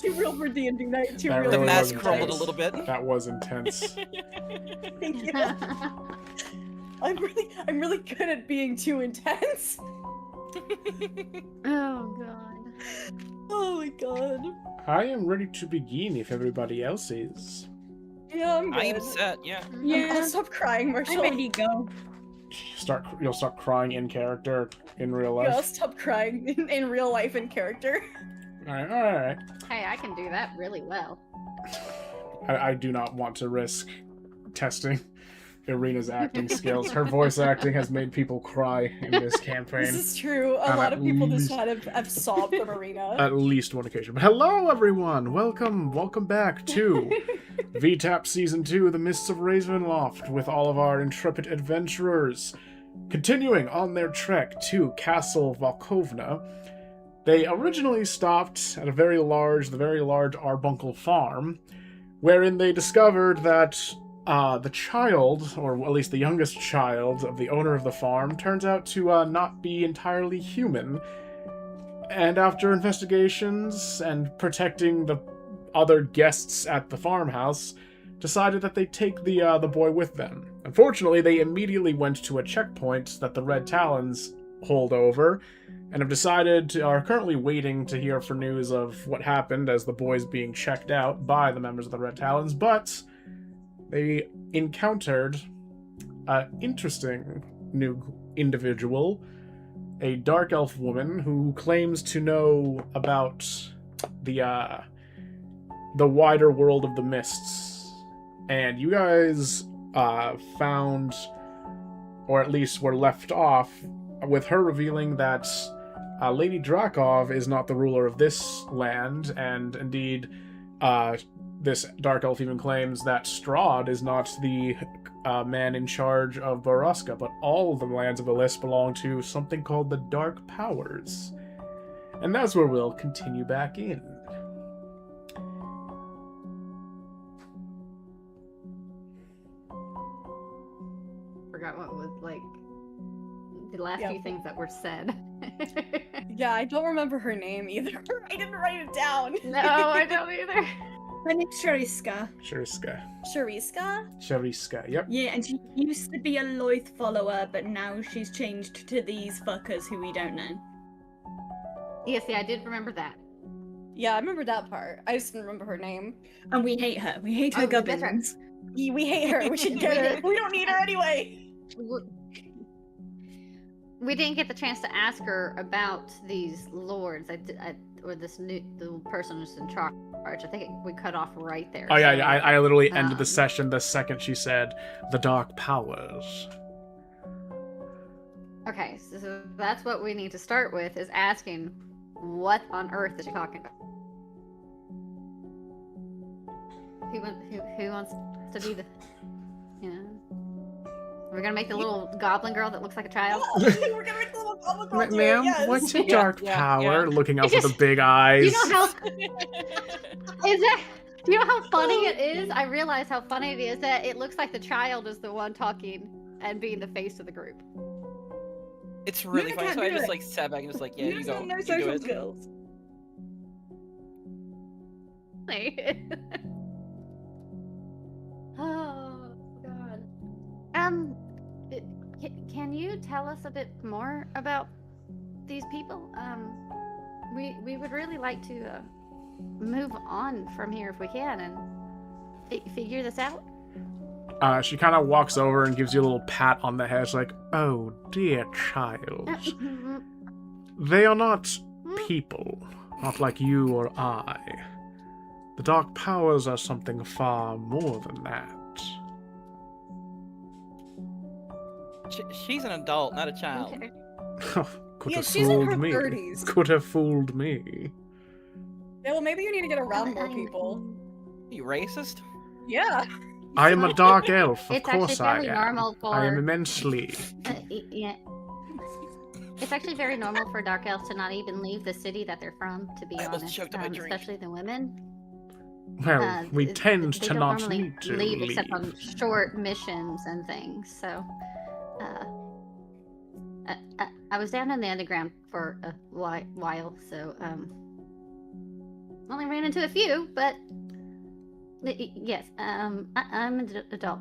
Too real for D&D night. Too That real. really The mask was crumbled a intense. little bit. That was intense. Thank you. I'm really good at being too intense. Oh god. Oh my god. I am ready to begin if everybody else is. Yeah, I'm good. I am set, yeah. I'll stop crying, Marshall. I'm ready to go. You'll start crying in character in real Yeah, I'll life. stop crying in real life in character. Alright. Hey, I can do that really well. I do not want to risk testing Irina's acting skills. Her voice acting has made people cry in this campaign. This is true. A And lot at of people least- this chat have sobbed from Arena. At least one occasion. But hello, everyone! Welcome back to VTAP Season 2, The Mists of Ravenloft, with all of our intrepid adventurers. Continuing on their trek to Castle Falkovnia, they originally stopped at the very large Arbuncle farm, wherein they discovered that the child, or at least the youngest child of the owner of the farm, turns out to not be entirely human. And after investigations and protecting the other guests at the farmhouse, decided that they'd take the boy with them. Unfortunately, they immediately went to a checkpoint that the Red Talons hold over, and are currently waiting to hear for news of what happened as the boy's being checked out by the members of the Red Talons, but they encountered an interesting new individual, a dark elf woman who claims to know about the wider world of the mists. And you guys found, or at least were left off, with her revealing that Lady Drakov is not the ruler of this land, and indeed, this dark elf even claims that Strahd is not the man in charge of Baraska, but all of the lands of the list belong to something called the Dark Powers. And that's where we'll continue back in. Forgot what was like the last Yeah. few things that were said. Yeah, I don't remember her name either. I didn't write it down. No, I don't either. My name's Shariska. Shariska, yep. Yeah, and she used to be a Loith follower, but now she's changed to these fuckers who we don't know. Yes, yeah, I did remember that. Yeah, I remember that part. I just didn't remember her name. And we hate her. We hate her Oh, that's gubbins. We hate her. We should get her. We don't need her anyway. We didn't get the chance to ask her about these lords, or the person who's in charge. I think we cut off right there. Oh yeah, so, I literally ended the um, session the second she said the Dark Powers. Okay, so that's what we need to start with, is asking what on earth is she talking about? Who wants to be the... We're gonna make the little goblin girl that looks like a child? We're gonna make the little goblin girl do it, Ma'am, yes. what's a Yeah, dark yeah, power? yeah. Looking up It's with the just- big eyes. You know how... Is that... Do you know how funny it is? I realize how funny it is that it looks like the child is the one talking and being the face of the group. It's really I funny. can't So I do just it. like sat back and was like, yeah, You you got go. no You do social it. skills. Oh god. Can you tell us a bit more about these people? We would really like to move on from here if we can and figure this out. She kind of walks over and gives you a little pat on the head. She's like, "Oh, dear child. They are not people, not like you or I. The Dark Powers are something far more than that." She's an adult, not a child. Okay. Could Yeah, have she's in fooled her me. 30s. Could have fooled me. Yeah, well, maybe you need to get around more people. You racist? Yeah. I am a dark elf, of It's course actually I fairly am. normal for... I am immensely. Yeah. It's actually very normal for dark elves to not even leave the city that they're from, to be I almost honest. choked on my drink. Especially the women. Well, we tend They to don't not normally need to leave except on short missions and things. So, I was down in the underground for a while, so only ran into a few, but yes, I'm an adult.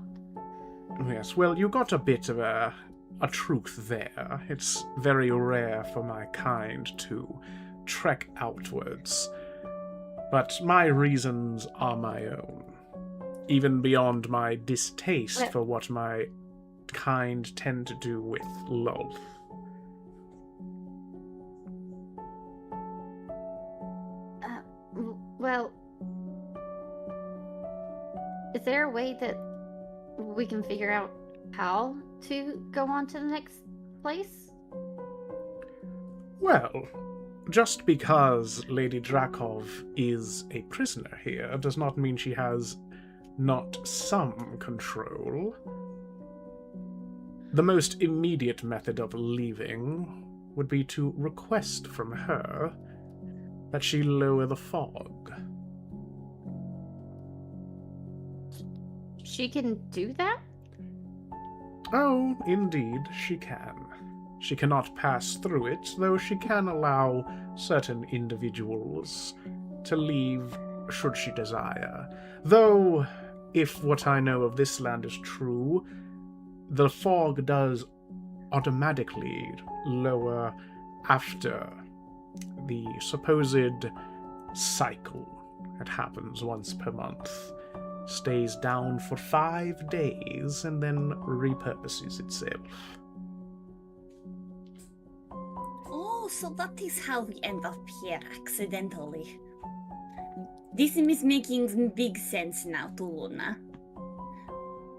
Yes, well, you got a bit of a truth there. It's very rare for my kind to trek outwards. But my reasons are my own. Even beyond my distaste for what my kind tend to do with love. Well, is there a way that we can figure out how to go on to the next place? Well, just because Lady Drakov is a prisoner here does not mean she has not some control. The most immediate method of leaving would be to request from her that she lower the fog. She can do that? Oh, indeed, she can. She cannot pass through it, though she can allow certain individuals to leave should she desire. Though, if what I know of this land is true, the fog does automatically lower after the supposed cycle that happens once per month. Stays down for 5 days and then repurposes itself. Oh, so that is how we end up here accidentally. This is making big sense now to Luna.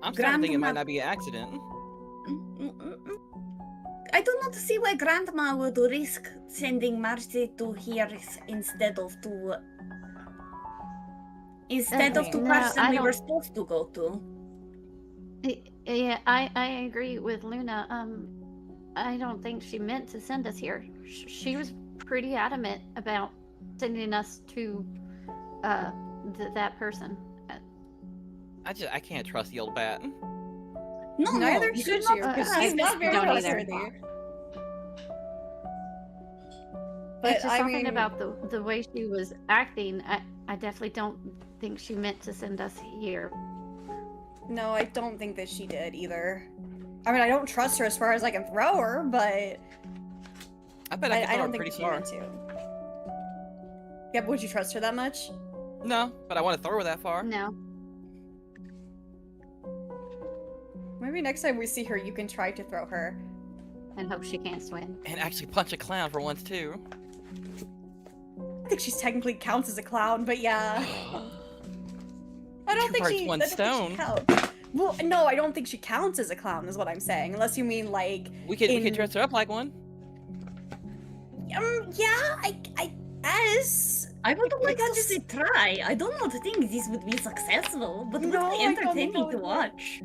I'm starting to think it Grandma- might not be an accident. I do not see why Grandma would risk sending Marcy to here instead of to the No, person I we were don't- supposed to go to. Yeah, I agree with Luna. I don't think she meant to send us here. She was pretty adamant about sending us to that person. I can't trust the old bat. No, Neither you should not you, because trust she's not very don't either. trustworthy. But It's just I something mean, about the way she was acting. I definitely don't think she meant to send us here. no, I don't think that she did either. I mean, I don't trust her as far as I can throw her, but I bet I can I throw don't her think pretty she far. meant to. Yeah, but would you trust her that much? No, but I want to throw her that far. No. Maybe next time we see her, you can try to throw her. And hope she can't swim. And actually punch a clown for once too. I think she's technically counts as a clown, but yeah. I don't Two think birds, she. one I don't think stone. she counts. Well, no, I don't think she counts as a clown, is what I'm saying. Unless you mean like. We could in- dress her up like one. Yeah, I guess. I would like to Because- say try. I do not think this would be successful, but it No, would be I don't think entertaining that to would work. watch.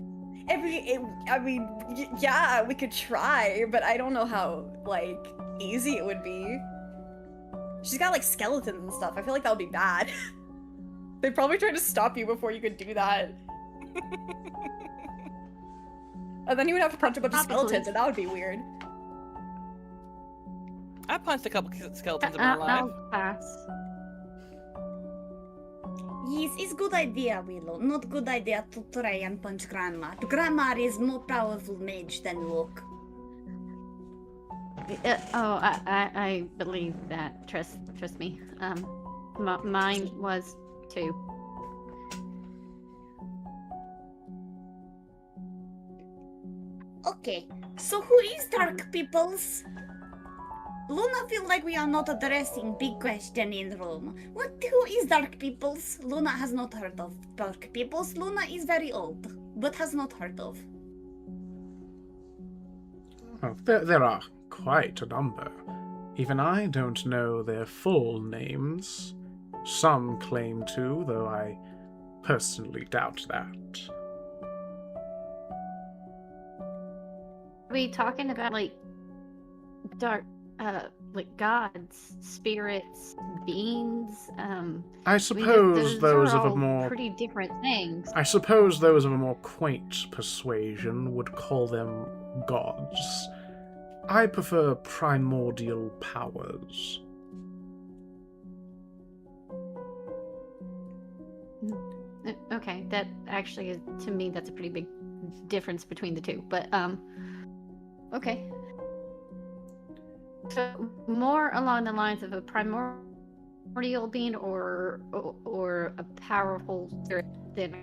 Yeah, we could try, but I don't know how like easy it would be. She's got like skeletons and stuff. I feel like that would be bad. They'd probably try to stop you before you could do that. And then you would have to punch a bunch of Probably. skeletons, and that would be weird. I punched a couple skeletons in my life. I'll pass. Yes, it's good idea, Willow. Not good idea to try and punch Grandma. Grandma is more powerful mage than Locke. I believe that. Trust me. Mine was too. Okay, so who is Dark Peoples? Luna feel like we are not addressing big question in room. Who is Dark Peoples? Luna has not heard of Dark Peoples. Luna is very old, but has not heard of. Oh, there are quite a number. Even I don't know their full names. Some claim to, though I personally doubt that. Are we talking about like dark, like gods, spirits, beings? I suppose those are of a all more pretty different things. I suppose those of a more quaint persuasion would call them gods. I prefer primordial powers. Okay, that actually is, to me, that's a pretty big difference between the two. But okay. So more along the lines of a primordial being, or a powerful spirit than.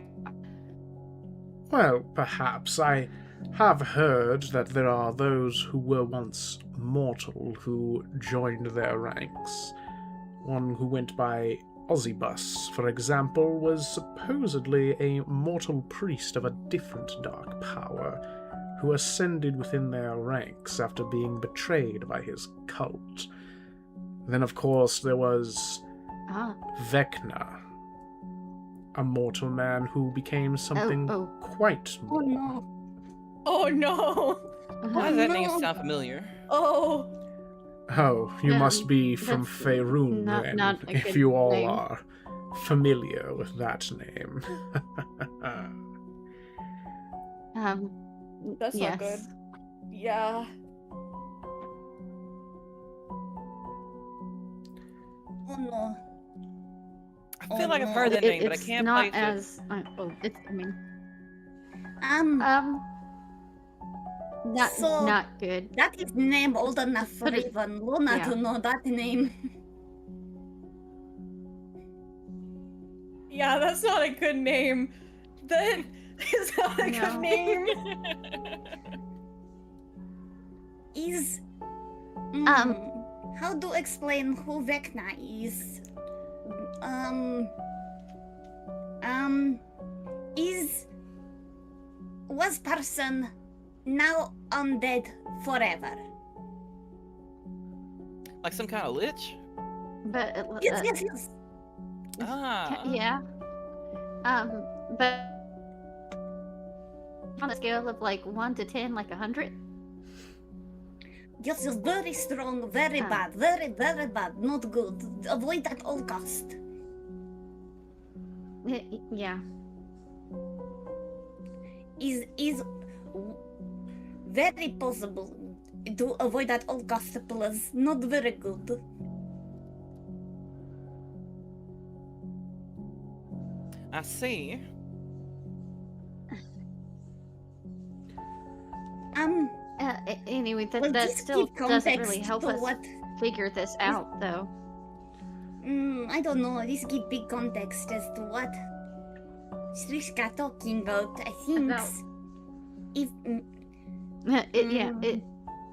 Well, perhaps. I have heard that there are those who were once mortal who joined their ranks. One who went by Ozzibus, for example, was supposedly a mortal priest of a different dark power, who ascended within their ranks after being betrayed by his cult. Then, of course, there was Vecna, a mortal man who became something quite more. Oh no. Oh no! Why does that name no. sound familiar? Oh, Oh, you must be from that's Faerun, then, not a if good you all name. are familiar with that name. that's yes. not good. Yeah. Oh no. I feel like I've heard that name, but I can't not place as. It's. I mean. Um, Not So- not good. that is name old enough for But it- even Luna yeah. to know that name. Yeah, that's not a good name. That is not a No. good name. Is how to explain who Vecna is? Was person now undead forever? Like some kind of lich? But Yes. Ah. yeah. But on a scale of like 1 to 10, like 100. This is very strong, very Ah. bad, very, very bad, not good. Avoid at all cost. Yeah. Is very possible to avoid at all cost, plus not very good. I see. Anyway, that Well, that just still give doesn't really context help to us what. figure this out, though. I don't know. This give big context as to what Srishka talking about. I think About- if It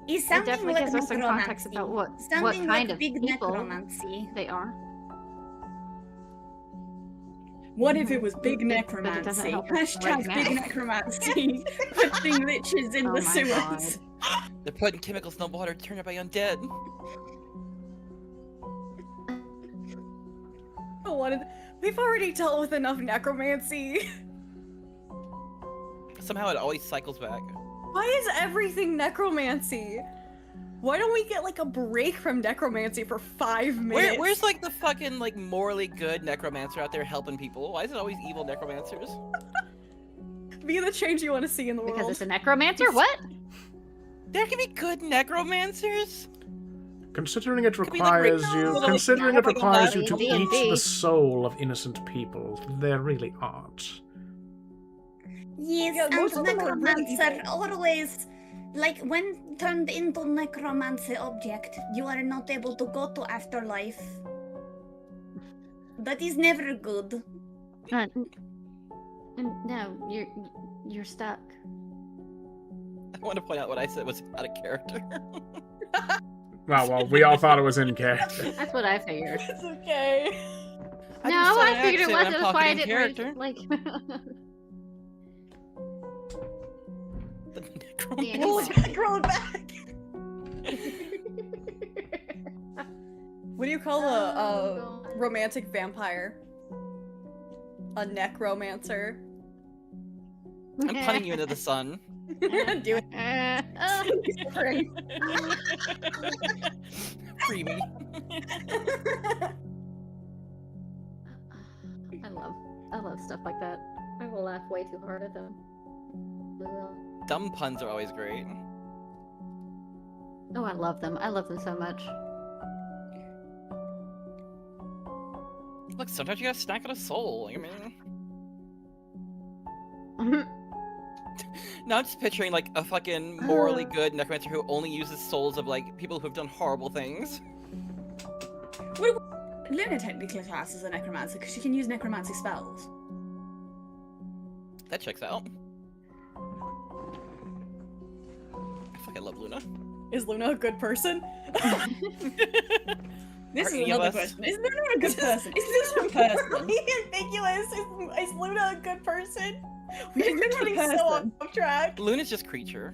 is something definitely like gives us some context necromancy. about what Something kind like of big people necromancy. they are. What if it was big But it doesn't necromancy? help us right Hashtag big now. necromancy. Putting liches in Oh the my sewers. They're putting chemicals in the water to turn everybody undead. We've already dealt with enough necromancy. Somehow it always cycles back. Why is everything necromancy? Why don't we get like a break from necromancy for 5 minutes? Where's like the fucking like morally good necromancer out there helping people? Why is it always evil necromancers? Be the change you want to see in the Because world? it's a necromancer? What? There can be good necromancers. Considering it Could be like requires Rick you, Roll, considering yeah, it like a requires you lot to of eat D&D. the soul of innocent people, there really aren't. Yes, Yeah, most and of them are really necromancer evil. always, like when turned into necromancy object, you are not able to go to afterlife. That is never good. No, you're stuck. I want to point out what I said was out of character. Well, we all thought it was in character. That's what I figured. It's okay. I do No, southern I figured it accent when was. I'm That's why I talking in didn't character. like. The Yeah, necromancer. anyway. Grow it back. What do you call a Oh, God. romantic vampire? A necromancer. I'm punning you into the sun. Do it. Spring. Free me. I love stuff like that. I will laugh way too hard at them. Dumb puns are always great. Oh, I love them. I love them so much. Look, sometimes you gotta snack on a soul. I mean, Now I'm just picturing like a fucking morally good necromancer who only uses souls of like people who have done horrible things. Luna technically classes as a necromancer because she can use necromancy spells. That checks out. I fucking love Luna. Is Luna a good person? This Are is any of another us- question. Is Luna a good person? Is Luna a person? Really ambiguous. Is Luna a good person? Is We're Luna a getting so person? off track. Luna's just creature.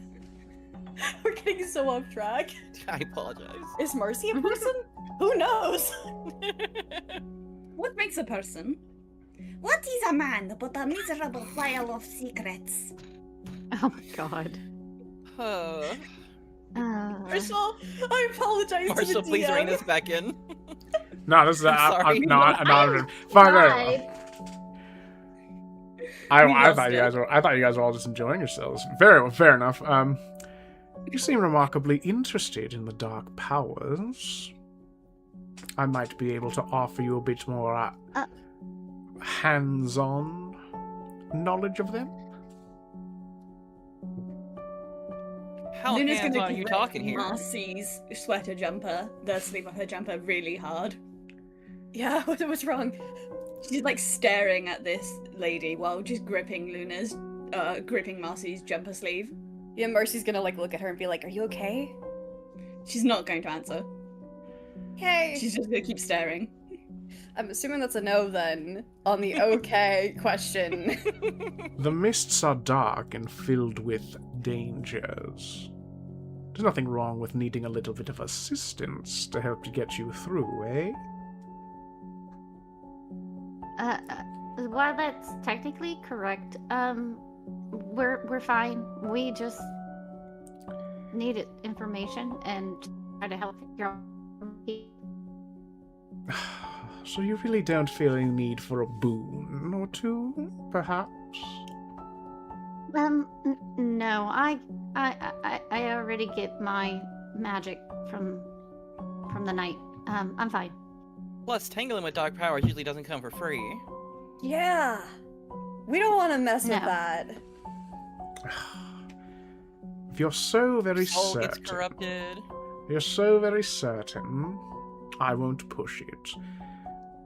We're getting so off track. I apologize. Is Mercy a person? Who knows? What makes a person? What is a man but a miserable pile of secrets? Oh my god. First of all, I apologize to Marshall, the please DM. rein us back in. No, this is sorry. not. Fine. I thought you guys were all just enjoying yourselves. Very well, fair enough. You seem remarkably interested in the dark powers. I might be able to offer you a bit more hands-on knowledge of them. How Luna's hands gonna on are you grip talking here? Marcy's sweater jumper, the sleeve of her jumper, really hard. Yeah, what's wrong? She's like staring at this lady while just gripping gripping Marcy's jumper sleeve. Yeah, Mercy's gonna like look at her and be like, "Are you okay?" She's not going to answer. Okay. She's just gonna keep staring. I'm assuming that's a no then on the okay question. The mists are dark and filled with dangers. There's nothing wrong with needing a little bit of assistance to help you get you through, eh? While that's technically correct, we're fine. We just needed information and try to help your. So you really don't feel any need for a boon or two, perhaps? No, I already get my magic from the night. I'm fine. Plus, tangling with dark powers usually doesn't come for free. Yeah. We don't want to mess with No. that. If you're so very Soul gets certain, corrupted. you're so very certain, I won't push it.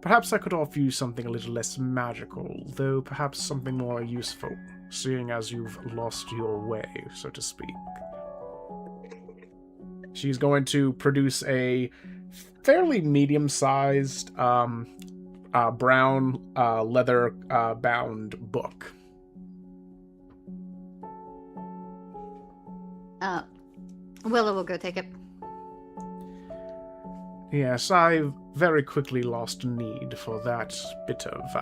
Perhaps I could offer you something a little less magical, though perhaps something more useful, seeing as you've lost your way, so to speak. She's going to produce a fairly medium-sized brown leather bound book. Willow will go take it. Yes, I very quickly lost need for that bit of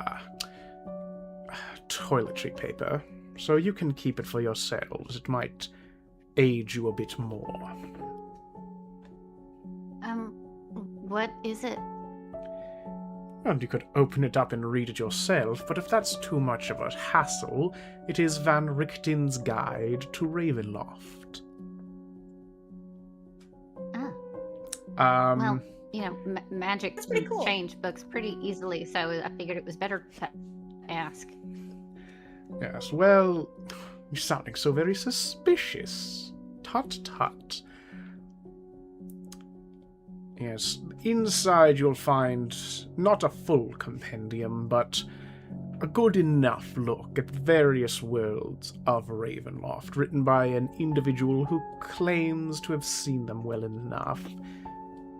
toiletry paper, so you can keep it for yourselves. It might aid you a bit more. What is it? And you could open it up and read it yourself, but if that's too much of a hassle, it is Van Richten's Guide to Ravenloft. Well, you know, magic That's pretty can cool. change books pretty easily, so I figured it was better to ask. Yes, well, you're sounding so very suspicious. Tut tut. Yes, inside you'll find not a full compendium, but a good enough look at various worlds of Ravenloft, written by an individual who claims to have seen them well enough.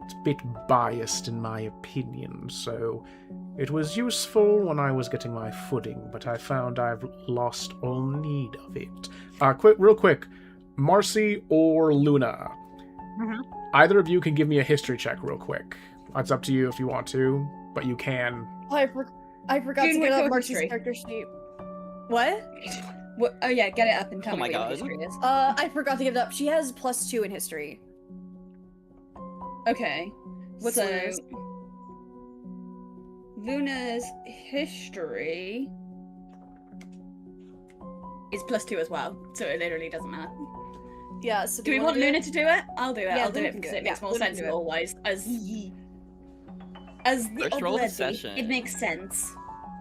It's a bit biased in my opinion, so it was useful when I was getting my footing, but I found I've lost all need of it. Real quick, Marcy or Luna? Mhm. Either of you can give me a history check real quick. It's up to you if you want to, but you can. Oh, I forgot June, to what's get your up Marcy's history? character sheet. What? What? Oh yeah, get it up and tell Oh me my what your God. history is. I forgot to get it up. She has +2 in history. Okay. What's so, Luna's? Luna's history is +2 as well, so it literally doesn't matter. Yeah, so Do we you want wanna Luna to do it? I'll do it. Yeah, I'll do Luna it can because do it. it makes Yeah, more Luna sense can do it. otherwise. As the First roll of the old lady, session. it makes sense.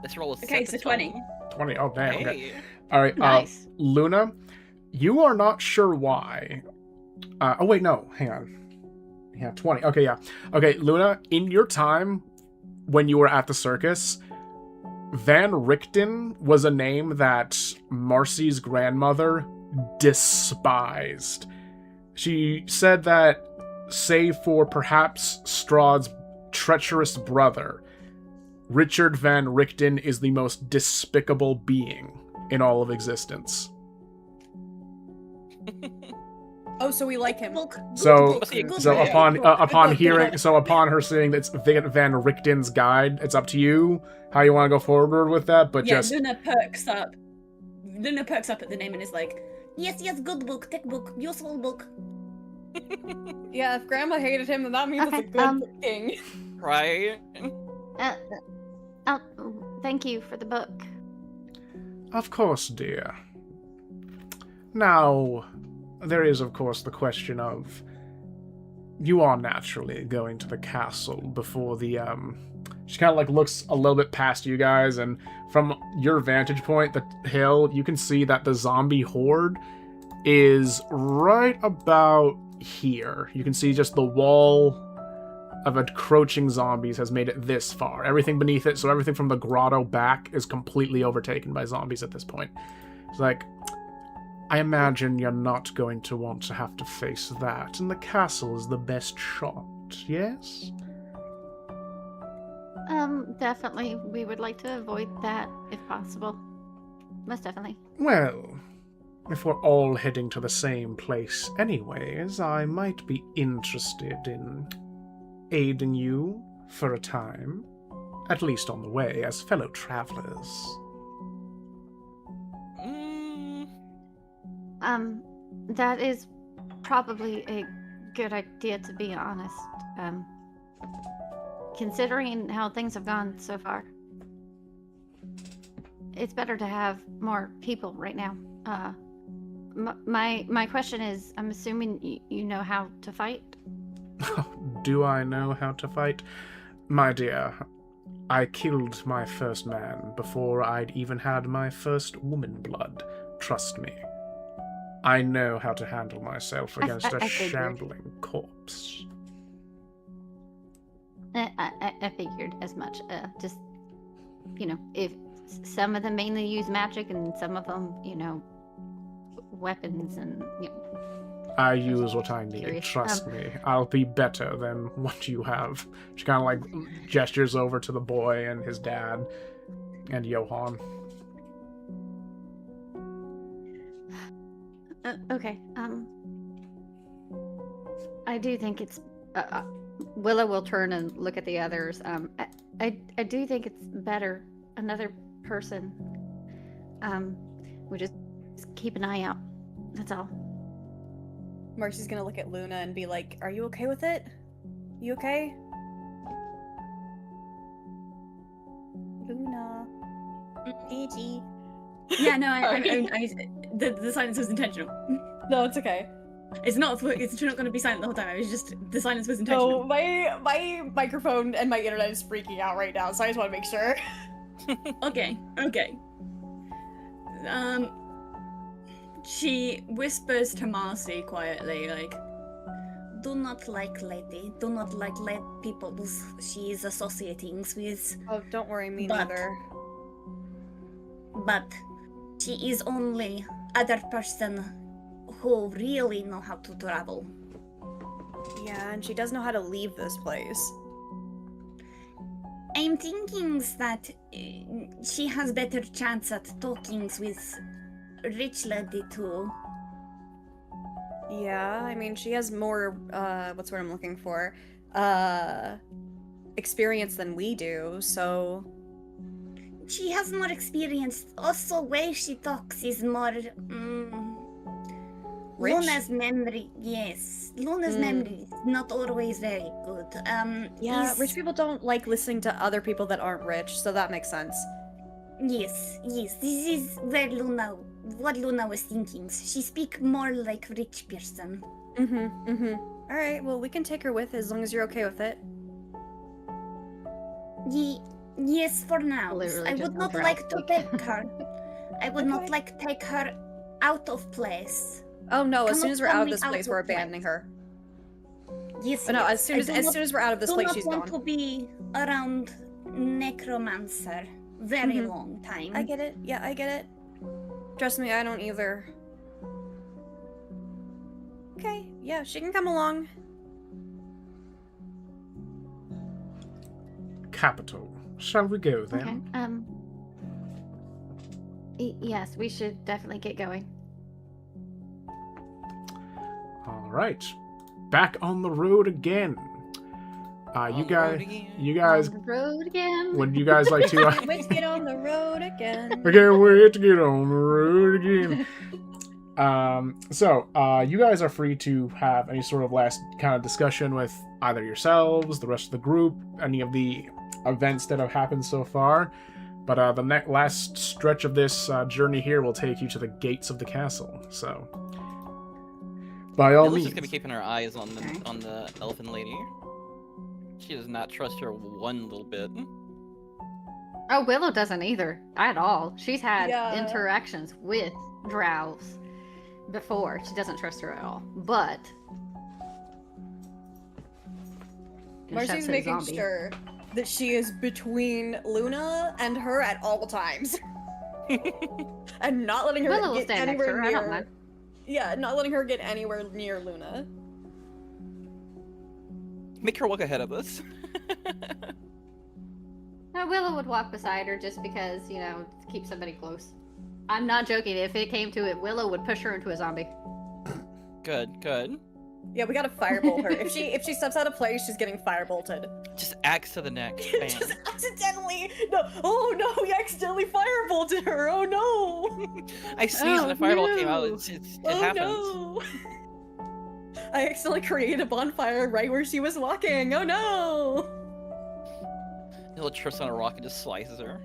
Let's roll a Okay, so 20. 20, oh damn, okay. Hey. All right, Nice. Luna, you are not sure why. Oh wait, no, hang on. Yeah, 20. Okay, yeah. Okay, Luna, in your time when you were at the circus, Van Richten was a name that Marcy's grandmother despised. She said that, save for perhaps Strahd's treacherous brother, Richard Van Richten is the most despicable being in all of existence. Oh, so we like him. Book. So, Good book. so Good upon book. upon hearing, so upon her seeing that it's Van Richten's guide, it's up to you how you want to go forward with that. But Yeah, just Luna perks up. Luna perks up at the name and is like, yes, good book, tech book, useful book. Yeah, if Grandma hated him, then that means Okay, it's a good thing. Right? Oh, thank you for the book. of course, dear. Now, there is of course the question of you are naturally going to the castle before the She kind of like looks a little bit past you guys, and from your vantage point, the hill, you can see that the zombie horde is right about here. You can see just the wall of encroaching zombies has made it this far. Everything beneath it, so everything from the grotto back is completely overtaken by zombies at this point. It's like, I imagine you're not going to want to have to face that, and the castle is the best shot, yes? Definitely. We would like to avoid that if possible. Most definitely. Well, if we're all heading to the same place anyways, I might be interested in aiding you for a time, at least on the way, as fellow travelers. That is probably a good idea, to be honest. Considering how things have gone so far, it's better to have more people right now. My question is, I'm assuming you know how to fight? Do I know how to fight? My dear, I killed my first man before I'd even had my first woman blood. Trust me. I know how to handle myself against I a figured. shambling corpse. I figured as much. Just, if some of them mainly use magic and some of them, weapons and, I use what I need, Curious. trust me. I'll be better than what you have. She kind of like gestures over to the boy and his dad and Johan. Okay. I do think it's. Willow will turn and look at the others. I do think it's better. Another person. We just keep an eye out. That's all. Marcy's gonna look at Luna and be like, "Are you okay with it? You okay?" Luna. Gigi. Yeah, no, the silence was intentional. No, it's okay. It's not not going to be silent the whole time. It was just, the silence was intentional. No, my microphone and my internet is freaking out right now, so I just want to make sure. Okay. She whispers to Marcy quietly, like, Do not like lady. Do not like people she is associating with. Oh, don't worry, me But- neither. But she is only other person who really know how to travel. Yeah, and she does know how to leave this place. I'm thinking that she has better chance at talking with rich lady too. Yeah, I mean, she has more, what's what I'm looking for? Experience than we do, so... She has more experience. Also, way she talks is more. Rich? Luna's memory, yes. Luna's memory is not always very good. Yeah, rich people don't like listening to other people that aren't rich, so that makes sense. Yes. This is what Luna was thinking. She speak more like rich person. Alright, well, we can take her with as long as you're okay with it. Yes, for now. Literally I just would not her like to outfit. take her. I would not like take her out of place. Oh no! As Come soon up as we're out of only this out place, of we're place. abandoning her. Yes, But no, yes. as I soon as we're out of this do place, not she's want gone. to be around necromancer very Mhm. long time. I get it. Yeah, I get it. Trust me, I don't either. Okay, yeah, she can come along. Capital. Shall we go then? Okay. Yes, we should definitely get going. All right. Back on the road again. You On the road guys, again. you guys, On the road again. would you guys like to? Let's get on the road again. I can't wait to get on the road again. You guys are free to have any sort of last kind of discussion with either yourselves, the rest of the group, any of the events that have happened so far. But the last stretch of this journey here will take you to the gates of the castle. So, by all Nilla's means, just gonna be keeping her eyes on the elfin lady. She does not trust her one little bit. Oh, Willow doesn't either at all. She's had Yeah. interactions with drows before. She doesn't trust her at all. But Marcy's making sure that she is between Luna and her at all times. And not letting her Willow will get stand next to anywhere her. I don't near. mind. Yeah, not letting her get anywhere near Luna. Make her walk ahead of us. No, Willow would walk beside her just because, you know, to keep somebody close. I'm not joking. If it came to it, Willow would push her into a zombie. Good, good. Yeah, we gotta firebolt her. If she steps out of place, she's getting firebolted. Just axe to the neck. Bam. Just accidentally. No. Oh no, we accidentally firebolted her. Oh no. I sneezed and a fireball came out. no. It Oh happens. no. I accidentally created a bonfire right where she was walking. Oh no. Nilla trips on a rock and just slices her.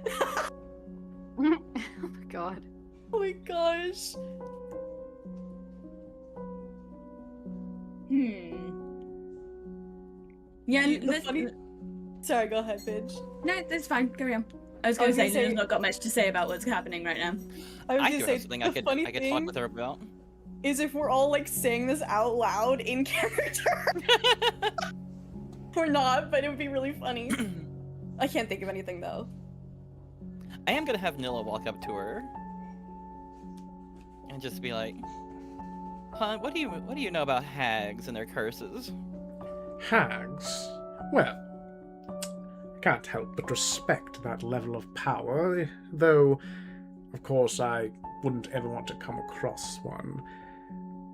Oh my god. Oh my gosh. Yeah, The this, funny- Sorry, go ahead, bitch. no, that's fine. Carry on. I was I going was to gonna say, say- Nina's not got much to say about what's happening right now. I was I gonna do say have something the I could funny talk thing with her about. is if we're all like saying this out loud in character. We're not, but it would be really funny. I can't think of anything though. I am gonna have Nilla walk up to her and just be like, "Huh, what do you know about hags and their curses?" hags. Well, I can't help but respect that level of power, though, of course, I wouldn't ever want to come across one.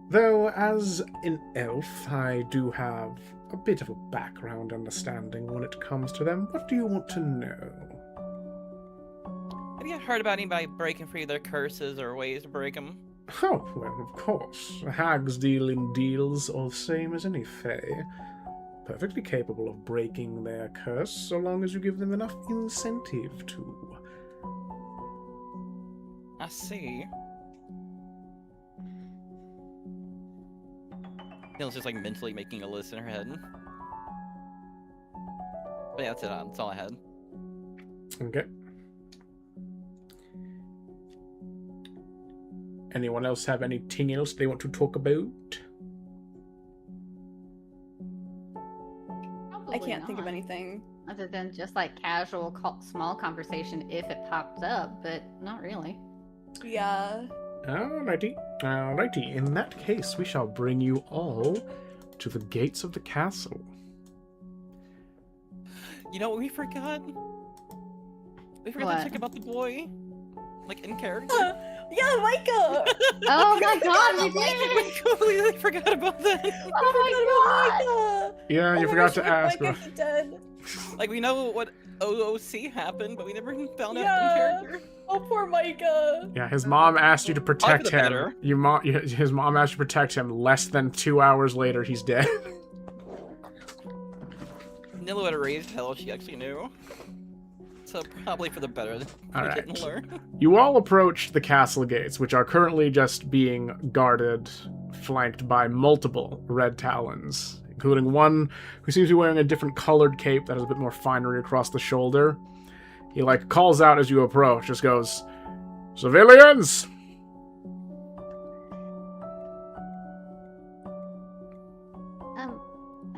Though, as an elf, I do have a bit of a background understanding when it comes to them. What do you want to know? Have you heard about anybody breaking free of their curses or ways to break them? Oh, well, of course. Hags deal in deals all the same as any fae. Perfectly capable of breaking their curse so long as you give them enough incentive to. I see. Nilla's just like mentally making a list in her head. But yeah, that's it. That's all I had. Okay. Anyone else have anything else they want to talk about? I can't think of anything. Other than just like casual, small conversation if it pops up, but not really. Yeah. Alrighty. Alrighty. In that case, we shall bring you all to the gates of the castle. You know what we forgot? We forgot What? to talk about the boy. Like in character. Yeah, Micah! Oh my god, we We did! completely forgot about that. Oh Micah! Yeah, Oh you my forgot gosh, to like, ask. Micah's dead. Like we know what OOC happened, but we never found out Yeah. in character. Oh, poor Micah. Yeah, his mom asked you to protect the him. better. His mom asked you to protect him. Less than 2 hours later, he's dead. Nilla would have raised hell if she actually knew. So probably for the better that we Alright. didn't learn. You all approach the castle gates, which are currently just being guarded, flanked by multiple red talons, including one who seems to be wearing a different colored cape that has a bit more finery across the shoulder. He, calls out as you approach, just goes, Civilians!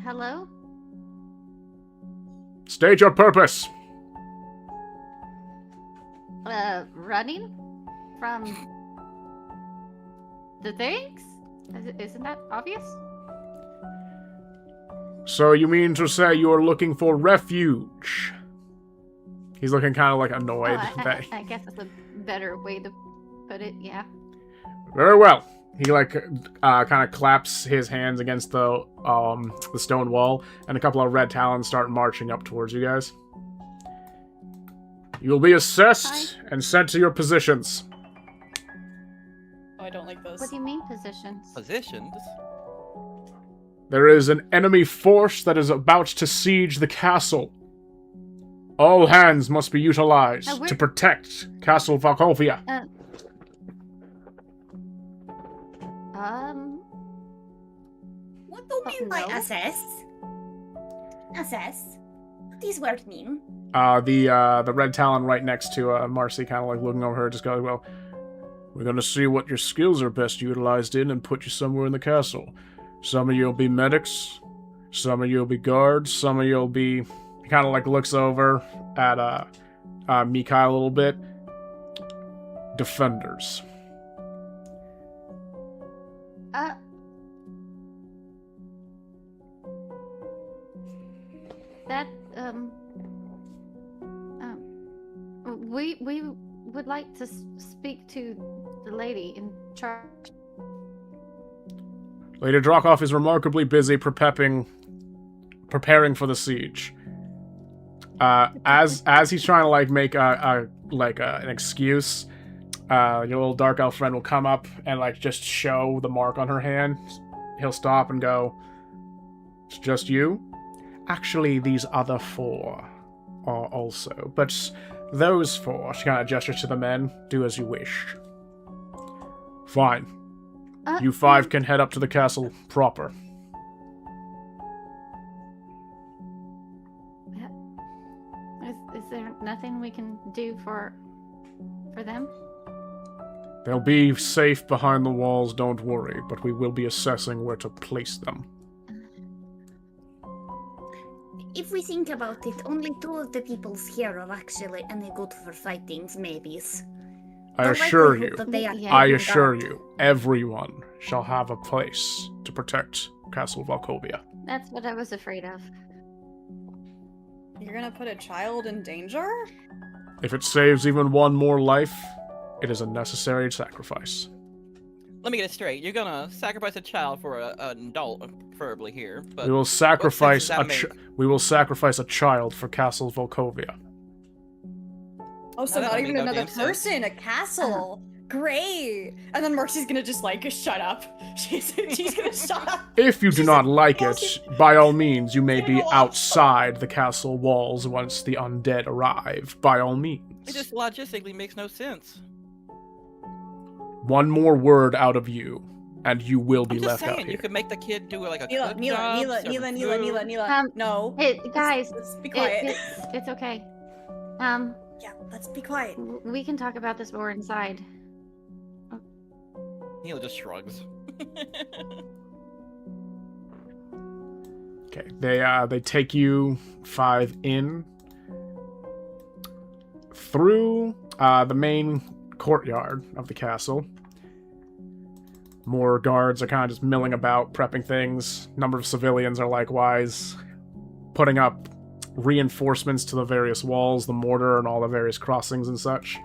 Hello? State your purpose. Running? From... the things? Isn't that obvious? So you mean to say you are looking for refuge? He's looking kind of like annoyed. I guess that's a better way to put it, yeah. Very well. He kind of claps his hands against the stone wall, and a couple of red talons start marching up towards you guys. You will be assessed and sent to your positions. Oh, I don't like this. What do you mean positions? Positions? There is an enemy force that is about to siege the castle. All hands must be utilized to protect Castle Falkovnia. What do you mean by no. assess? Assess? What does word mean? The red talon right next to Marcy, kind of like looking over her, just goes, well, we're going to see what your skills are best utilized in and put you somewhere in the castle. Some of you will be medics, some of you will be guards, some of you will be... He kind of like looks over at Mikai a little bit. Defenders. That, we would like to speak to the lady in charge. Lady Drokov is remarkably busy preparing for the siege. As he's trying to like make an excuse, your little dark elf friend will come up and like just show the mark on her hand. He'll stop and go, "It's just you? Actually, these other 4 are also, but those 4," she kind of gestures to the men, "do as you wish." Fine. You 5 can head up to the castle proper. Is there nothing we can do for them? They'll be safe behind the walls, don't worry, but we will be assessing where to place them. If we think about it, only 2 of the peoples here are actually any good for fighting maybes. I assure you, I Yeah, assure you, everyone shall have a place to protect Castle Falkovnia. That's what I was afraid of. You're gonna put a child in danger? If it saves even one more life, it is a necessary sacrifice. Let me get it straight. You're gonna sacrifice a child for an adult, preferably here. But We will sacrifice what sense does that we will sacrifice a child for Castle Falkovnia. Oh, so That not don't even make no another damn sense. person, a castle. Great. And then Marcy's gonna just like shut up. She's gonna shut up. If you do She's not like, like it, by all means, you may be Go off. outside the castle walls once the undead arrive. By all means. It just logistically makes no sense. One more word out of you, and you will be I'm just left out saying, you here. could make the kid do like a Neela, cook Neela, job, Neela, serve Neela, him Neela, food. Neela, Neela. No. Hey, guys, Let's be quiet. it's okay. Yeah, let's be quiet. We can talk about this more inside. Neela just shrugs. Okay, they take you 5 in through the main courtyard of the castle. More guards are kind of just milling about, prepping things. Number of civilians are likewise putting up reinforcements to the various walls, the mortar, and all the various crossings and such.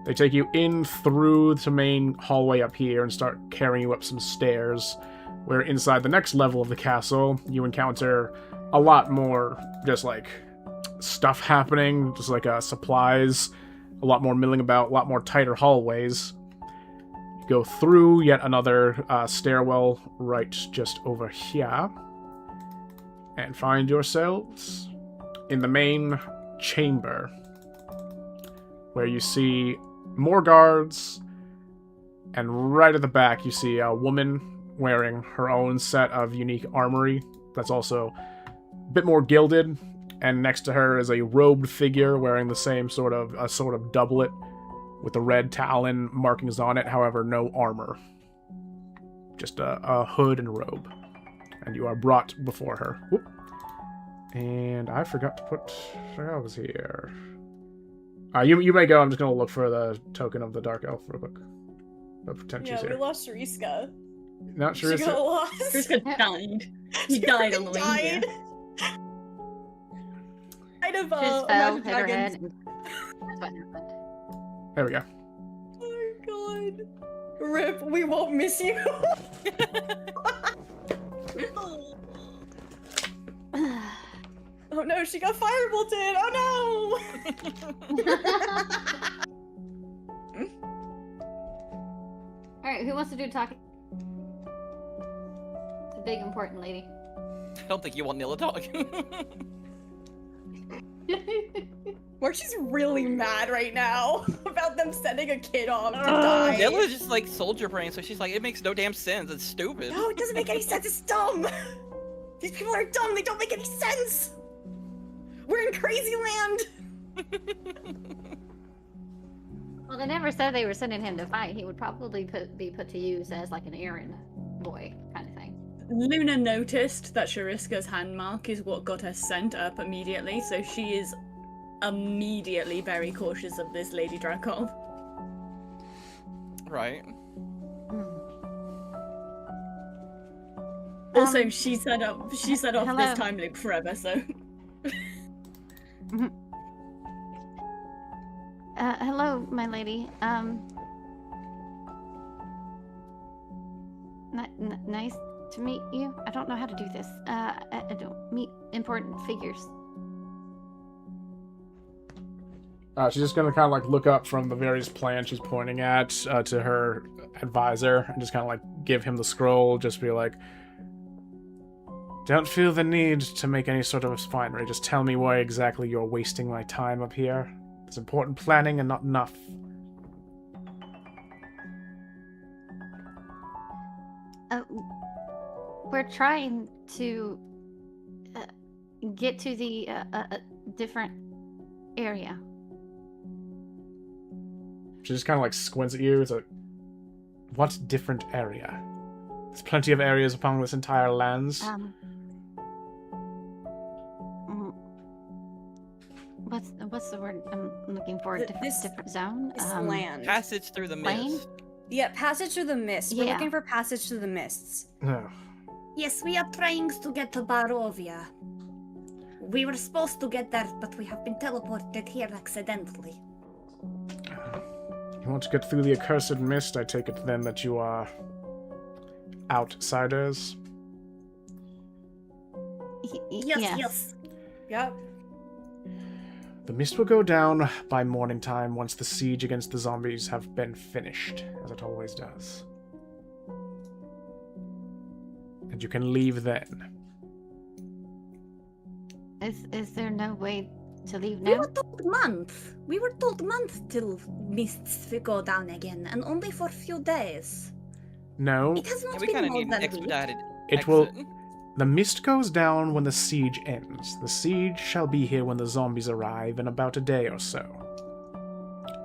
They take you in through the main hallway up here and start carrying you up some stairs, where inside the next level of the castle, you encounter a lot more just like stuff happening, just like supplies, a lot more milling about, a lot more tighter hallways. You go through yet another stairwell right just over here, and find yourselves in the main chamber, where you see more guards, and right at the back you see a woman wearing her own set of unique armory that's also a bit more gilded, and next to her is a robed figure wearing the same sort of doublet with the red Talon markings on it, however, no armor. Just a hood and robe. And you are brought before her. Whoop. And I forgot to put shelves here. You may go. I'm just going to look for the token of the Dark Elf real quick. But pretend she's Yeah, we here. lost Shariska. Not She Shariska. got lost. Shariska died. He died on the way here. Died. Kind of, She just fell, Imagine hit her Dragons. head, and that's what happened. There we go. Oh my god. Rip, we won't miss you. Oh no, she got firebolted! Oh no! Alright, who wants to do talking? It's a big important lady. I don't think you want Neil to talk. Markie's really mad right now about them sending a kid off to die. Neil is just like soldier brain, so she's like, it makes no damn sense. It's stupid. No, it doesn't make any sense. It's dumb. These people are dumb. They don't make any sense. We're in crazy land. Well, they never said they were sending him to fight. He would probably be put to use as like an errand boy kind of thing. Luna noticed that Shariska's hand mark is what got her sent up immediately, so she is immediately very cautious of this Lady Dracov. Right. Also, she set off hello. this time loop forever, so. Hello, my lady. Nice to meet you. I don't know how to do this. I don't meet important figures. She's just gonna kind of like look up from the various plans she's pointing at to her advisor and just kind of like give him the scroll. Just be like, don't feel the need to make any sort of refinery. Just tell me why exactly you're wasting my time up here. It's important planning and not enough. We're trying to get to the different area. She just kind of like squints at you. It's like, what different area? There's plenty of areas upon this entire lands. What's the word I'm looking for? Different zone? This land. Passage through the Plane? mist. Yeah, passage through the mist. We're Yeah. looking for passage through the mists. Oh. Yes, we are trying to get to Barovia. We were supposed to get there, but we have been teleported here accidentally. You want to get through the accursed mist? I take it then that you are outsiders. Yes. Yep. The mist will go down by morning time once the siege against the zombies have been finished, as it always does. And you can leave then. Is there no way to leave We now? were told month. We were told month till mists will go down again, and only for a few days. No, It has Yeah, not we been kind of more need an than a week. expedited it will. exit. The mist goes down when the siege ends. The siege shall be here when the zombies arrive in about a day or so.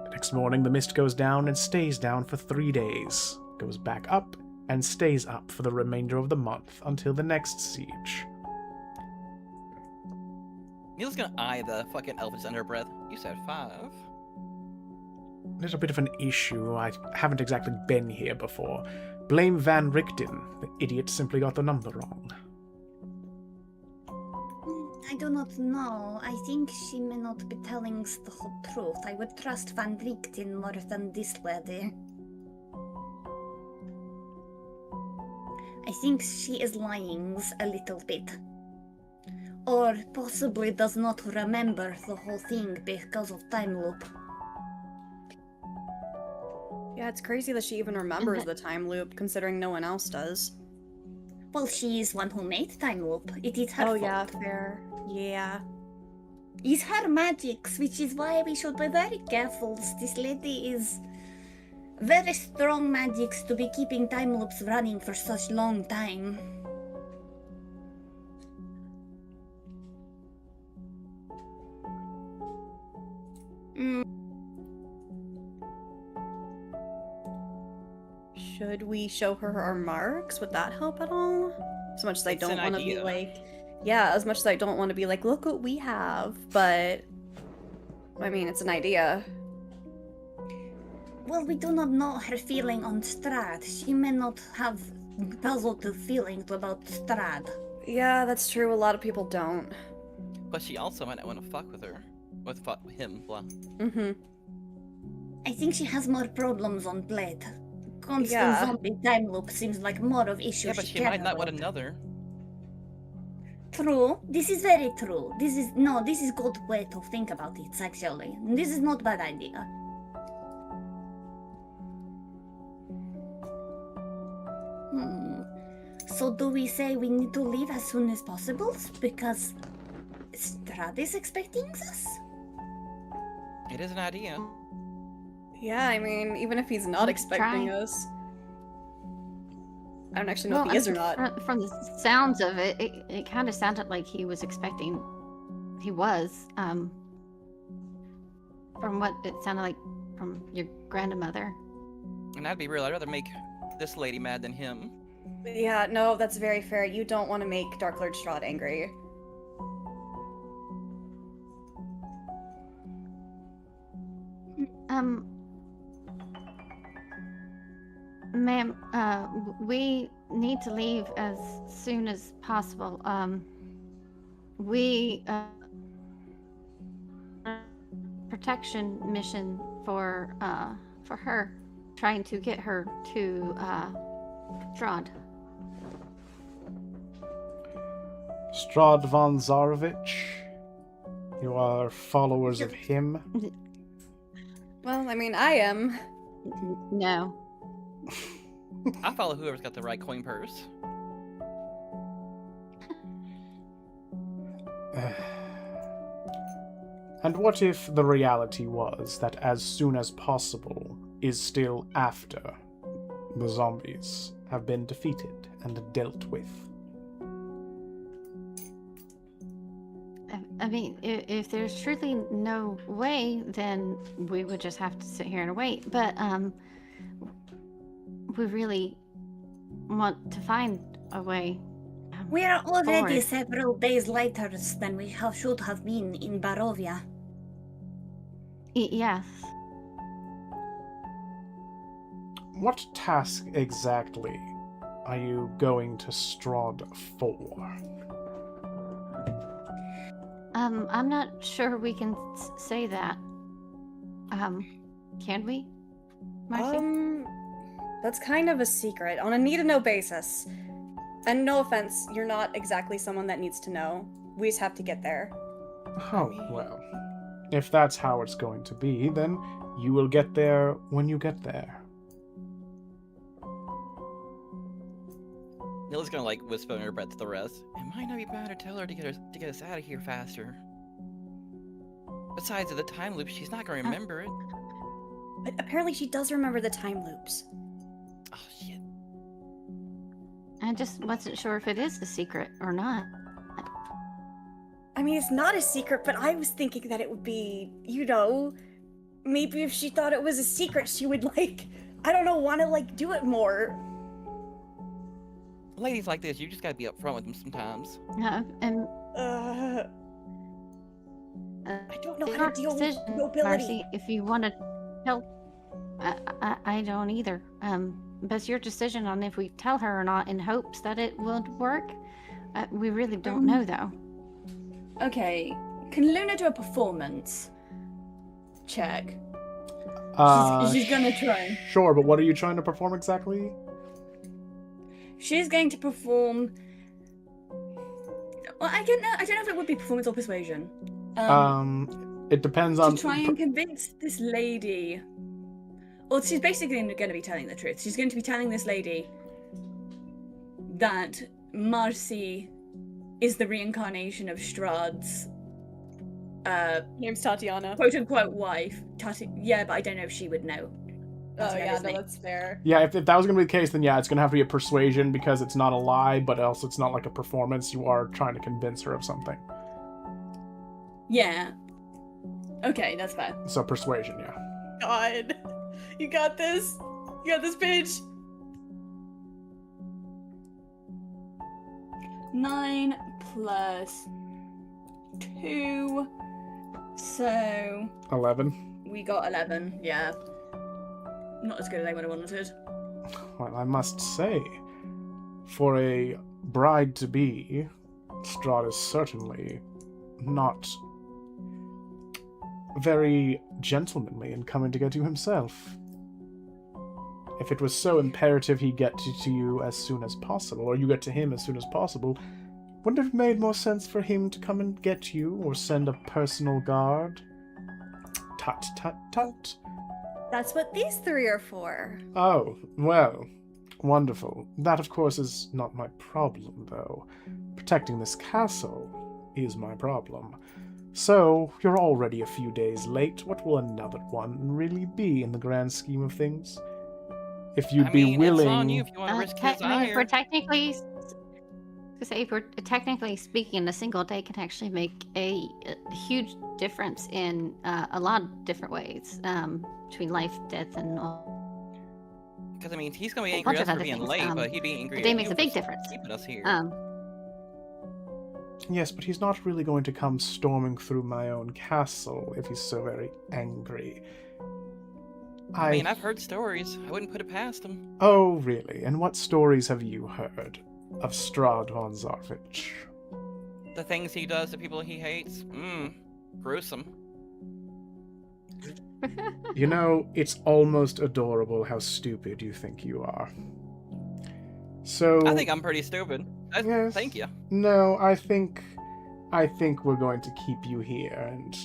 The next morning, the mist goes down and stays down for 3 days, goes back up, and stays up for the remainder of the month until the next siege. Neil's gonna eye the fucking elf under her breath. You said 5. There's a bit of an issue. I haven't exactly been here before. Blame Van Richten. The idiot simply got the number wrong. I do not know. I think she may not be telling us the whole truth. I would trust Van Richten more than this lady. I think she is lying a little bit. Or possibly does not remember the whole thing because of time loop. Yeah, it's crazy that she even remembers the time loop, considering no one else does. Well, she is one who made time loop. It is her fault. yeah, fair. Yeah. It's her magics, which is why we should be very careful. This lady is very strong magics to be keeping time loops running for such long time. Should we show her our marks? Would that help at all? As much as I It's don't an want to be idea. like, yeah, as much as I don't want to be like, look what we have, but I mean, it's an idea. Well, we do not know her feeling on Strad. She may not have positive feelings about Strad. Yeah, that's true. A lot of people don't. But she also might not want to fuck with her. With him, blah. Mm-hmm. I think she has more problems on plate. Constant Yeah. zombie time loop seems like more of issues Yeah, but she might not want another. True. This is very true. This is good way to think about it, actually. This is not bad idea. So do we say we need to leave as soon as possible? Because Strad is expecting us? It is an idea. Yeah, I mean, even if he's not Let's expecting try. us. I don't actually know if he is or not. From the sounds of it, it kind of sounded like he was expecting. He was. From what it sounded like from your grandmother. And I'd be real, I'd rather make this lady mad than him. Yeah, no, that's very fair. You don't want to make Dark Lord Strahd angry. Ma'am, we need to leave as soon as possible. We protection mission for her, trying to get her to Strahd. Strahd von Zarovich? You are followers of him? Well, I mean, I am. No. I follow whoever's got the right coin purse. And what if the reality was that as soon as possible is still after the zombies have been defeated and dealt with? I mean, if there's truly no way, then we would just have to sit here and wait. But we really want to find a way. We are already forward. several days later than we should have been in Barovia. Yes. What task exactly are you going to Strahd for? I'm not sure we can say that. Can we, Marcy? That's kind of a secret on a need-to-know basis. And no offense, you're not exactly someone that needs to know. We just have to get there. Oh, well. If that's how it's going to be, then you will get there when you get there. Nilla's gonna like whisper in her breath to the rest. It might not be bad to tell her to get us out of here faster. Besides, at the time loop, she's not gonna remember it. But apparently she does remember the time loops. Oh shit. I just wasn't sure if it is a secret or not. I mean, it's not a secret, but I was thinking that it would be, you know, maybe if she thought it was a secret, she would, like, I don't know, want to, like, do it more. Ladies like this, you just gotta be upfront with them sometimes. And I don't know it's how your to deal with decision, nobility. Marcy, if you want to tell, I don't either. But it's your decision on if we tell her or not, in hopes that it would work. We really don't know, though. Okay, can Luna do a performance check? She's gonna try. Sure, but what are you trying to perform exactly? She's going to perform. Well, I don't know if it would be performance or persuasion. It depends on. To try and convince this lady. Well, she's basically going to be telling the truth. She's going to be telling this lady that Marcy is the reincarnation of Strahd's Name's Tatiana. quote-unquote wife. Yeah, but I don't know if she would know. Oh, yeah, Tatiana's no, name. that's fair. Yeah, if that was going to be the case, then yeah, it's going to have to be a persuasion because it's not a lie, but else it's not like a performance. You are trying to convince her of something. Yeah. Okay, that's fair. So persuasion, yeah. God. You got this. You got this, bitch. 9 plus 2. So 11. we got 11, yeah. Not as good as I would have wanted. Well, I must say, for a bride-to-be, Strahd is certainly not very gentlemanly in coming to get you himself. If it was so imperative he get to you as soon as possible, or you get to him as soon as possible, wouldn't it have made more sense for him to come and get you, or send a personal guard? Tut, tut, tut. That's what these three are for. Oh, well, wonderful. That, of course, is not my problem, though. Protecting this castle is my problem. So, you're already a few days late. What will another one really be in the grand scheme of things? If you'd be willing... It's on you if you want to risk his ire. If we're technically speaking, a single day can actually make a huge difference in a lot of different ways, between life, death, and all. Because, I mean, he's going to be angry at us for being late, but he'd be angry a at day you makes a for big difference. keeping us here. Yes, but he's not really going to come storming through my own castle if he's so very angry. I mean, I've heard stories. I wouldn't put it past him. Oh, really? And what stories have you heard of Strahd von Zarvich? The things he does to people he hates? Gruesome. You know, it's almost adorable how stupid you think you are. So... I think I'm pretty stupid. Yes. Thank you. No, I think we're going to keep you here, and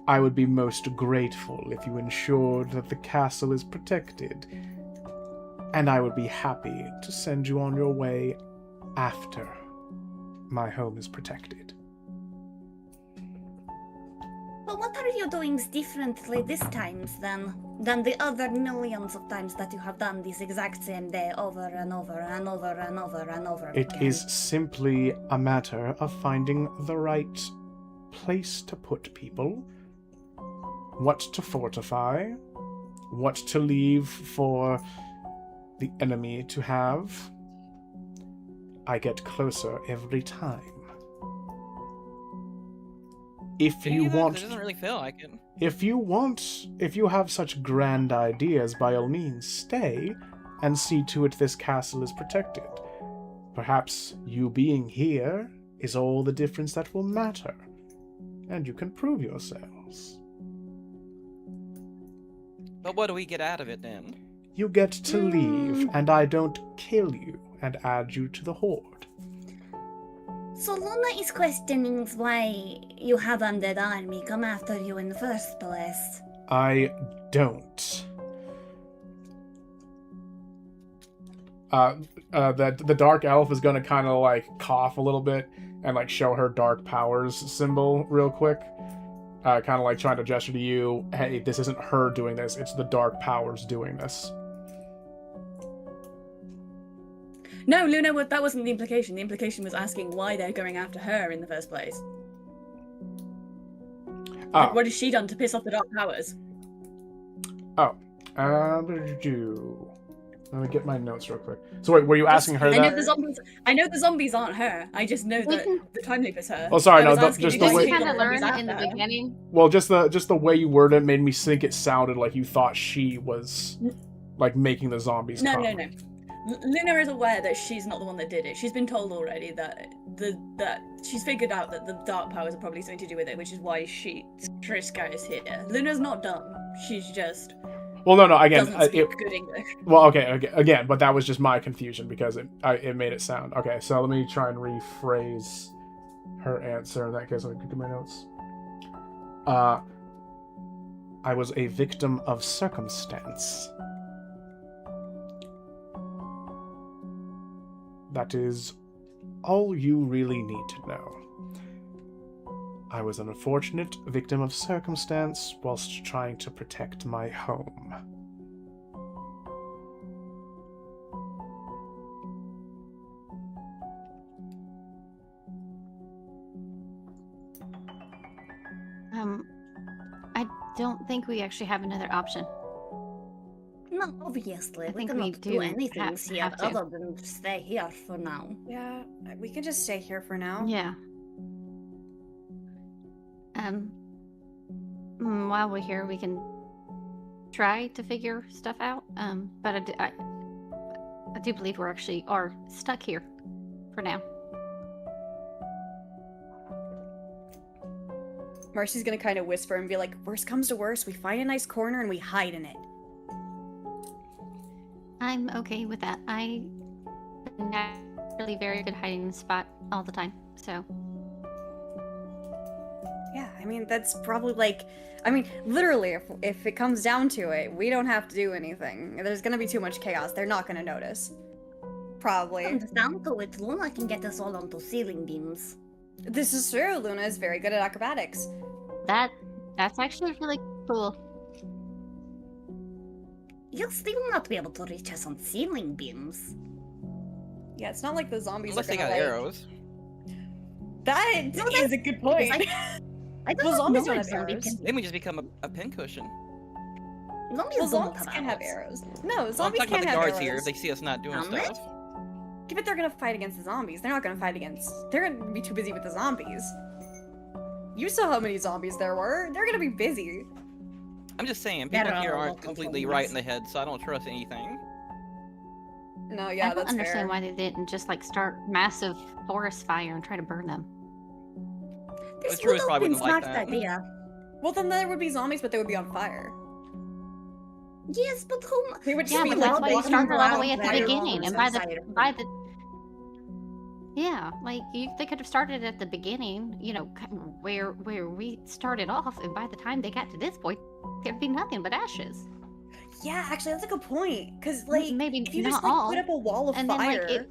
I would be most grateful if you ensured that the castle is protected. And I would be happy to send you on your way after my home is protected. But what are you doing differently this time than the other millions of times that you have done this exact same day over and over and over and over and over It again? is simply a matter of finding the right place to put people, what to fortify, what to leave for the enemy to have. I get closer every time. If you want... It doesn't really feel like it. If you have such grand ideas, by all means, stay and see to it this castle is protected. Perhaps you being here is all the difference that will matter, and you can prove yourselves. But what do we get out of it then? You get to leave, and I don't kill you and add you to the horde. So Luna is questioning why you have undead army come after you in the first place. I don't. The dark elf is gonna kind of like cough a little bit and like show her dark powers symbol real quick. Kind of like trying to gesture to you, hey, this isn't her doing this, it's the dark powers doing this. No, Luna, that wasn't the implication. The implication was asking why they're going after her in the first place. Like, what has she done to piss off the Dark Powers? What did you do? Let me get my notes real quick. So wait, were you asking her that? I know the zombies aren't her. I just know that the time loop is her. Oh, sorry, I was no, asking just if the you way- think kind of the zombies learned in after the her. beginning. Well, just the way you worded it made me think it sounded like you thought she was like making the zombies come. No. Luna is aware that she's not the one that did it. She's been told already that she's figured out that the dark powers are probably something to do with it, which is why Triska is here. Luna's not dumb. She's just Well, no, again, doesn't speak good English. well, okay, again, but that was just my confusion because it made it sound okay. So let me try and rephrase her answer. In that case, I can do my notes. I was a victim of circumstance. That is all you really need to know. I was an unfortunate victim of circumstance whilst trying to protect my home. I don't think we actually have another option. No, obviously. I We think we cannot do do anything here have to. other than stay here for now. Yeah, we can just stay here for now. Yeah. While we're here, we can try to figure stuff out. But I do believe we're actually are stuck here for now. Marcy's gonna kind of whisper and be like, worst comes to worst, we find a nice corner and we hide in it. I'm okay with that. I'm not really very good hiding spot all the time, so. Yeah, I mean, that's probably like, I mean, literally, if it comes down to it, we don't have to do anything. There's gonna be too much chaos. They're not gonna notice. Probably. Comes down to it, Luna can get us all onto ceiling beams. This is true. Luna is very good at acrobatics. That's actually really cool. You'll still not be able to reach us on ceiling beams. Yeah, it's not like the zombies Unless are they gonna, got like... arrows. That No, is a good point. I don't Well, zombies know don't if have zombie arrows. can. They would just become a pincushion. Zombies Well, don't zombies have can't have arrows. arrows. No, Well, I'm zombies talking about can't the have guards arrows. here if they see us not doing Can they? stuff. Yeah, but they're gonna fight against the zombies. They're not gonna fight against... They're gonna be too busy with the zombies. You saw how many zombies there were. They're gonna be busy. I'm just saying, There people are here a lot aren't of completely zombies. right in the head, so I don't trust anything. No, yeah, I don't that's understand fair. why they didn't just like start massive forest fire and try to burn them. This Druids would have probably been wouldn't like smart that. idea. Well, then there would be zombies, but they would be on fire. Yes, but whom? They would just Yeah, be but like that's why you walking started all the around way at the fire beginning, and bombs. by the yeah, like they could have started at the beginning, you know, where we started off, and by the time they got to this point, there'd be nothing but ashes. Yeah, actually, that's a good point. Because, like, Maybe if you not just, like, all, put up a wall of and then, fire, like,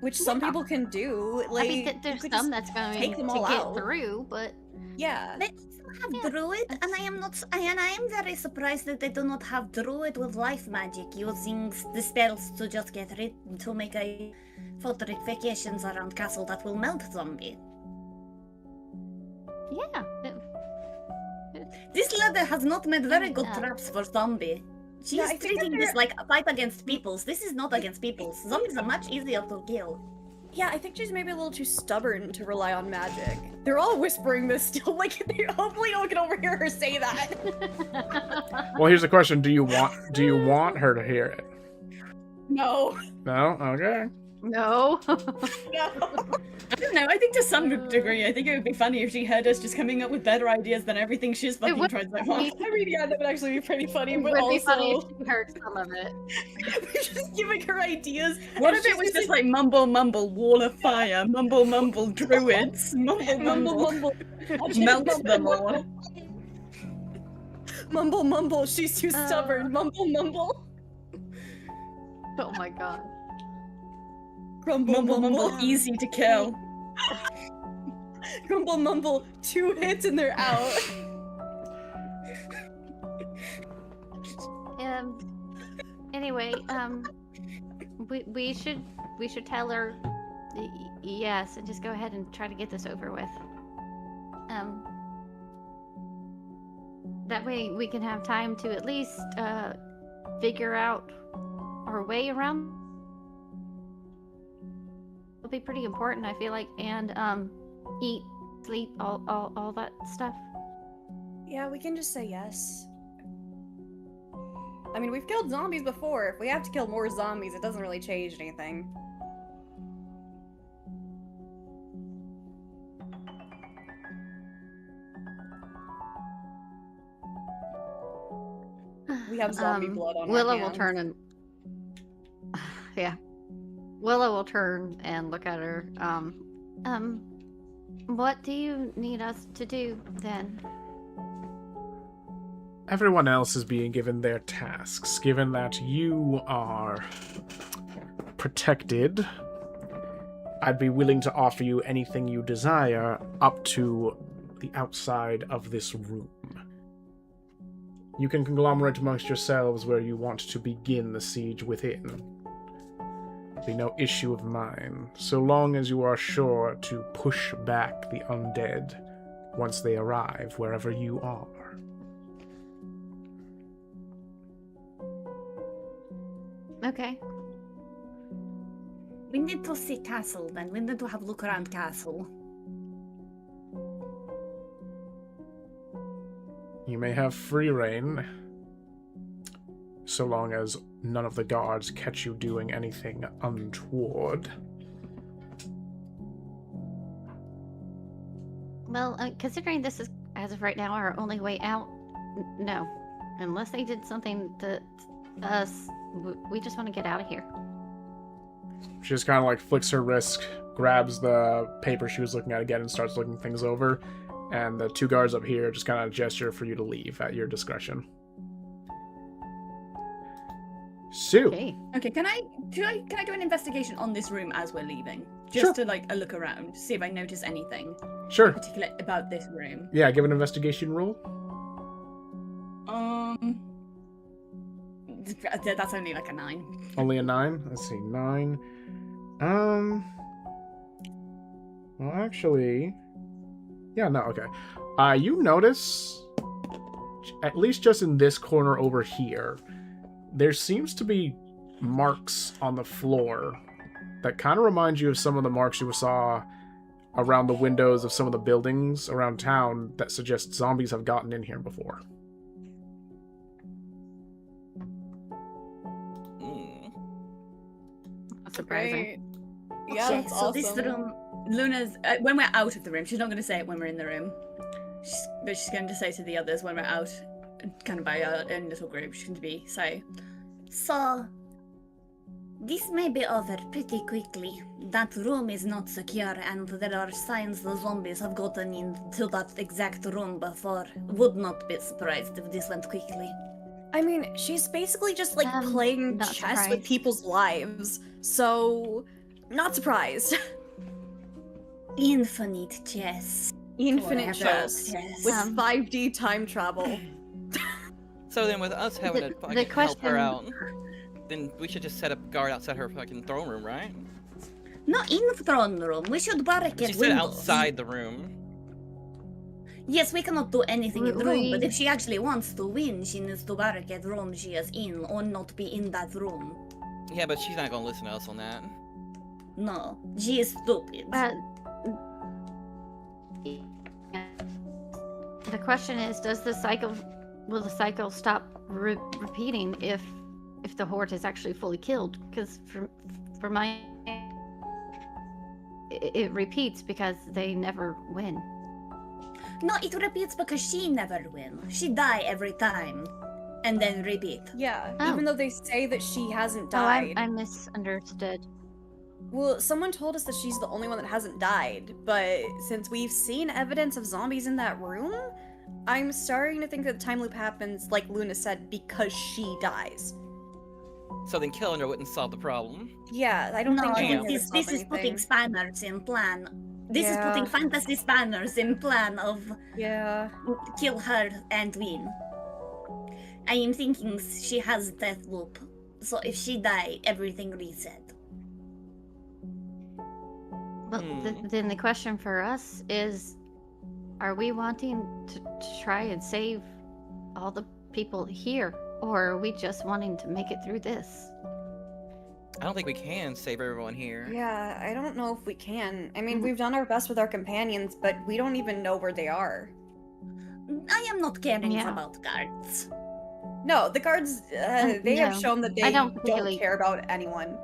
which some Yeah. people can do, like, I mean, you there's could some just that's going take them to all get out. through, but Yeah. They also have Yeah, druid, and that's- I am not. And I am very surprised that they do not have druid with life magic using the spells to just get rid to make a fortifications around castle that will melt zombie. yeah. This ladder has not made very good Yeah. traps for zombie. She Yeah, is I think that treating this they're- like a fight against peoples. This is not against peoples. Zombies are much easier to kill. Yeah, I think she's maybe a little too stubborn to rely on magic. They're all whispering this still, like, they hopefully don't get overhear her say that. Well, here's the question: Do you want her to hear it? No. No. Okay. No. No. I don't know. I think to some degree, I think it would be funny if she heard us just coming up with better ideas than everything she's fucking would tried so be. far. I mean, yeah, that would actually be pretty funny, It but would also... be funny if she heard some of it. we're just giving her ideas. What and if it she's was just like mumble mumble, wall of fire, mumble mumble, druids, mumble mumble, mumble. melt them all. Mumble, mumble, she's too stubborn. Mumble, mumble. Oh my god. Grumble, Mumble mumble. mumble, easy to kill. Grumble, mumble, 2 hits and they're out. Anyway, we should tell her yes, and just go ahead and try to get this over with. That way we can have time to at least figure out our way around. It'll be pretty important, I feel like, and eat, sleep, all that stuff. Yeah, we can just say yes. I mean, we've killed zombies before. If we have to kill more zombies, it doesn't really change anything. We have zombie blood on our Willow will hands. turn and yeah, Willow will turn and look at her. What do you need us to do then? Everyone else is being given their tasks. Given that you are protected, I'd be willing to offer you anything you desire up to the outside of this room. You can conglomerate amongst yourselves where you want to begin the siege within. Be no issue of mine, so long as you are sure to push back the undead once they arrive wherever you are. Okay. We need to see castle then. We need to have a look around castle. You may have free reign, so long as none of the guards catch you doing anything untoward. Well, considering this is, as of right now, our only way out, no. Unless they did something to us, we just want to get out of here. She just kind of like flicks her wrist, grabs the paper she was looking at again, and starts looking things over. And the two guards up here just kind of gesture for you to leave at your discretion. Sue. Okay. Okay, can I do an investigation on this room as we're leaving? Just Sure. to like a look around, see if I notice anything Sure. particular about this room. Yeah, give an investigation roll. That's only like a 9. Only a 9? Let's see, 9. Well, actually... Yeah, no, okay. You notice, at least just in this corner over here, there seems to be marks on the floor that kind of remind you of some of the marks you saw around the windows of some of the buildings around town that suggest zombies have gotten in here before. That's surprising. Great. Yeah, Okay, that's so awesome. this room. Luna's when we're out of the room. She's not going to say it when we're in the room, but she's going to say to the others when we're out, kind of by our own little group. She's going to say, So, this may be over pretty quickly. That room is not secure, and there are signs the zombies have gotten into that exact room before. Would not be surprised if this went quickly. I mean, she's basically just like playing not chess with surprised. people's lives, so not surprised. Infinite chess. Infinite Forever chess chess. with Um, 5D time travel. So then, with us having The- to the fucking help question- her out, then we should just set up guard outside her fucking throne room, right? Not in the throne room. We should barricade She said windows. outside the room. Yes, we cannot do anything in the room, but We- if she actually wants to win, she needs to barricade the room she is in, or not be in that room. Yeah, but she's not gonna listen to us on that. No, she is stupid. The question is, will the cycle stop repeating if the horde is actually fully killed? Because for my, it repeats because they never win. No, it repeats because she never win. She die every time, and then repeat. Yeah, Oh. even though they say that she hasn't Oh, died. I misunderstood. Well, someone told us that she's the only one that hasn't died, but since we've seen evidence of zombies in that room, I'm starting to think that the time loop happens, like Luna said, because she dies. So then killing her wouldn't solve the problem. Yeah, I don't No, think Damn. Jane would this solve is putting anything. spanners in plan. This is Yeah. putting fantasy spanners in plan of Yeah. kill her and win. I am thinking she has death loop, so if she die, everything reset. Well, then the question for us is, are we wanting to try and save all the people here, or are we just wanting to make it through this? I don't think we can save everyone here. Yeah, I don't know if we can. I mean, we've done our best with our companions, but we don't even know where they are. I am not caring Yeah. about guards. No, the guards, they have no. shown that they I don't don't particularly- care about anyone.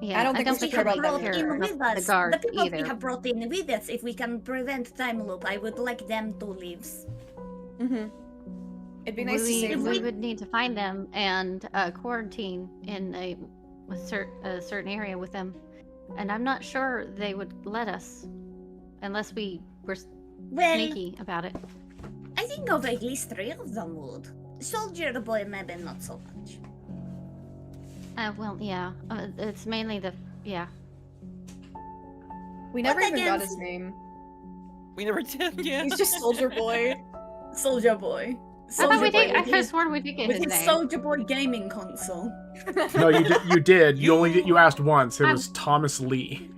Yeah, I don't think we should care about brought them in either. with about us. the guards the people either. we have brought in with us, if we can prevent time loop, I would like them to leave. Mm-hmm. It'd be nice to we, save we them. would need to find them and quarantine in a certain area with them, and I'm not sure they would let us unless we were Well, sneaky about it. I think of at least 3 of them would. Soldier boy, maybe not so much. Well, yeah, it's mainly the We never But even got again- his name. We never did, yeah. He's just Soldier Boy. Soldier Boy. I thought we Soldier Boy did. I with could have his, sworn we did get with his his name. Soldier Boy gaming console. No, you did. You did. You only you asked once. It I'm- was Thomas Lee.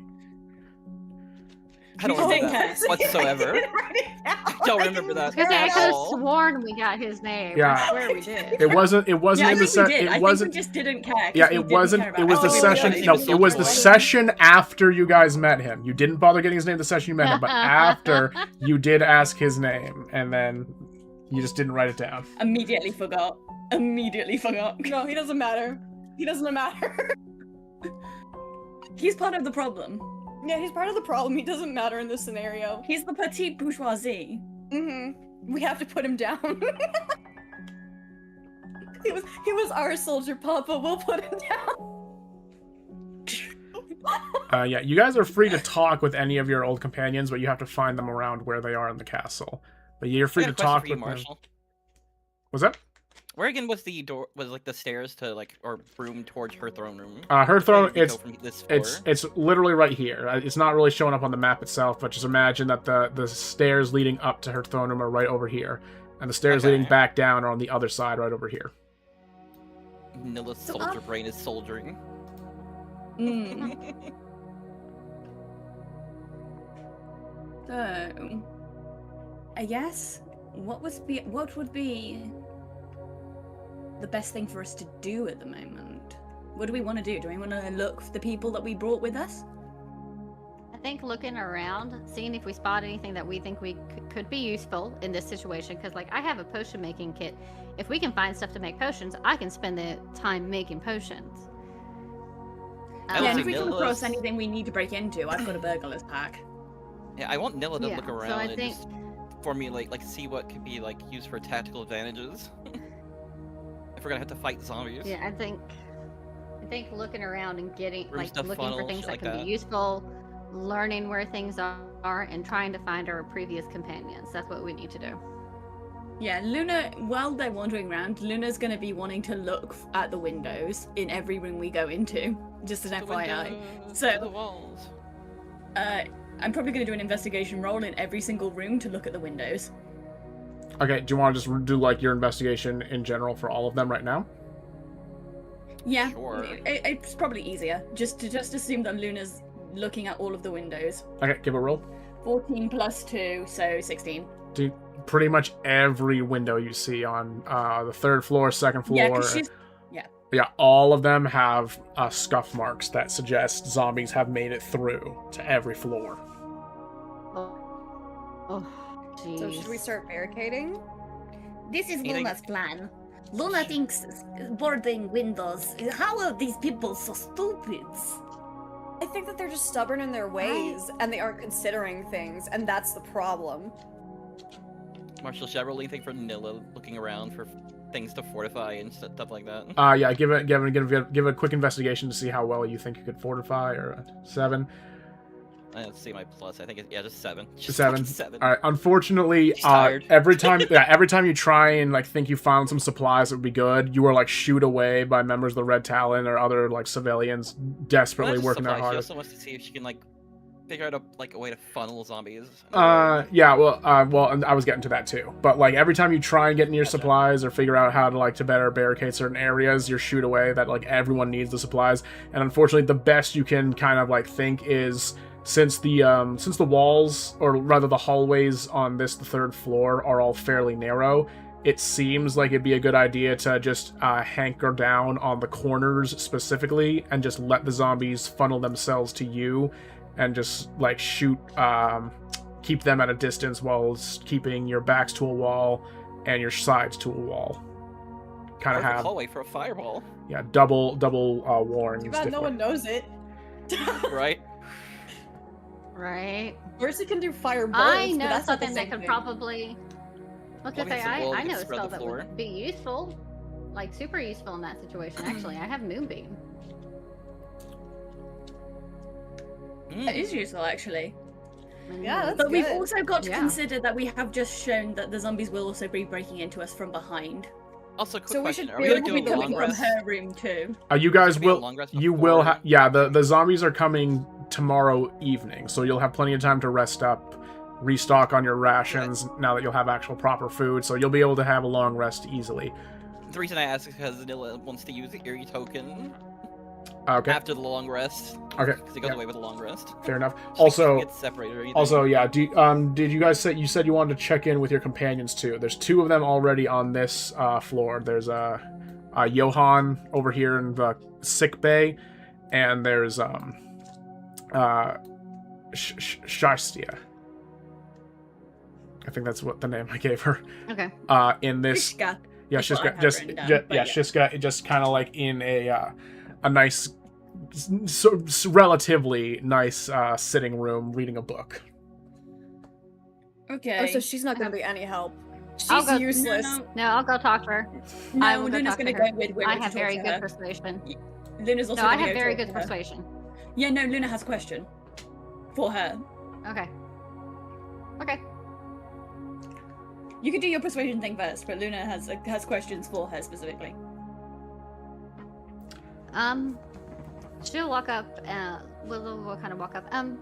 I don't You remember didn't that care. whatsoever. I I don't remember that. Because I at could have all. sworn we got his name. Yeah. I swear we did. It wasn't Yeah, I in the think we did. It I wasn't. think we just didn't care. 'cause Yeah, we it didn't wasn't. care about It was the how we session. were No, going. it was the session after you guys met him. You didn't bother getting his name the session you met him, but after you did ask his name, and then you just didn't write it down. Immediately forgot. Immediately forgot. No, he doesn't matter. He doesn't matter. He's part of the problem. Yeah, he's part of the problem. He doesn't matter in this scenario. He's the petite bourgeoisie. We have to put him down. He was our soldier, Papa. We'll put him down. Yeah, you guys are free to talk with any of your old companions, but you have to find them around where they are in the castle. But you're free I to got a question talk for you, with them. Marshall. Was that? Where again was the door? Was like the stairs to like or room towards her throne room? Her throne. Where did you It's go from this floor? it's literally right here. It's not really showing up on the map itself, but just imagine that the stairs leading up to her throne room are right over here, and the stairs Okay. leading back down are on the other side, right over here. Nilla's So, soldier brain is soldiering. So, I guess what would be the best thing for us to do at the moment? What do we want to do? Do we want to look for the people that we brought with us? I think looking around, seeing if we spot anything that we think we could be useful in this situation. Because, like, I have a potion making kit. If we can find stuff to make potions, I can spend the time making potions. I would Yeah, and say if we come across Nilla's- anything we need to break into, I've got a burglar's pack. Yeah, I want Nilla to Yeah, look so around I and think- just formulate, like, see what could be like used for tactical advantages. If we're gonna have to fight zombies. Yeah, I think looking around and getting Room like stuff looking funnel, for things shit that like can that. be useful, learning where things are, and trying to find our previous companions. That's what we need to do. Yeah, Luna, while they're wandering around, Luna's going to be wanting to look at the windows in every room we go into. Just an The FYI. windows, So- the walls. I'm probably going to do an investigation roll in every single room to look at the windows. Okay, do you want to just do like your investigation in general for all of them right now? Yeah, Sure. it's probably easier. Just assume that Luna's looking at all of the windows. Okay, give a roll. 14 plus 2, so 16. Dude, pretty much every window you see on the third floor, second floor. Yeah, because she's... Yeah, all of them have scuff marks that suggest zombies have made it through to every floor. Oh, jeez. So should we start barricading? This is Anything- Luna's plan. Luna thinks boarding windows. How are these people so stupid? I think that they're just stubborn in their ways, and they aren't considering things, and that's the problem. Marshall, should I roll anything for Nilla looking around for things to fortify and stuff like that? Yeah, give a quick investigation to see how well you think you could fortify, or a 7. Let's see my plus. I think it's, yeah, just 7. Just 7. fucking 7. All right. Unfortunately, She's tired. every time you try and like think you found some supplies that would be good, you are like shooed away by members of the Red Talon or other like civilians desperately working their She hardest. also wants to see if she can like figure out a way to funnel zombies. Yeah, well, and I was getting to that too. But like every time you try and get near Gotcha. supplies or figure out how to better barricade certain areas, you're shooed away. That like everyone needs the supplies, and unfortunately, the best you can kind of like think is since the walls, or rather the hallways on the third floor are all fairly narrow. It seems like it'd be a good idea to just hanker down on the corners specifically, and just let the zombies funnel themselves to you, and just like shoot, keep them at a distance while keeping your backs to a wall and your sides to a wall. Kind of Perfect have hallway for a fireball, double warnings. Too bad no one knows it. right? Right. Mercy can do fireballs. I but know that's not the something that same could thing. probably. Look at Well, say some wool I can know a spread spell the that floor. would be useful, like super useful in that situation. Actually, I have Moonbeam. That is useful, actually. Yeah, that's But we've good. also got to Yeah. consider that we have just shown that the zombies will also be breaking into us from behind. Also, quick So we question: should Are we be gonna able do to a be long Coming from rest? her room too. You guys Should we do a will. long rest You will before- have. Yeah, the zombies are coming tomorrow evening, so you'll have plenty of time to rest up, restock on your rations now that you'll have actual proper food. So you'll be able to have a long rest easily. The reason I ask is because Nilla wants to use the Eerie token. Okay. after the long rest. Okay. Because it goes Yeah, away with the long rest. fair enough. She Also, gets separated or anything. Also, yeah. Did you guys say you said you wanted to check in with your companions too? There's 2 of them already on this floor. There's Johan over here in the sick bay, and there's Shastia. I think that's what the name I gave her. Okay. In this, Shishka. yeah, That's what I Shiska, have just written down, yeah, but yeah. Shiska, just kind of like in a nice, relatively nice sitting room, reading a book. Okay. Oh, so she's not gonna be any help. I'll She's go- useless. No, I'll go talk to her. I No, will go Luna's talk to gonna her. go with women I to have talk very to good her. persuasion. Luna's also No, I gonna have go very talk good to her. persuasion. Yeah, no, Luna has a question. For her. Okay. Okay. You can do your persuasion thing first, but Luna has questions for her specifically. She'll walk up. Willow will kind of walk up. I'm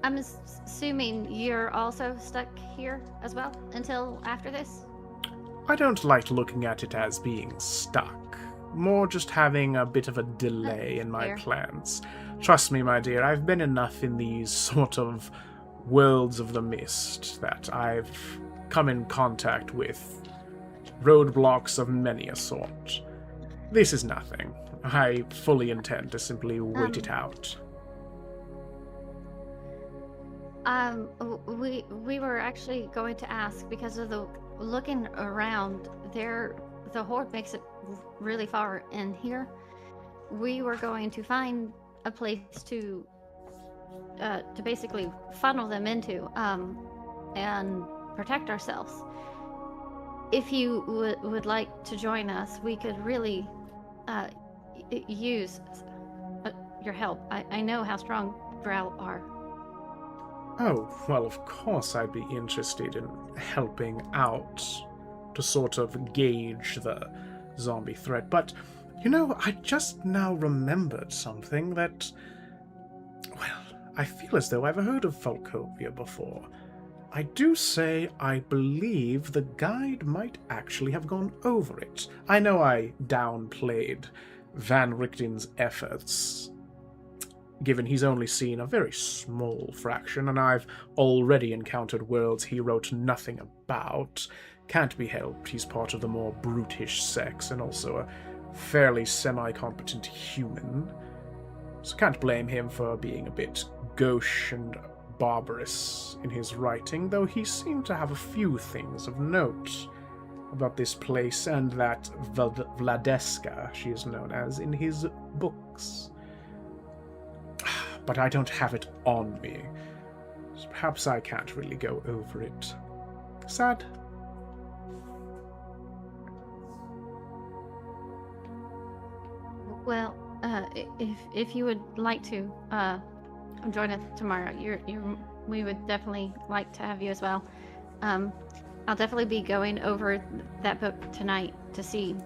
assuming you're also stuck here as well until after this. I don't like looking at it as being stuck. More just having a bit of a delay in my fair. plans. Trust me, my dear, I've been enough in these sort of worlds of the mist that I've come in contact with roadblocks of many a sort. This is nothing. I fully intend to simply wait it out. We were actually going to ask because of the looking around there. The horde makes it really far in here. We were going to find a place to basically funnel them into and protect ourselves. If you would like to join us, we could really use your help. I know how strong Drow are. Oh, well, of course I'd be interested in helping out to sort of gauge the zombie threat, but, you know, I just now remembered something that, well, I feel as though I've heard of Falkovnia before. I do say I believe the guide might actually have gone over it. I know I downplayed Van Richten's efforts, given he's only seen a very small fraction, and I've already encountered worlds he wrote nothing about. Can't be helped, he's part of the more brutish sex, and also a fairly semi-competent human. So can't blame him for being a bit gauche and barbarous in his writing, though he seemed to have a few things of note about this place and that Vladeska, she is known as, in his books. But I don't have it on me, so perhaps I can't really go over it. Sad. Well, if you would like to join us tomorrow, we would definitely like to have you as well. I'll definitely be going over that book tonight to see.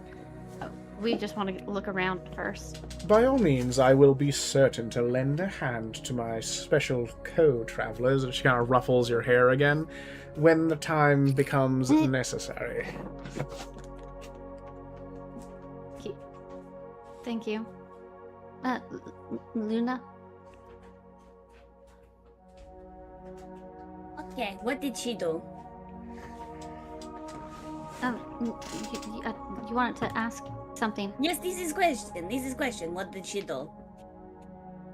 We just want to look around first. By all means, I will be certain to lend a hand to my special co-travelers, and she kind of ruffles your hair again, when the time becomes necessary. Thank you. Luna? Okay, what did she do? You wanted to ask something? Yes, this is question. What did she do?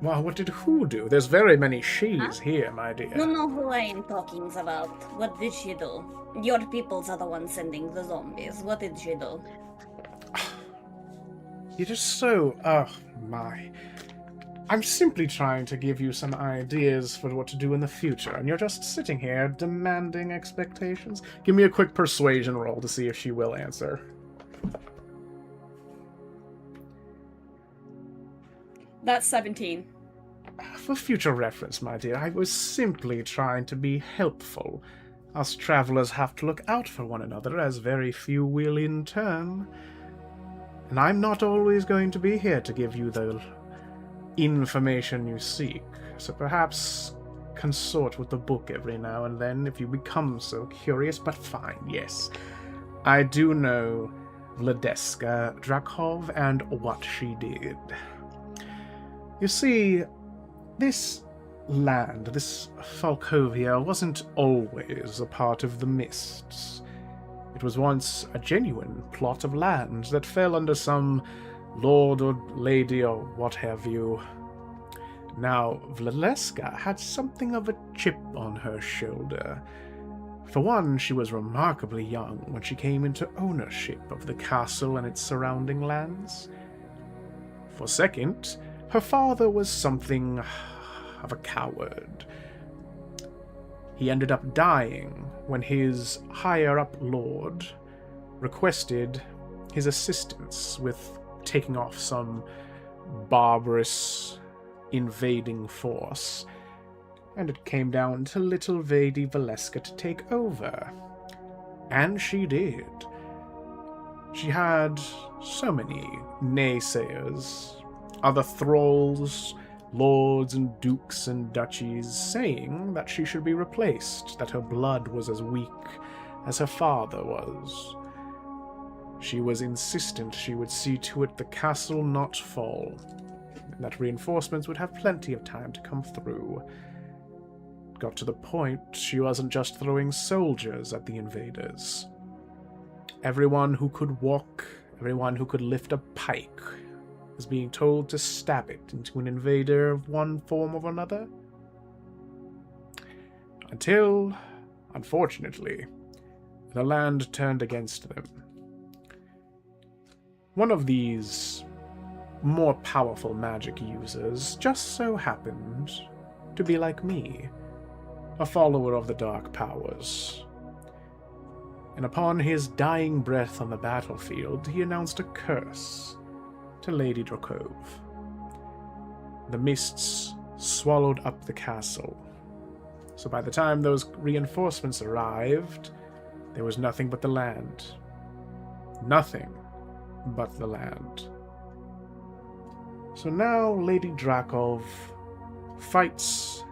Well, what did who do? There's very many she's here, my dear. You know who I am talking about. What did she do? Your peoples are the ones sending the zombies. What did she do? You're just so... oh, my. I'm simply trying to give you some ideas for what to do in the future, and you're just sitting here demanding expectations. Give me a quick persuasion roll to see if she will answer. That's 17. For future reference, my dear, I was simply trying to be helpful. Us travelers have to look out for one another, as very few will in turn. And I'm not always going to be here to give you the information you seek, so perhaps consort with the book every now and then if you become so curious, but fine, yes. I do know Vladeska Drakov and what she did. You see, this land, this Falkovnia, wasn't always a part of the Mists. It was once a genuine plot of land that fell under some lord or lady or what have you. Now, Valeska had something of a chip on her shoulder. For one, she was remarkably young when she came into ownership of the castle and its surrounding lands. For second, her father was something of a coward. He ended up dying when his higher-up lord requested his assistance with taking off some barbarous invading force, and it came down to little Lady Valeska to take over. And she did. She had so many naysayers, other thralls, lords and dukes and duchies saying that she should be replaced, that her blood was as weak as her father was. She was insistent she would see to it the castle not fall, and that reinforcements would have plenty of time to come through. It got to the point she wasn't just throwing soldiers at the invaders. Everyone who could walk, everyone who could lift a pike, was being told to stab it into an invader of one form or another. Until, unfortunately, the land turned against them. One of these more powerful magic users just so happened to be like me, a follower of the dark powers. And upon his dying breath on the battlefield, he announced a curse to Lady Drakov. The mists swallowed up the castle, so by the time those reinforcements arrived, there was nothing but the land. Nothing but the land. So now Lady Drakov fights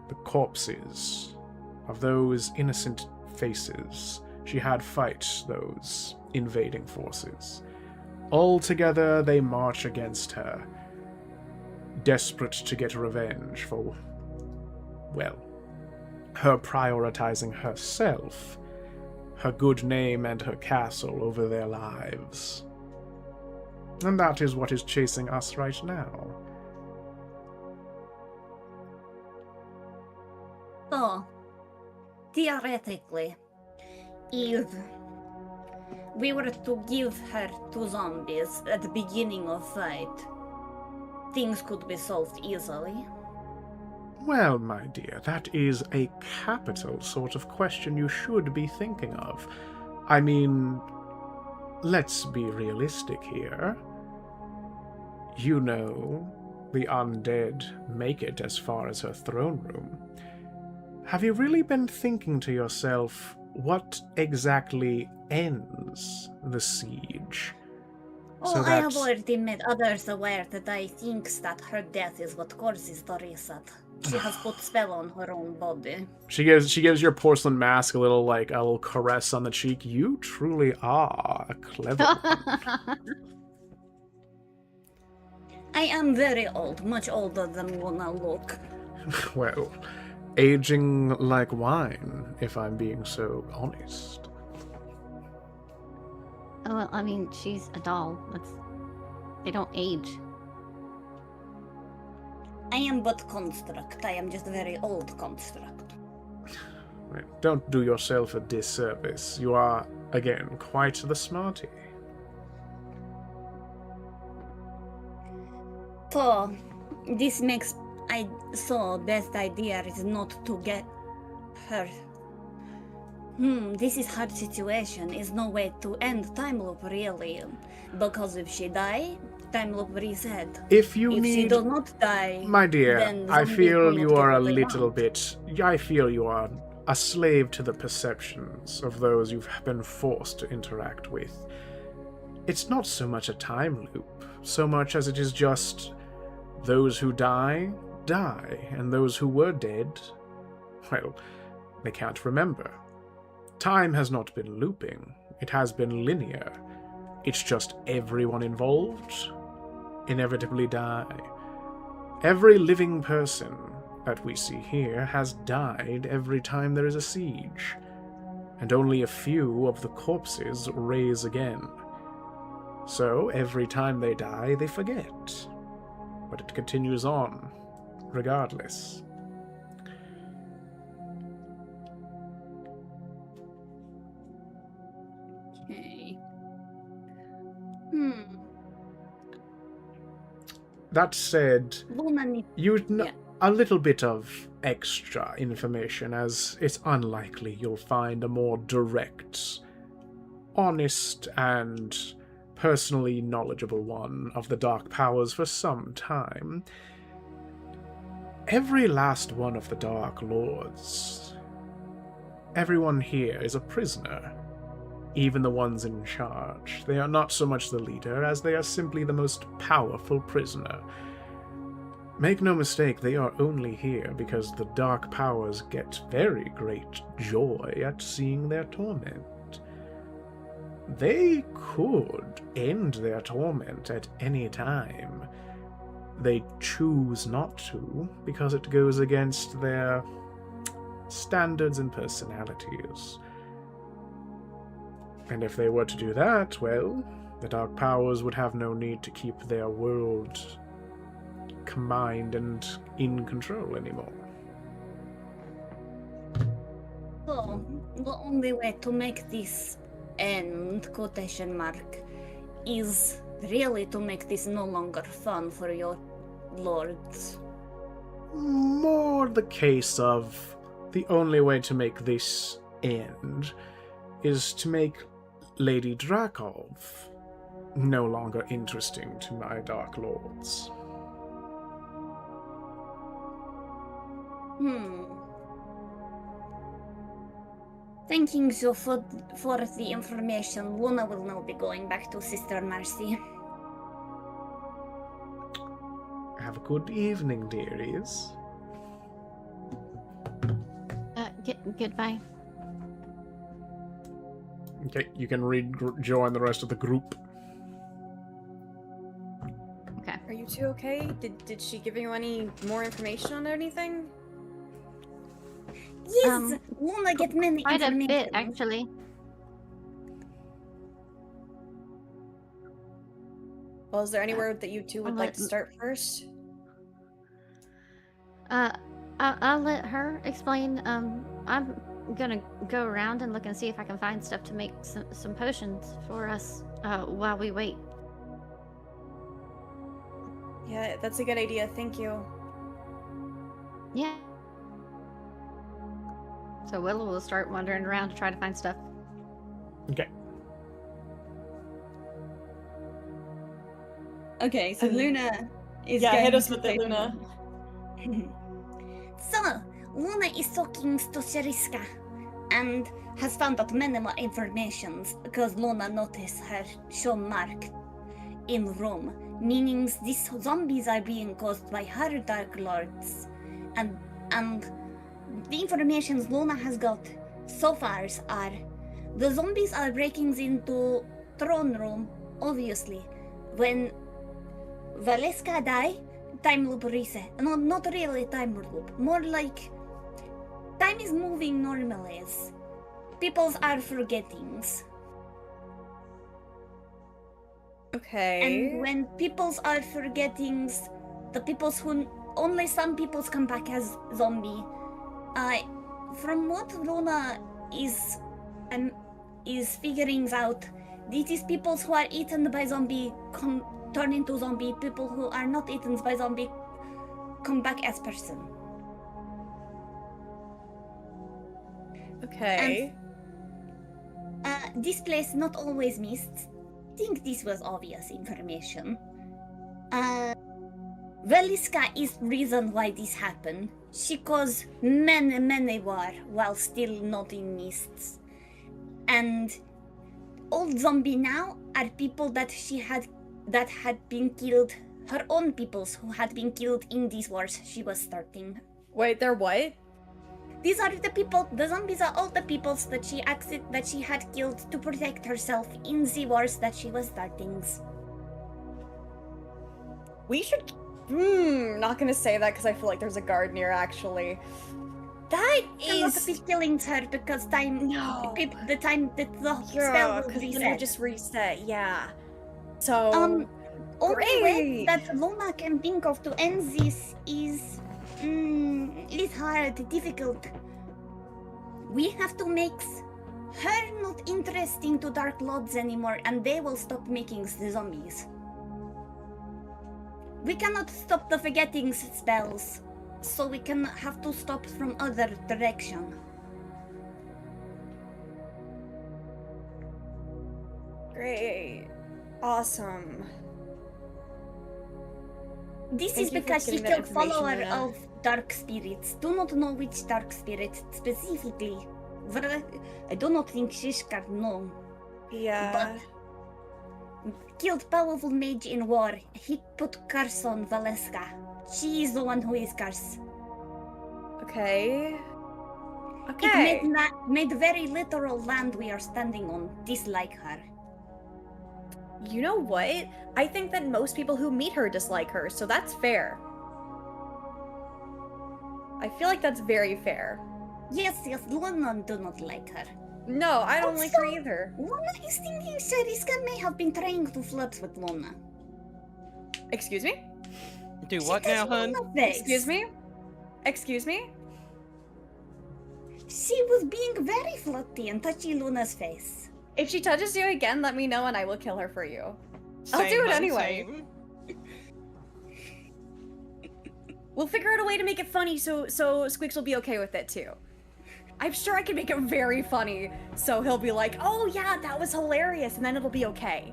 the corpses of those innocent faces she had fight those invading forces. All together they march against her, desperate to get revenge for, well, her prioritizing herself, her good name and her castle over their lives. And that is what is chasing us right now. So, theoretically, if we were to give her to zombies at the beginning of fight, things could be solved easily. Well, my dear, that is a capital sort of question you should be thinking of. I mean, let's be realistic here. You know, the undead make it as far as her throne room. Have you really been thinking to yourself, what exactly ends the siege? Oh, I have already made others aware that I think that her death is what causes the reset. She has put spell on her own body. She gives your porcelain mask a little caress on the cheek. You truly are a clever one. I am very old, much older than Luna look. Well, aging like wine, if I'm being so honest. Oh, well, I mean, she's a doll. They don't age. I am but construct. I am just a very old construct. Well, don't do yourself a disservice. You are, again, quite the smarty. So, this makes best idea is not to get her. This is hard situation. Is no way to end time loop really, because if she die, time loop reset. If she does not die, my dear, then I zombies feel will not you get are a what they little want. bit. I feel you are a slave to the perceptions of those you've been forced to interact with. It's not so much a time loop, so much as it is just those who die, and those who were dead, well, they can't remember. Time has not been looping, it has been linear. It's just everyone involved inevitably die. Every living person that we see here has died every time there is a siege, and only a few of the corpses raise again. So every time they die, they forget. But it continues on, regardless. Okay. That said, Luna needs. you'd know Yeah. a little bit of extra information, as it's unlikely you'll find a more direct, honest, and personally knowledgeable one of the Dark Powers for some time. Every last one of the Dark Lords, everyone here is a prisoner. Even the ones in charge. They are not so much the leader as they are simply the most powerful prisoner. Make no mistake, they are only here because the Dark Powers get very great joy at seeing their torment. They could end their torment at any time. They choose not to because it goes against their standards and personalities. And if they were to do that, well, the Dark Powers would have no need to keep their world combined and in control anymore. So, the only way to make this end, quotation mark, is really to make this no longer fun for your lords. More the case of the only way to make this end is to make Lady Drakov no longer interesting to my Dark Lords. Thanking you for the information. Luna will now be going back to Sister Mercy. Have a good evening, dearies. Goodbye. Okay, you can rejoin the rest of the group. Okay. Are you two okay? Did she give you any more information on anything? Yes, Luna get many Quite a information. bit, actually. Well, is there anywhere that you two would I'll like to let- start first? I'll let her explain. I'm gonna go around and look and see if I can find stuff to make some potions for us while we wait. Yeah, that's a good idea. Thank you. Yeah. So Willow will start wandering around to try to find stuff. Okay. Okay, so Luna is Yeah, going hit us to with it, say Luna. So, Luna is talking to Sheriska and has found out many more informations because Luna noticed her show mark in room, meaning these zombies are being caused by her Dark Lords, and the information Luna has got so far are the zombies are breaking into throne room, obviously. When Valeska die, time loop reset. No, not really time loop. More like time is moving normally. Peoples are forgetting. Okay. And when peoples are forgetting, the peoples who only some peoples come back as zombie. From what Luna is figuring out, these peoples who are eaten by zombie turn into zombie. People who are not eaten by zombie come back as person. Okay. This place not always missed. I think this was obvious information. Veliska is reason why this happened. She caused many war while still not in mists. And old zombie now are people that had been killed, her own peoples who had been killed in these wars she was starting. Wait, they're what? These are the people, the zombies are all the peoples that she had killed to protect herself in the wars that she was starting. We should Not gonna say that because I feel like there's a guard near, actually. That Cannot is... be killing her because time. No. The time that the spell Yeah, will because then it reset. would just reset, yeah. So... Only way great. that Luna can think of to end this is hard, difficult. We have to make her not interesting to Dark Lords anymore, and they will stop making the zombies. We cannot stop the forgetting spells, so we can have to stop from other direction. Great. Awesome. This Thank is you for because she's getting that still follower information, Luna. of dark spirits. Do not know which dark spirit specifically. I do not think Shishka know. Yeah. Killed powerful mage in war. He put curse on Valeska. She is the one who is cursed. Okay. It made very literal land we are standing on dislike her. You know what? I think that most people who meet her dislike her, so that's fair. I feel like that's very fair. Yes, Luna do not like her. No, I don't like her Also, either. Luna is thinking Shariska may have been trying to flirt with Luna. Excuse me? Do She what has now, hun? Luna face. Excuse me? Excuse me? She was being very flirty and touchy Luna's face. If she touches you again, let me know and I will kill her for you. I'll do Same, it hun, anyway. same. We'll figure out a way to make it funny so Squeaks will be okay with it too. I'm sure I can make it very funny, so he'll be like, "Oh yeah, that was hilarious," and then it'll be okay.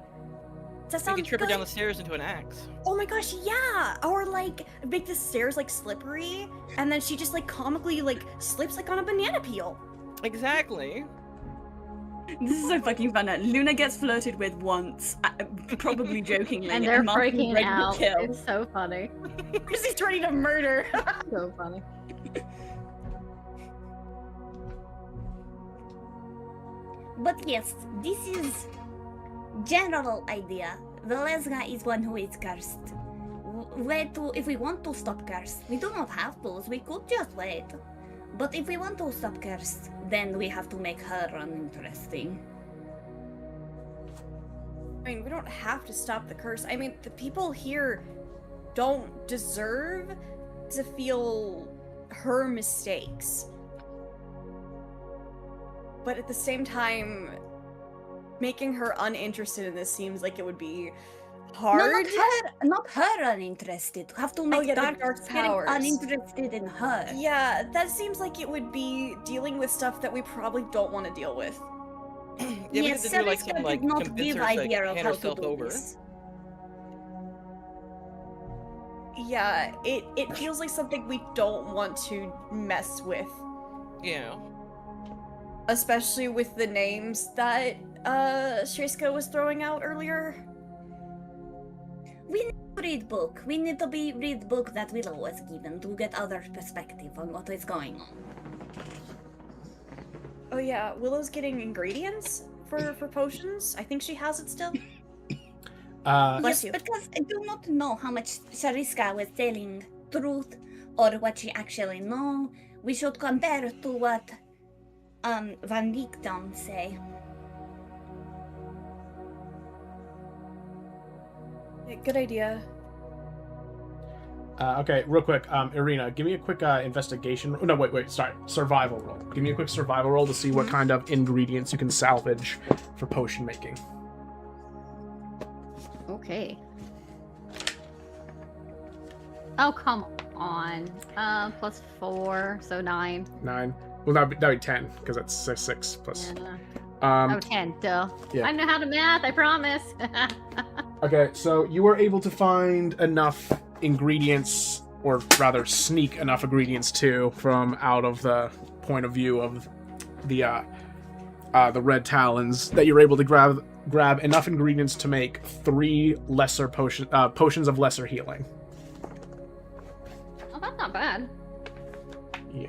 Does that We sound can trip her good? down the stairs into an axe. Oh my gosh, yeah! Or like make the stairs like slippery, and then she just like comically like slips like on a banana peel. Exactly. This is so fucking fun. Luna gets flirted with once, probably jokingly, And they're Martin's freaking ready to out. kill. It's so funny. She's ready to murder. So funny. But yes, this is general idea. Valeska is one who is cursed. If we want to stop curse, we do not have to. We could just wait. But if we want to stop curse, then we have to make her uninteresting. I mean, we don't have to stop the curse. I mean, the people here don't deserve to feel her mistakes. But at the same time, making her uninterested in this seems like it would be hard. No, not her uninterested. Have to make yeah, the dark dark spirit powers. uninterested in her. Yeah, that seems like it would be dealing with stuff that we probably don't want to deal with. Yeah, we Yes, need to do, like, Shariska some, like, did not convince give her to, like, idea of hand how to herself do over. this. Yeah, it feels like something we don't want to mess with. Yeah. Especially with the names that Shriska was throwing out earlier. We need to read book. We need to read book that Willow was given to get other perspective on what is going on. Oh yeah, Willow's getting ingredients for potions. I think she has it still. Yes, Bless you. because I do not know how much Shariska was telling truth or what she actually know. We should compare to what Van Victon say. Yeah, good idea. Okay, real quick, Irina, give me a quick investigation. Oh, no, wait, sorry, survival roll. Give me a quick survival roll to see what kind of ingredients you can salvage for potion making. Okay. Oh, come on. +4, so 9. 9. Well, that'd be 10 because that's 6 plus. Yeah. 10, duh. yeah. I know how to math, I promise. Okay, so you were able to find enough ingredients, or rather sneak enough ingredients too, from out of the point of view of the Red Talons, that you're able to grab enough ingredients to make 3 lesser potions of lesser healing. Oh, that's not bad. Yeah.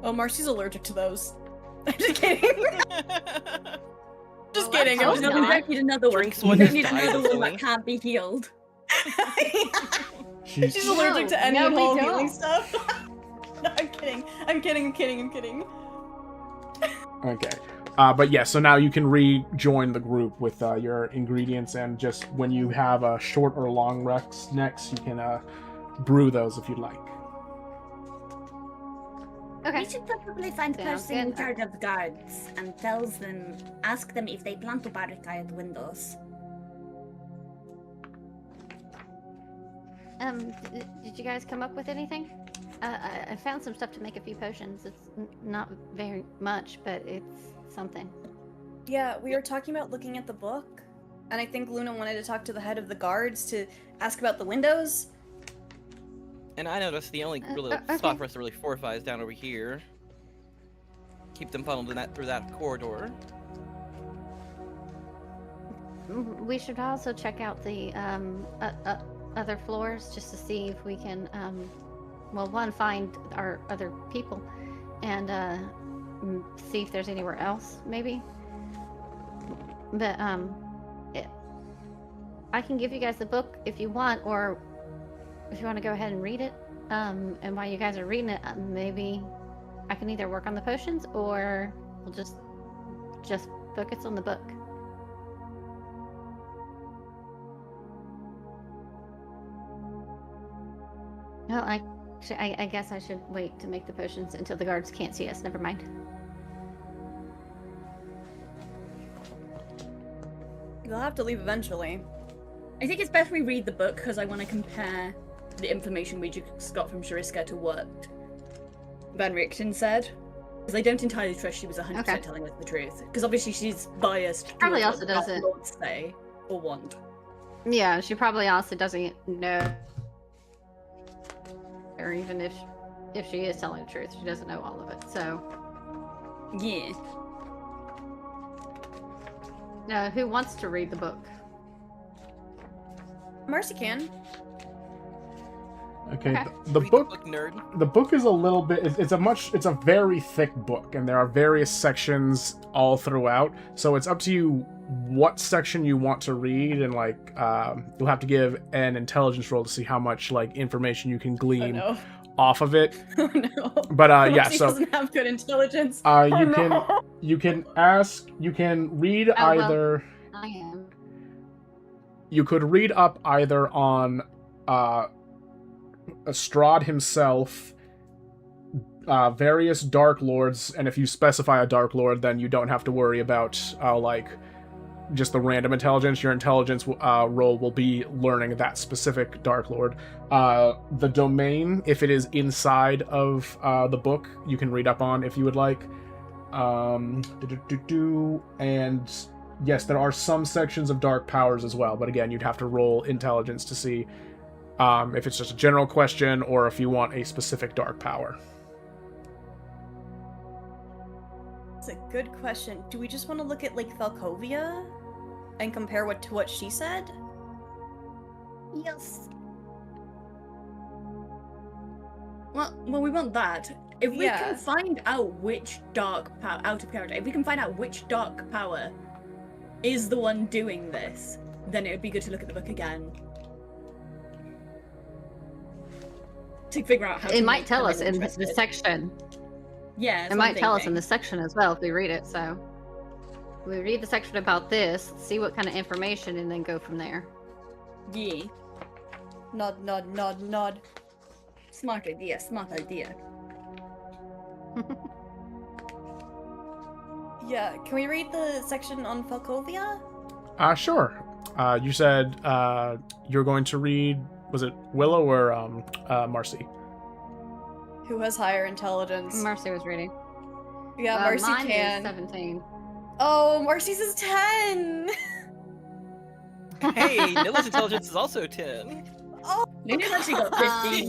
Oh, Marcy's allergic to those. I'm just kidding. Just Well, kidding. I'm I'm No, just we not. don't need another one. Drinks We one don't just need dies another one instantly. that can't be healed. She's allergic to any No, and we all don't. healing stuff. No, I'm kidding. I'm kidding. I'm kidding. I'm kidding. Okay. But yeah, so now you can rejoin the group with your ingredients, and just when you have a short or long rest next, you can brew those if you'd like. Okay. We should probably find the Sounds person in good. charge of guards and ask them if they plan to barricade windows. Did you guys come up with anything? I found some stuff to make a few potions. It's not very much, but it's something. Yeah, we were talking about looking at the book, and I think Luna wanted to talk to the head of the guards to ask about the windows. And I noticed the only really okay. spot for us to really fortify is down over here. Keep them funneled in through that corridor. We should also check out the other floors just to see if we can, well, one, find our other people, and see if there's anywhere else, maybe. But I can give you guys the book if you want, or if you want to go ahead and read it. And while you guys are reading it, maybe I can either work on the potions, or we'll just focus on the book. Well, I guess I should wait to make the potions until the guards can't see us. Never mind. They'll have to leave eventually. I think it's best we read the book because I want to compare the information we just got from Shariska to what Van Richten said. Because I don't entirely trust she was 100% Okay. telling us the truth. Because obviously she's biased Probably towards also what doesn't. the Lords say or want. Yeah, she probably also doesn't know, or even if she is telling the truth, she doesn't know all of it. So, Yeah. who wants to read the book? Marcy can. Okay. Okay. The Read book. the book, nerd. The book is a little bit. It's a very thick book, and there are various sections all throughout. So it's up to you what section you want to read, and you'll have to give an intelligence roll to see how much information you can Oh glean no. off of it. Oh no. But yeah, Marcy so doesn't have good intelligence. you Oh, can no. you can read well. either. I am. You could read up either on Strahd himself, various Dark Lords, and if you specify a Dark Lord, then you don't have to worry about just the random intelligence. Your intelligence roll will be learning that specific Dark Lord. The domain, if it is inside of the book, you can read up on if you would like. And yes, there are some sections of dark powers as well, but again, you'd have to roll intelligence to see if it's just a general question or if you want a specific dark power. That's a good question. Do we just want to look at Falkovnia and compare to what she said? Yes. Well, we want that. If we Yeah. can find out which dark power, out of character, if we can find out which dark power is the one doing this, then it would be good to look at the book again. To figure out how to It might make tell them us in the interested. section. Yeah, It might tell us in the section as well if we read it. So we read the section about this, see what kind of information, and then go from there. Yeah. Nod, nod, nod, nod. Smart idea, smart idea. Yeah, can we read the section on Falkovnia? Sure. You said you're going to read, was it Willow or Marcy? Who has higher intelligence? Marcy was reading. Yeah, Marcy mine can. is 17. Oh, Marcy's is 10! Hey, Nilla's intelligence is also 10. Oh, Luna's actually got 15.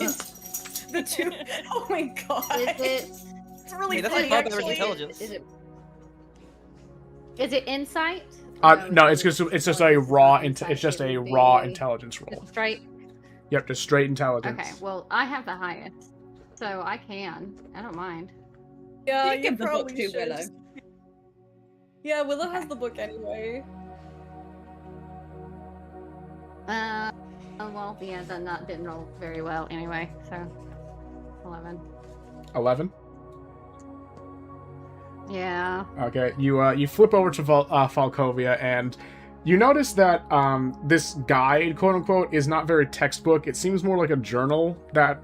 the two. Oh my god. Is It's really Hey, that's funny, like 5 hours actually. intelligence. is it insight? No, it's just a raw intelligence roll. It's straight. Yep, just straight intelligence. Okay, well, I have the highest, so I don't mind. Yeah, You give the book probably to Willow. Yeah, Willow has the book anyway. Well, yeah, that didn't roll very well anyway, so 11. 11. Yeah. Okay, you flip over to Falkovnia, and you notice that this guide, quote unquote, is not very textbook. It seems more like a journal that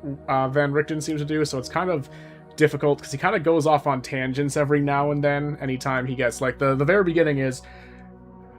Van Richten seems to do. So it's kind of difficult because he kind of goes off on tangents every now and then. Anytime he gets like the very beginning is.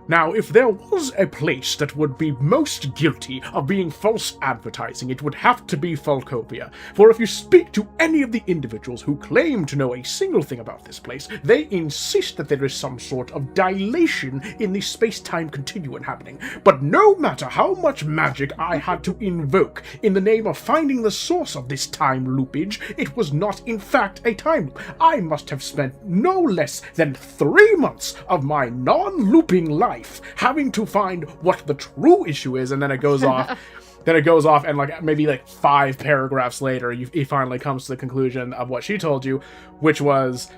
Now, if there was a place that would be most guilty of being false advertising, it would have to be Falkovnia. For if you speak to any of the individuals who claim to know a single thing about this place, they insist that there is some sort of dilation in the space-time continuum happening. But no matter how much magic I had to invoke in the name of finding the source of this time loopage, it was not in fact a time loop. I must have spent no less than 3 months of my non-looping life having to find what the true issue is, and then it goes off. Then it goes off, and like maybe like 5 paragraphs later, he finally comes to the conclusion of what she told you, which was,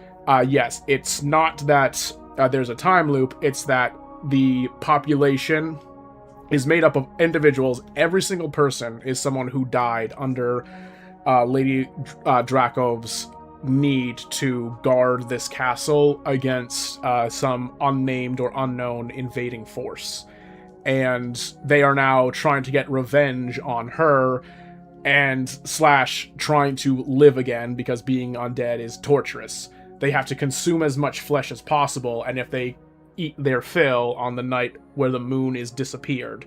yes, it's not that there's a time loop, it's that the population is made up of individuals. Every single person is someone who died under Lady Drakov's need to guard this castle against some unnamed or unknown invading force. And they are now trying to get revenge on her and / trying to live again, because being undead is torturous. They have to consume as much flesh as possible, and if they eat their fill on the night where the moon is disappeared,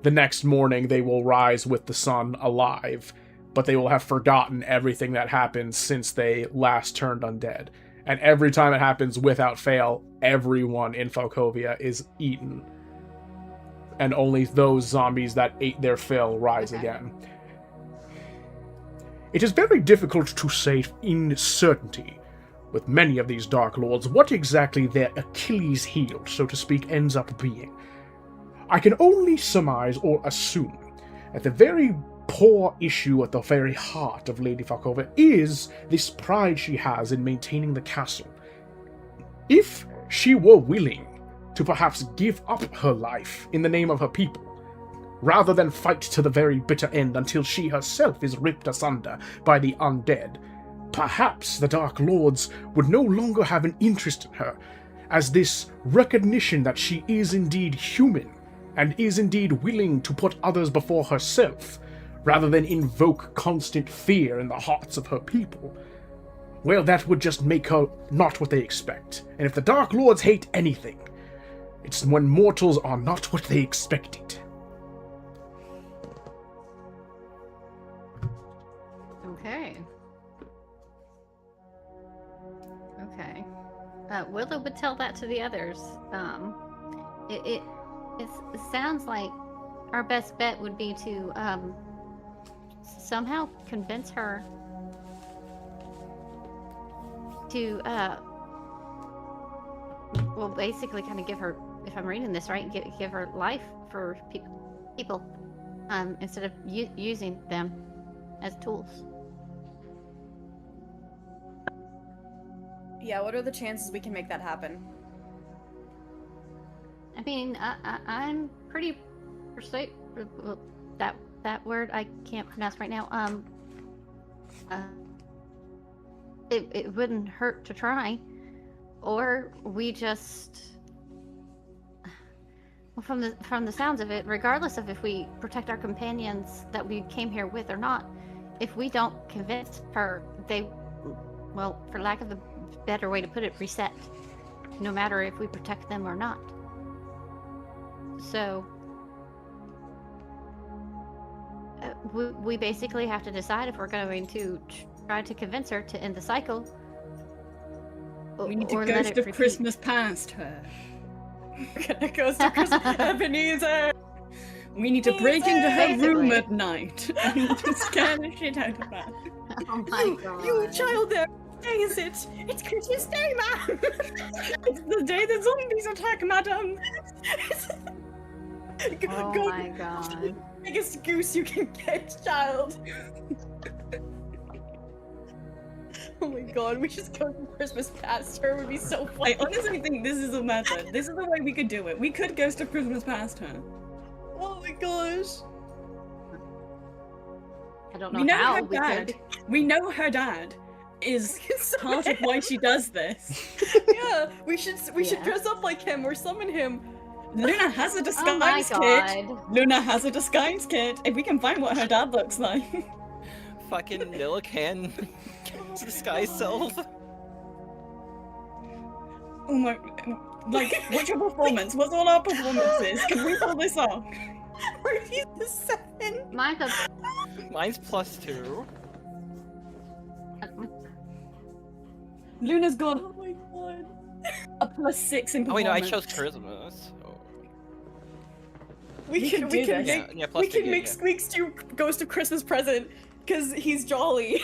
the next morning they will rise with the sun alive, but they will have forgotten everything that happened since they last turned undead. And every time it happens, without fail, everyone in Falkovnia is eaten. And only those zombies that ate their fill rise again. It is very difficult to say in certainty, with many of these Dark Lords, what exactly their Achilles heel, so to speak, ends up being. I can only surmise or assume that the very poor issue at the very heart of Lady Falkovnia is this pride she has in maintaining the castle. If she were willing to perhaps give up her life in the name of her people, rather than fight to the very bitter end until she herself is ripped asunder by the undead, perhaps the Dark Lords would no longer have an interest in her, as this recognition that she is indeed human, and is indeed willing to put others before herself, rather than invoke constant fear in the hearts of her people. Well, that would just make her not what they expect. And if the Dark Lords hate anything, it's when mortals are not what they expected. Okay. Okay. Willow would tell that to the others. It sounds like our best bet would be to somehow convince her to well, basically kind of give her, if I'm reading this right, give her life for people instead of using them as tools. Yeah, what are the chances we can make that happen? I mean, I'm pretty persuaded. That word I can't pronounce right now. It wouldn't hurt to try, or we just. Well, from the sounds of it, regardless of if we protect our companions that we came here with or not, if we don't convince her, they, well, for lack of a better way to put it, reset. No matter if we protect them or not. So we basically have to decide if we're going to try to convince her to end the cycle. We need to or ghost of Christmas past her. Ghost of Christmas Ebenezer! We need to break into her room at night and to scare the shit out of her. Oh my god. You child there! What day is it? It's Christmas Day, ma'am! It's the day the zombies attack, madam! Oh Go my god. biggest goose you can get, child! Oh my god, we just go to Christmas past her. It would be so funny. I honestly think this is a method. This is the way we could do it. We could Ghost of Christmas past her. Oh my gosh. I don't We know know how her we dad. could. We know her dad is So part of why she does this. Yeah, we should Yeah. dress up like him or summon him. Luna has a Oh my disguise kit. god. Luna has a disguise kit. If we can find what her dad looks like. Fucking Millican disguise self. Oh my, like, what's your performance? What's all our performances? Can we pull this off? Where's he the 7? Mine's a Mine's +2. Luna's got Oh my god. a +6 in performance. Oh wait, no, I chose Christmas. Oh. We can do this. Yeah, yeah, we +2, can yeah, make yeah. Squeaks do Ghost of Christmas Present because he's jolly.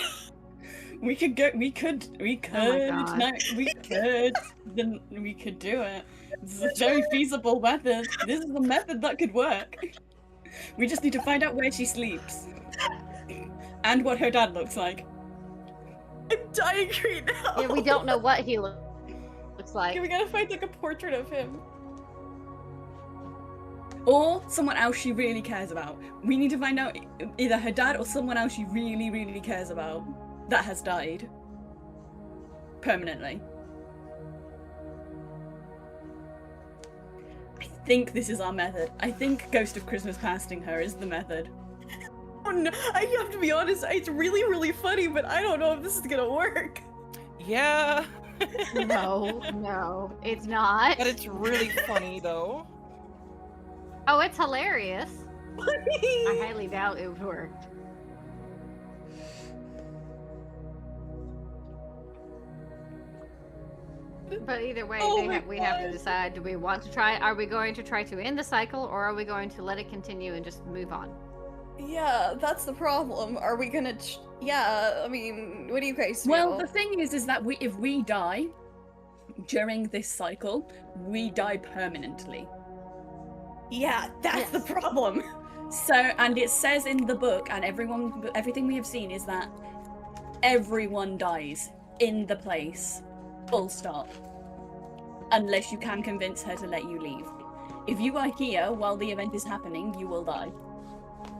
We could go. We could. God. No, we could. Then we could do it. This is a very feasible method. This is a method that could work. We just need to find out where she sleeps and what her dad looks like. I'm dying right now. yeah, we don't know what he looks like. Okay, we gotta find like a portrait of him. Or someone else she really cares about. We need to find out either her dad or someone else she really, really cares about that has died permanently. I think this is our method. I think Ghost of Christmas Pasting her is the method. Oh no, I have to be honest, it's really, really funny, but I don't know if this is gonna work. Yeah. No, it's not. But it's really funny though. Oh, it's hilarious. I highly doubt it would work. But either way, Oh my we have to God. decide, do we want to try, are we going to try to end the cycle, or are we going to let it continue and just move on? Yeah, that's the problem. Are we gonna? Yeah, I mean, what do you guys feel? Well, the thing is that if we die during this cycle, we die permanently. yeah, that's the Yes. problem. So, and it says in the book, and everything we have seen is that everyone dies in the place, full stop. Unless you can convince her to let you leave. If you are here while the event is happening, you will die.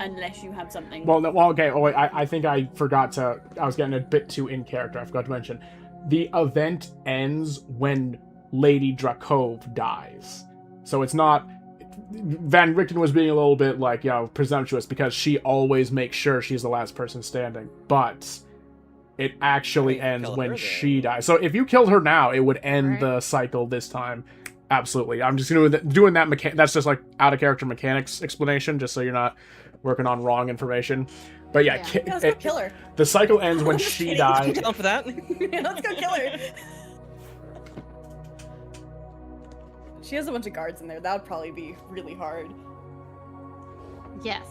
Unless you have something. Well, no, okay. Oh, wait. I think I forgot to. I was getting a bit too in character. I forgot to mention, the event ends when Lady Drakov dies. So it's not. Van Richten was being a little bit like, presumptuous because she always makes sure she's the last person standing. But it actually Right, ends kill when her she dies. So if you killed her now, it would end Right. the cycle this time. Absolutely. I'm just doing that that's just like out of character mechanics explanation, just so you're not working on wrong information. But yeah, Yeah. Yeah, let's go kill her. the cycle ends when I'm just she kidding. dies. Down for that? Yeah, let's go kill her. She has a bunch of guards in there. That would probably be really hard. Yes.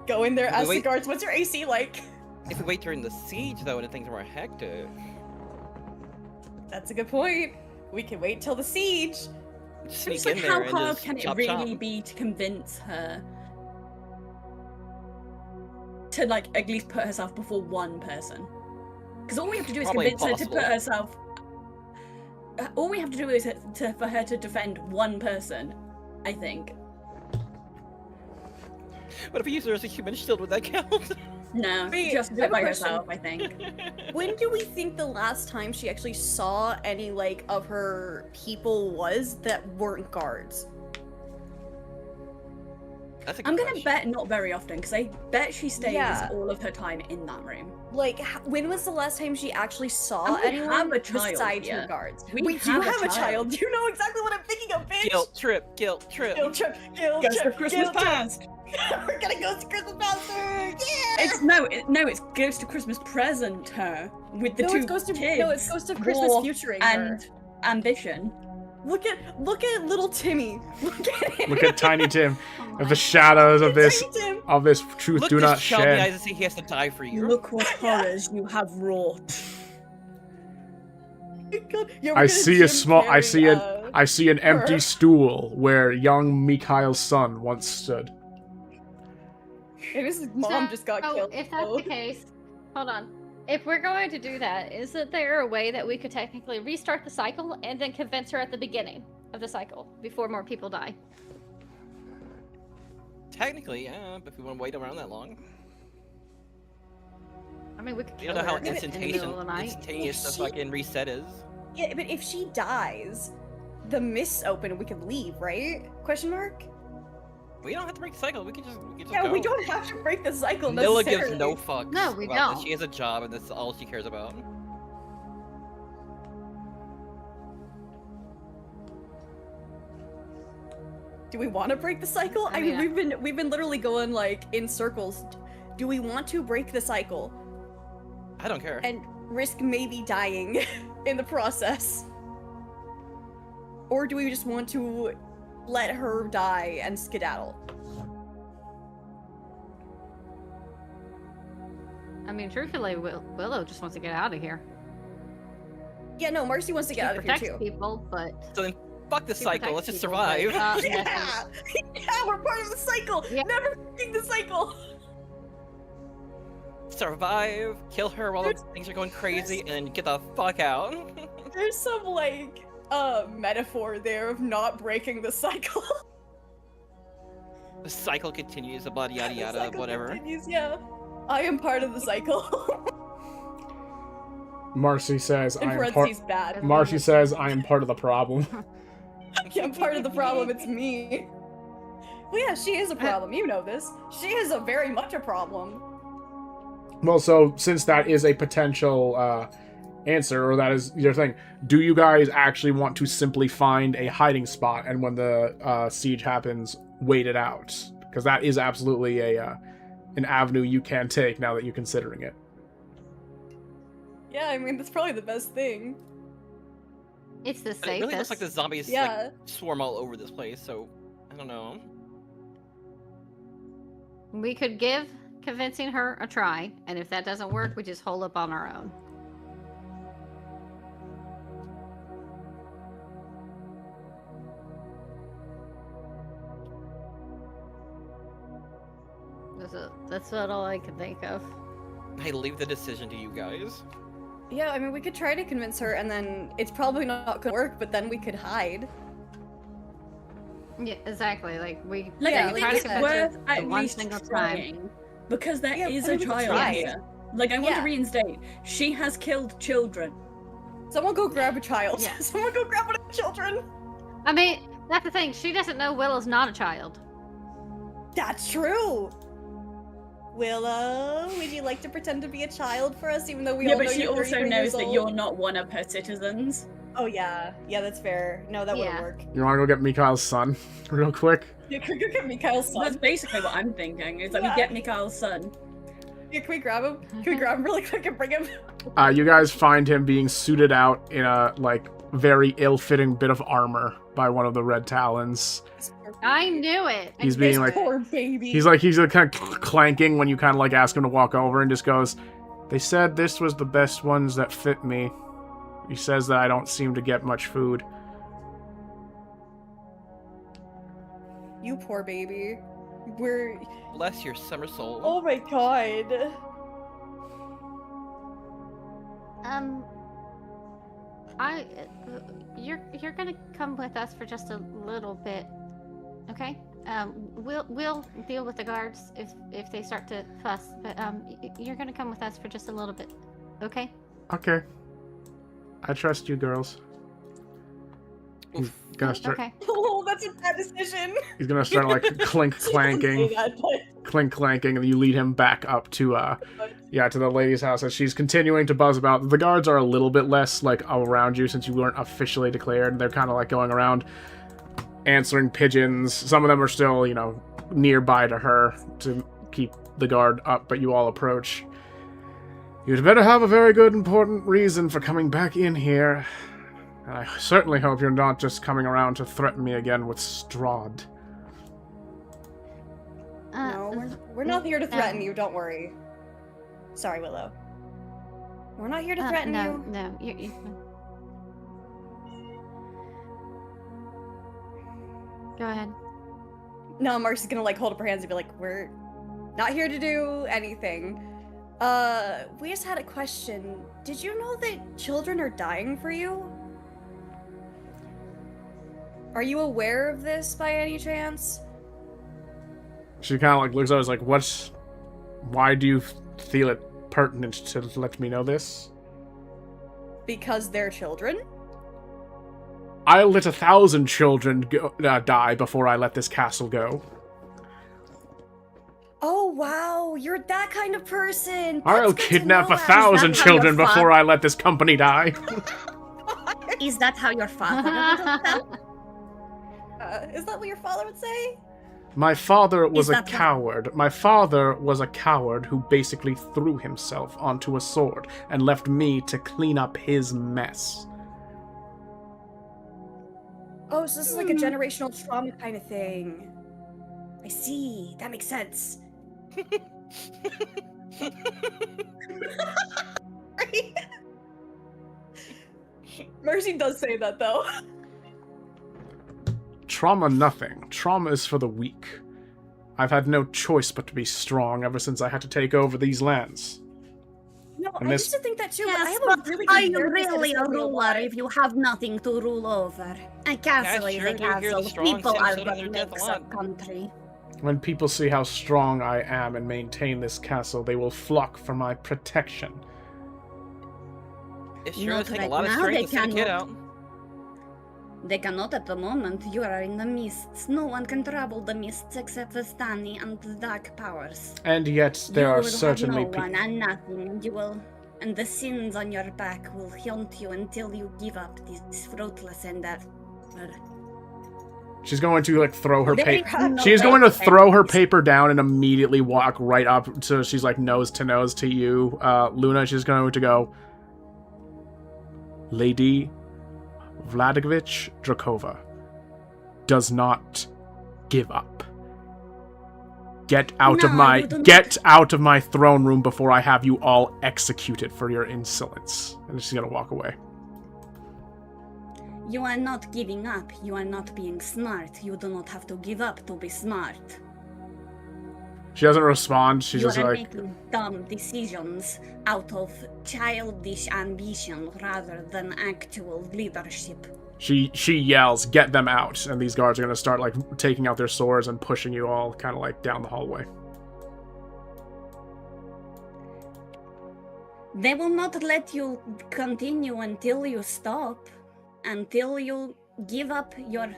Go in there, ask the wait. guards, what's your AC like? If we wait during the siege though, and things are more hectic. That's a good point. We can wait till the siege. Sneak It's like, in how there and hard just can it chop, really chop. be to convince her to, like, at least put herself before one person? Because all we have to do is Probably convince her to put impossible. herself. All we have to do is for her to defend one person, I think. What if we use her as a human shield? Would that count? No, Wait, she has to do I it have by a question. herself, I think. When do we think the last time she actually saw any, like, of her people was that weren't guards? That's a good I'm gonna question. bet not very often, because I bet she stays Yeah. all of her time in that room. Like, when was the last time she actually saw And we anyone have a child besides here. her guards? We do have a have a child. child. You know exactly what I'm thinking of, bitch. Guilt trip, guilt trip. Guilt trip. Guilt Ghost trip. of Christmas guilt trip. Past! We're gonna go to Christmas Master. Yeah. It's Ghost of Christmas Present her with the no, two it's Ghost of kids. no, it's Ghost of Christmas War futuring her. and ambition. Look at little Timmy. Look at him. Look at Tiny Tim. Oh Of my the shadows of this Tiny Tim. truth Look do this not child in the eyes shed. and say he has to die for you. Look what horrors you have wrought. God. Yeah, we're I gonna see a Jim small. I Carrey, see an empty her. stool where young Mikhail's son once stood. And his mom just got So, killed. if that's so- the case, hold on. If we're going to do that, isn't there a way that we could technically restart the cycle and then convince her at the beginning of the cycle before more people die? Technically, yeah, but if we want to wait around that long. I mean, we could You kill don't know how her in the middle of the night. instantaneous the fucking reset is. Yeah, but if she dies, the mists open and we can leave, right? Question mark? We don't have to break the cycle. We can just Yeah, go. we don't have to break the cycle Nilla necessarily. gives no fucks. No, we about this. don't. She has a job, and that's all she cares about. Do we want to break the cycle? I mean, we've been literally going like in circles. Do we want to break the cycle I don't care. and risk maybe dying in the process? Or do we just want to let her die and skedaddle? I mean, truthfully, Willow just wants to get out of here. Yeah, no, Marcy wants to get out of here Protects too. people, but So then, fuck the She cycle. protects Let's just people, but, survive. Yeah! Yeah, we're part of the cycle! Yeah. Never breaking the cycle! Survive, kill her while things are going crazy, and get the fuck out. There's some, like, metaphor there of not breaking the cycle. The cycle continues, the blah yada The yada, cycle whatever. continues, yeah. I am part of the cycle. Marcy says, In I am part. parentheses, bad. Marcy says, I am part of the problem. Yeah, I'm part of the problem, it's me. Well, yeah, she is a problem, you know this. She is a very much a problem. Well, so since that is a potential answer, or that is your thing, do you guys actually want to simply find a hiding spot and when the siege happens, wait it out? Because that is absolutely an avenue you can take now that you're considering it. Yeah, I mean, that's probably the best thing. it's the But it really looks safest. like the zombies Yeah. like, swarm all over this place, so I don't know. We could give convincing her a try, and if that doesn't work, we just hole up on our own. That's about all I can think of. I leave the decision to you guys. Yeah, I mean, we could try to convince her, and then it's probably not gonna work, but then we could hide. Yeah, exactly. Like we Like, Yeah, I like think you it's said, worth the at one least single time. trying. Because there Yeah, is I a think we child try. here. Like, I want to Yeah. reinstate. She has killed children. Someone go grab a child. Yeah. Someone go grab one of the children. I mean, that's the thing. She doesn't know Willow's not a child. That's true. Willow, would you like to pretend to be a child for us, even though we Yeah, all know but she you're also 33 knows years that old? you're not one of her citizens. Oh yeah, yeah, that's fair. No, that wouldn't Yeah. work. You want to go get Mikhail's son real quick? Yeah, can we go get Mikhail's That's son? basically what I'm thinking. Is that we Yeah. get Mikhail's son. Yeah, can we grab him? Can we grab him really quick and bring him? You guys find him being suited out in a, like, very ill-fitting bit of armor by one of the Red Talons. I knew it. He's I being This knew like- it. poor baby. He's kind of clanking when you kind of like ask him to walk over and just goes, "They said this was the best ones that fit me." He says that I don't seem to get much food. You poor baby. We're. Bless your summer soul. Oh my god. You're gonna come with us for just a little bit, okay? We'll deal with the guards if they start to fuss, but you're gonna come with us for just a little bit, okay? Okay. I trust you, girls. He's Oof. gonna start. Okay. Oh, that's a bad decision. He's gonna start like clink clanking, Say that, but- clink clanking, and you lead him back up to to the lady's house as she's continuing to buzz about. The guards are a little bit less like around you since you weren't officially declared. They're kind of like going around answering pigeons. Some of them are still, nearby to her to keep the guard up, but you all approach. You'd better have a very good, important reason for coming back in here. And I certainly hope you're not just coming around to threaten me again with Strahd. No, we're not here to threaten you, don't worry. Sorry, Willow. We're not here to threaten you. No, you. Go ahead. No, Marcy's gonna like hold up her hands and be like, we're not here to do anything. We just had a question. Did you know that children are dying for you? Are you aware of this by any chance? She kind of like looks at us like, what? Why do you feel it pertinent to let me know this? Because they're children? I let 1,000 children die before I let this castle go. Oh wow, you're that kind of person. I'll That's good to kidnap know, 1,000 Ashley. children before I let this company die. Is that how your father would have felt? Is that what your father would say? My father was a that what- coward. My father was a coward who basically threw himself onto a sword and left me to clean up his mess. Oh, so this is like a generational trauma kind of thing. I see. That makes sense. Right? Mercy does say that though. Trauma nothing. Trauma is for the weak. I've had no choice but to be strong ever since I had to take over these lands. No, And I this- used to think that too, but I Yes, have but a really are good you therapist that really just a told me ruler why. if you have nothing to rule over? A castle Yeah, is sure a do hear the castle. strong People stand are stood on their what death makes a a lot. country. When people see how strong I am and maintain this castle, they will flock for my protection. It's sure Not does take a right lot of now, strength they to send a kid cannot. out. They cannot at the moment. You are in the mists. No one can travel the mists except Vistani and the dark powers. And yet, there you are will certainly have no one people. and nothing, and you will, and the sins on your back will haunt you until you give up this fruitless endeavor. She's going to like throw her There paper. is no She's going to throw her defense. paper down and immediately walk right up. So she's like nose to you, Luna. She's going to go, Lady Vladimировich Drakova does not give up. Get out of No, my you do not. get out of my throne room before I have you all executed for your insolence. And she's gonna walk away. You are not giving up. You are not being smart. You do not have to give up to be smart. She doesn't respond. She's You just are like, making dumb decisions out of childish ambition rather than actual leadership. she yells, "Get them out!" And these guards are gonna start like taking out their swords and pushing you all kind of like down the hallway. They will not let you continue until you stop, until you give up your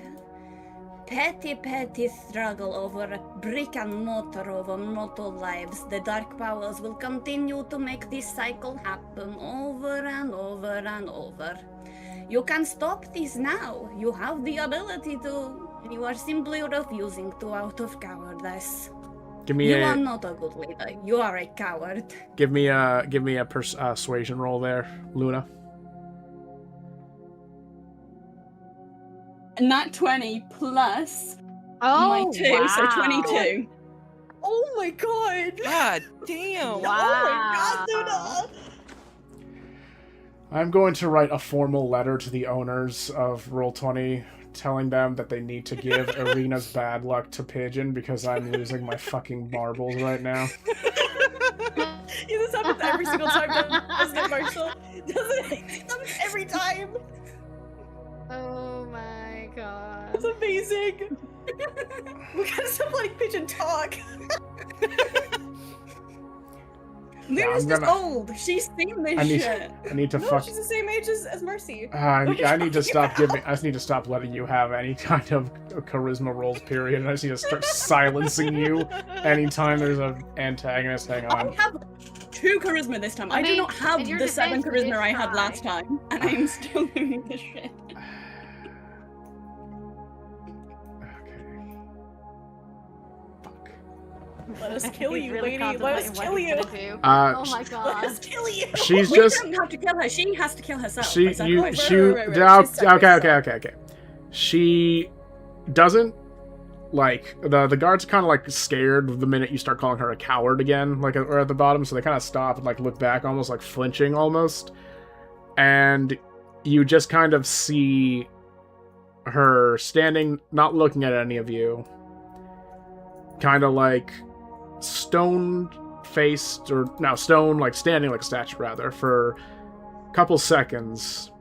petty struggle over a brick and mortar over mortal lives. The Dark Powers will continue to make this cycle happen over and over and over. You can stop this now. You have the ability to. You are simply refusing to out of cowardice. Give me You are a not a good leader. You are a coward. give me a persuasion roll there, Luna. Nat 20 plus Oh, my 2, so 22. Oh my god! God damn. Oh my god, Luna! I'm going to write a formal letter to the owners of Roll20 telling them that they need to give Arena's bad luck to Pigeon because I'm losing my fucking marbles right now. Yeah, this happens every single time, doesn't it, Marshall? Doesn't it? It happens every time. Oh my god. That's amazing. We gotta stop letting Pigeon talk. Luna's I'm just gonna- old. She's seen this I need shit. I need to No, fuck she's the same age as Mercy. I What are you I need to talking stop about? giving. I just need to stop letting you have any kind of charisma rolls. Period. And I just need to start silencing you anytime there's an antagonist. Hang I on. have 2 charisma this time. I do mean, not have in your the 7 defense, you charisma did I had try. last time, and I am still doing this shit. Okay. Fuck. Let us kill He's you, really lady. Let us contemplating what kill he's you. gonna do. Uh, Oh my Let god. us kill you. she's We just don't have to kill her. She has to kill herself. she by you sacrifice. she right. She's okay sacrificed. okay. She doesn't like the guards kind of like scared the minute you start calling her a coward again, like or at the bottom, so they kind of stop and like look back, almost like flinching almost, and you just kind of see her standing, not looking at any of you, kind of like stone faced, or now stone, like standing like a statue rather, for a couple seconds.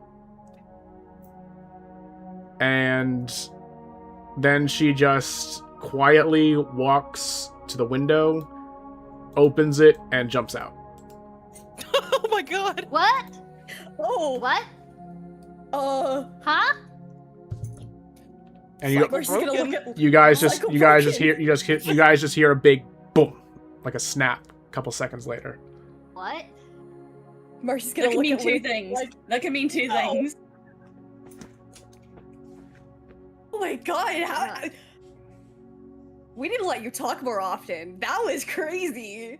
And then she just quietly walks to the window, opens it, and jumps out. Oh my god! What? Oh. What? Huh? And We're just gonna look at. you guys just hear a big boom, like a snap. A couple seconds later. What? Marcy's gonna That can look mean at two Luke things. like, That can mean two No. things. oh my god, how... We need to let you talk more often. That was crazy.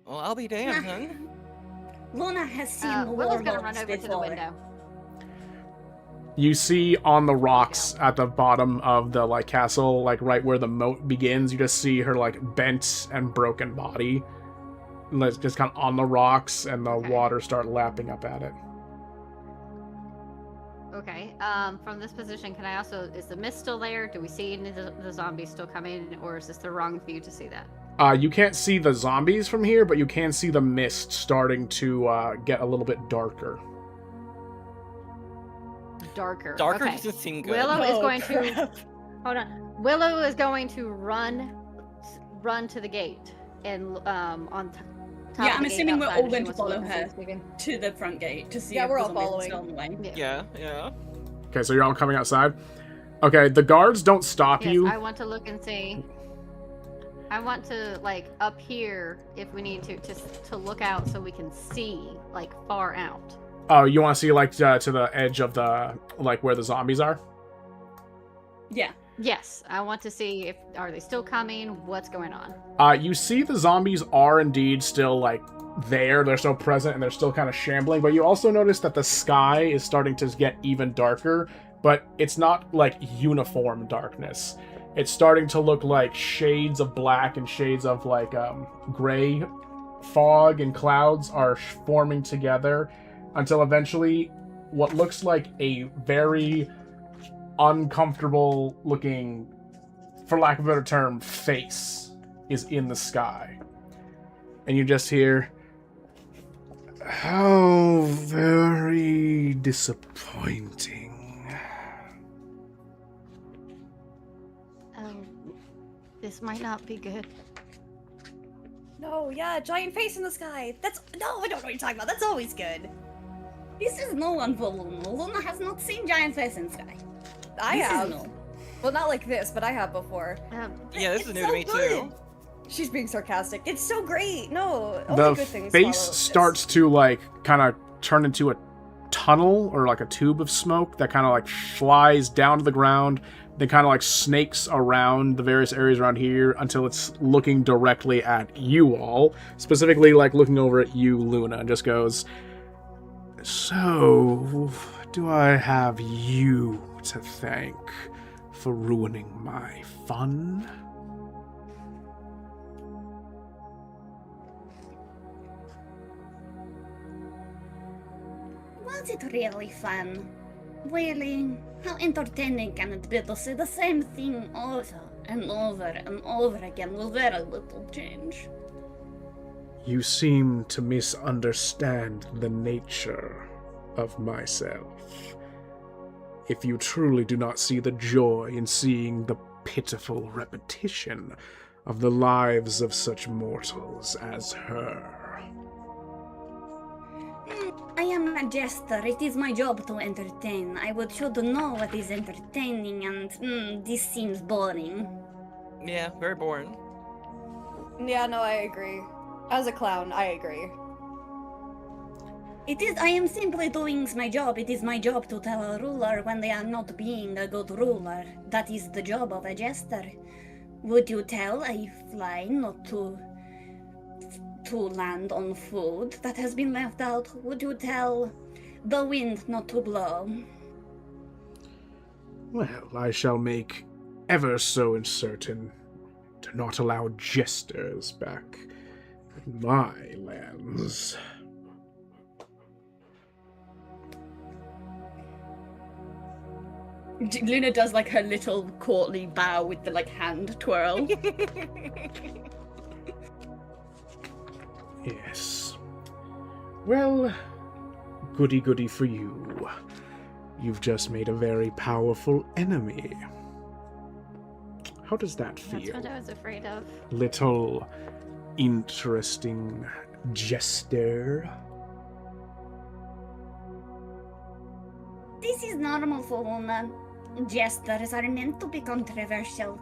Well, I'll be damned, huh? Luna has seen Willow's gonna run warlocks over to the before. window. You see on the rocks at the bottom of the like castle, like right where the moat begins, you just see her like bent and broken body, like, just kind of on the rocks, and the Okay. water start lapping up at it. Okay. From this position, can I also? Is the mist still there? Do we see any of the zombies still coming, or is this the wrong view to see that? You can't see the zombies from here, but you can see the mist starting to get a little bit darker. Darker. Darker Okay. doesn't seem good. Willow is Oh, going to. crap. Hold on. Willow is going to run to the gate and on top. Yeah, of I'm the gate assuming we're outside all if going she to wants follow look and see her. if we can- To the front gate to see Yeah, if we're the all zombies are following. still on the way. Yeah, yeah. Okay, so you're all coming outside. Okay, the guards don't stop Yes, you. I want to look and see. I want to like up here if we need to look out so we can see like far out. Oh, you want to see like to the edge of the like where the zombies are? Yeah. Yes, I want to see if are they still coming? What's going on? You see the zombies are indeed still like there. They're still present and they're still kind of shambling. But you also notice that the sky is starting to get even darker, but it's not like uniform darkness. It's starting to look like shades of black and shades of like gray. Fog and clouds are forming together until eventually what looks like a very uncomfortable looking, for lack of a better term, face is in the sky. And you just hear, "How very disappointing." This might not be good. No, yeah, giant face in the sky. That's no, I don't know what you're talking about. That's always good. This is no one for Luna. Luna has not seen giant face in sky. I This is have. no. Well, not like this, but I have before. Yeah, this It's is new so to me good. too. She's being sarcastic. It's so great. No, only The good things face follow this. starts to like kind of turn into a tunnel or like a tube of smoke that kind of like flies down to the ground, then kind of like snakes around the various areas around here until it's looking directly at you all, specifically like looking over at you, Luna, and just goes, "So, do I have you to thank for ruining my fun?" Was it really fun? Really? How entertaining can it be to see the same thing over and over and over again with very little change? You seem to misunderstand the nature of myself. If you truly do not see the joy in seeing the pitiful repetition of the lives of such mortals as her. I am a jester. It is my job to entertain. I should know what is entertaining, and this seems boring. Yeah, very boring. Yeah, no, I agree. As a clown, I agree. It is. I am simply doing my job. It is my job to tell a ruler when they are not being a good ruler. That is the job of a jester. Would you tell a fly not to land on food that has been left out? Would you tell the wind not to blow? Well, I shall make ever so certain to not allow jesters back in my lands. Luna does like her little courtly bow with the like hand twirl. Yes. Well, goody goody for you. You've just made a very powerful enemy. How does that That's feel? what I was afraid of. Little interesting jester. This is normal for Luna. Jesters are meant to be controversial.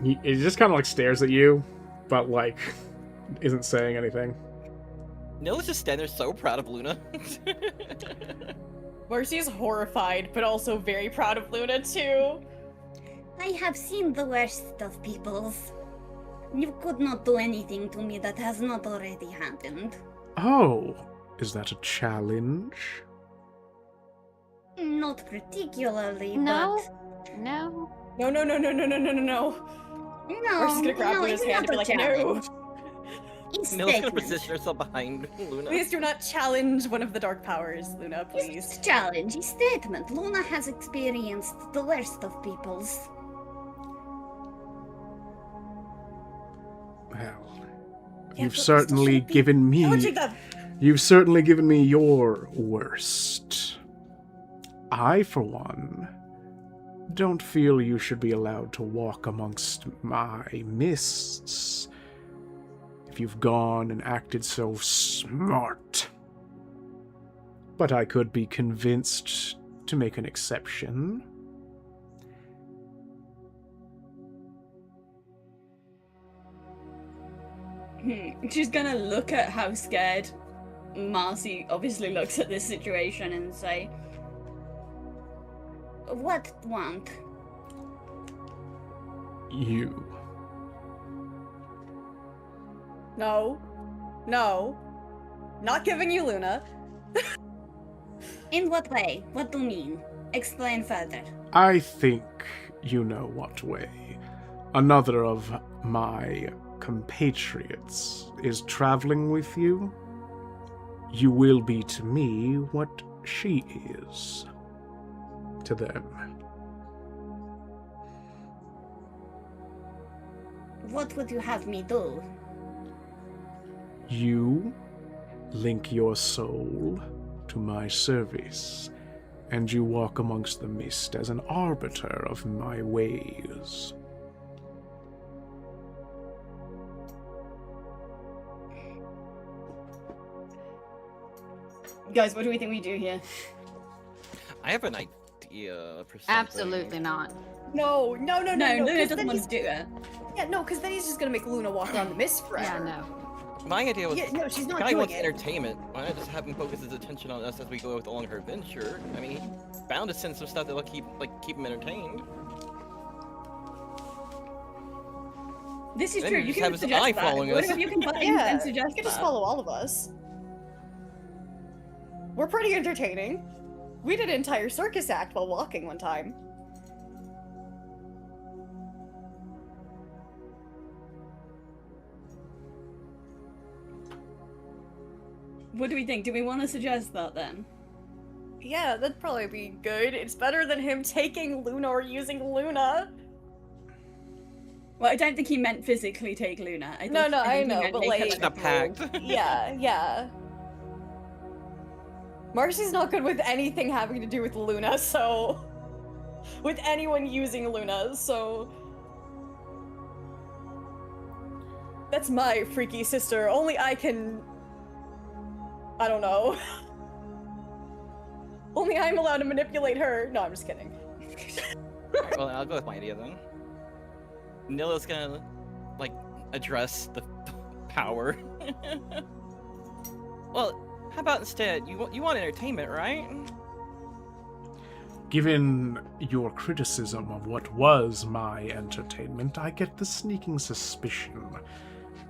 He just kind of like stares at you, but like isn't saying anything. Nilla's just standing there so proud of Luna. Marcy is horrified, but also very proud of Luna too. I have seen the worst of peoples. You could not do anything to me that has not already happened. Oh, is that a challenge? Not particularly, No. but... No. No, no, no, no, no, no, no, no, no. No, Marcy's gonna grab no, Luna's it's hand not and be a like, no. challenge. It's Nilla's gonna statement. position herself behind Luna. Please do not challenge one of the dark powers, Luna, It's please. a challenge, it's statement. Luna has experienced the worst of peoples. Well, Yeah, you've but we still certainly shouldn't be given me. challenging them. You've certainly given me your worst. I, for one, don't feel you should be allowed to walk amongst my mists. If you've gone and acted so smart. But I could be convinced to make an exception. She's gonna look at how scared Marcy obviously looks at this situation and say, What want? You. No. No. Not giving you Luna. In what way? What do you mean? Explain further. I think you know what way. Another of my compatriots is traveling with you. You will be to me what she is to them. What would you have me do? You link your soul to my service, and you walk amongst the mist as an arbiter of my ways. guys, what do we think we do here? I have an idea for something. Absolutely not. No, no, no, no, No, no. Luna 'cause doesn't then want he's- to do it. Yeah, no, because then he's just gonna make Luna walk around the mist Yeah, forever. no. My idea was, Yeah, no, she's not guy doing wants it. entertainment. Why not just have him focus his attention on us as we go along her adventure? I mean, he's bound to send some stuff that'll keep him entertained. This is Then true. you You just can have his suggest eye that. following What us. if you can find Yeah, and suggest you can just that? follow all of us. We're pretty entertaining. We did an entire circus act while walking one time. What do we think? Do we want to suggest that then? Yeah, that'd probably be good. It's better than him taking Luna or using Luna. Well, I don't think he meant physically take Luna. I No, think, no, I think he know, meant but, take her like- It's a not packed. Yeah, yeah. Marcy's not good with anything having to do with Luna, so... With anyone using Luna, so... That's my freaky sister. Only I can... I don't know. Only I'm allowed to manipulate her. No, I'm just kidding. Alright, well, I'll go with my idea then. Nilla's gonna, like, address the power. Well, how about instead, you want entertainment, right? Given your criticism of what was my entertainment, I get the sneaking suspicion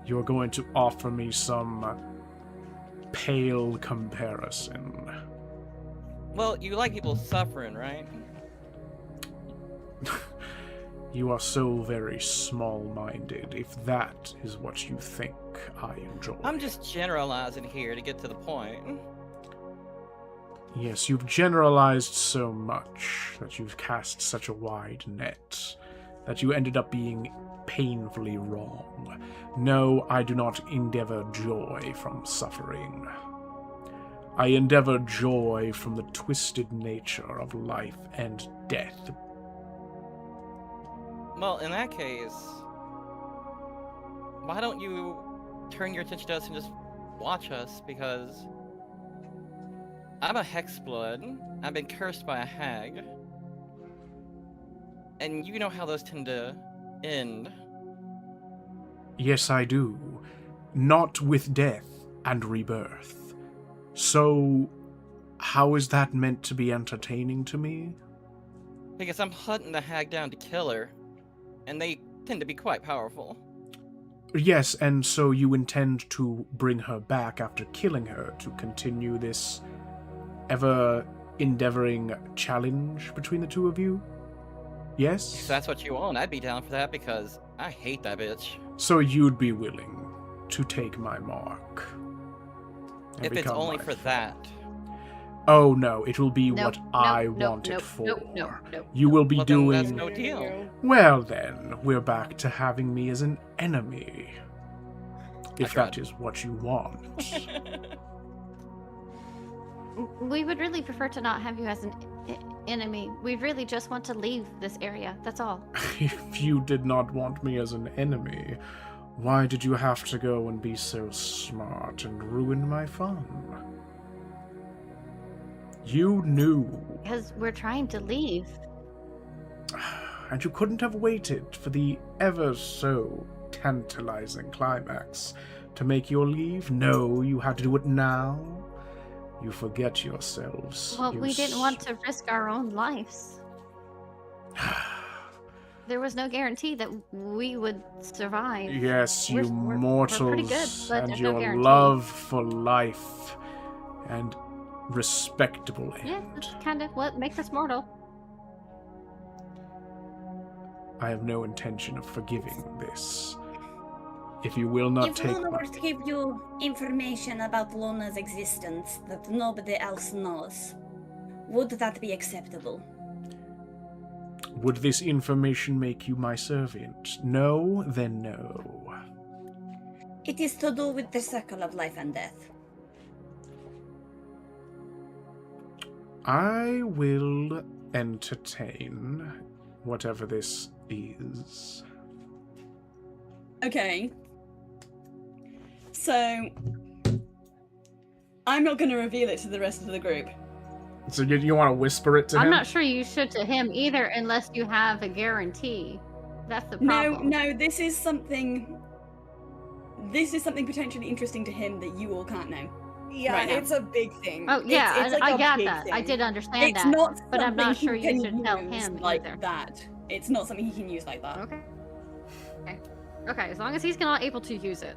you're going to offer me some pale comparison. Well, you like people suffering, right? You are so very small-minded, if that is what you think I enjoy. I'm just generalizing here to get to the point. Yes, you've generalized so much that you've cast such a wide net that you ended up being painfully wrong. No, I do not endeavor joy from suffering. I endeavor joy from the twisted nature of life and death. Well, in that case, why don't you turn your attention to us and just watch us? Because I'm a hexblood. I've been cursed by a hag. And you know how those tend to end. Yes, I do. Not with death and rebirth. So, how is that meant to be entertaining to me? Because I'm hunting the hag down to kill her. And they tend to be quite powerful. Yes, and so you intend to bring her back after killing her to continue this ever-endeavoring challenge between the two of you? Yes? If that's what you want, I'd be down for that because I hate that bitch. So you'd be willing to take my mark? and If it's become only my for friend? that. Oh no, it will be Nope, what nope, I nope, want it nope, for. nope, nope, nope. You will be Well, then doing... that's no deal. Well then, we're back to having me as an enemy. If tried. that is what you want. We would really prefer to not have you as an enemy. We really just want to leave this area. That's all. If you did not want me as an enemy, why did you have to go and be so smart and ruin my fun? You knew. Because we're trying to leave. And you couldn't have waited for the ever so tantalizing climax to make your leave? No, you had to do it now? You forget yourselves. Well, you we didn't want to risk our own lives. There was no guarantee that we would survive. Yes, We're- you we're mortals pretty good, but and there's no your guarantee. love for life and respectable Yeah, end. that's kind of what makes us mortal. I have no intention of forgiving this. If you will not If take Luna my... were to give you information about Luna's existence that nobody else knows, would that be acceptable? Would this information make you my servant? No, then no. It is to do with the circle of life and death. I will entertain whatever this is. Okay. So, I'm not going to reveal it to the rest of the group. So you want to whisper it to I'm him? not sure you should to him either, unless you have a guarantee. That's the problem. No, this is something potentially interesting to him that you all can't know. Yeah, Right now. it's a big thing. Oh yeah, it's like I a got big that. I thing. did understand It's that. not but I'm not something sure he you can should tell use him like either. that. It's not something he can use like that. Okay, as long as he's not able to use it.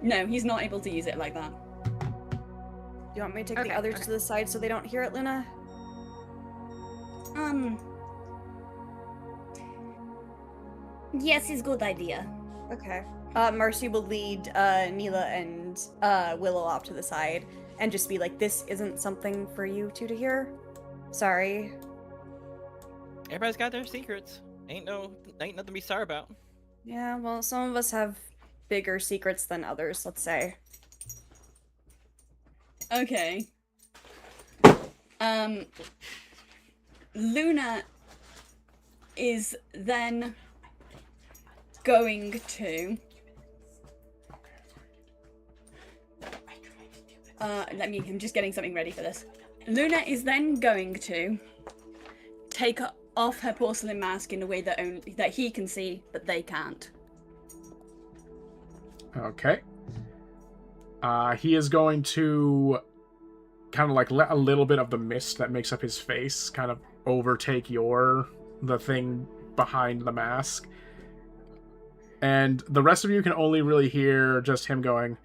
No, he's not able to use it like that. You want me to take Okay, the others okay. to the side so they don't hear it, Luna? Yes, it's a good idea. Okay. Marcy will lead Neela and Willow off to the side and just be like, "This isn't something for you two to hear. Sorry." Everybody's got their secrets. Ain't nothing to be sorry about. Yeah, well, some of us have bigger secrets than others, let's say. Okay. Luna is then going to I'm just getting something ready for this. Luna is then going to take off her porcelain mask in a way that he can see, but they can't. Okay. He is going to kind of like let a little bit of the mist that makes up his face kind of overtake the thing behind the mask. And the rest of you can only really hear just him going,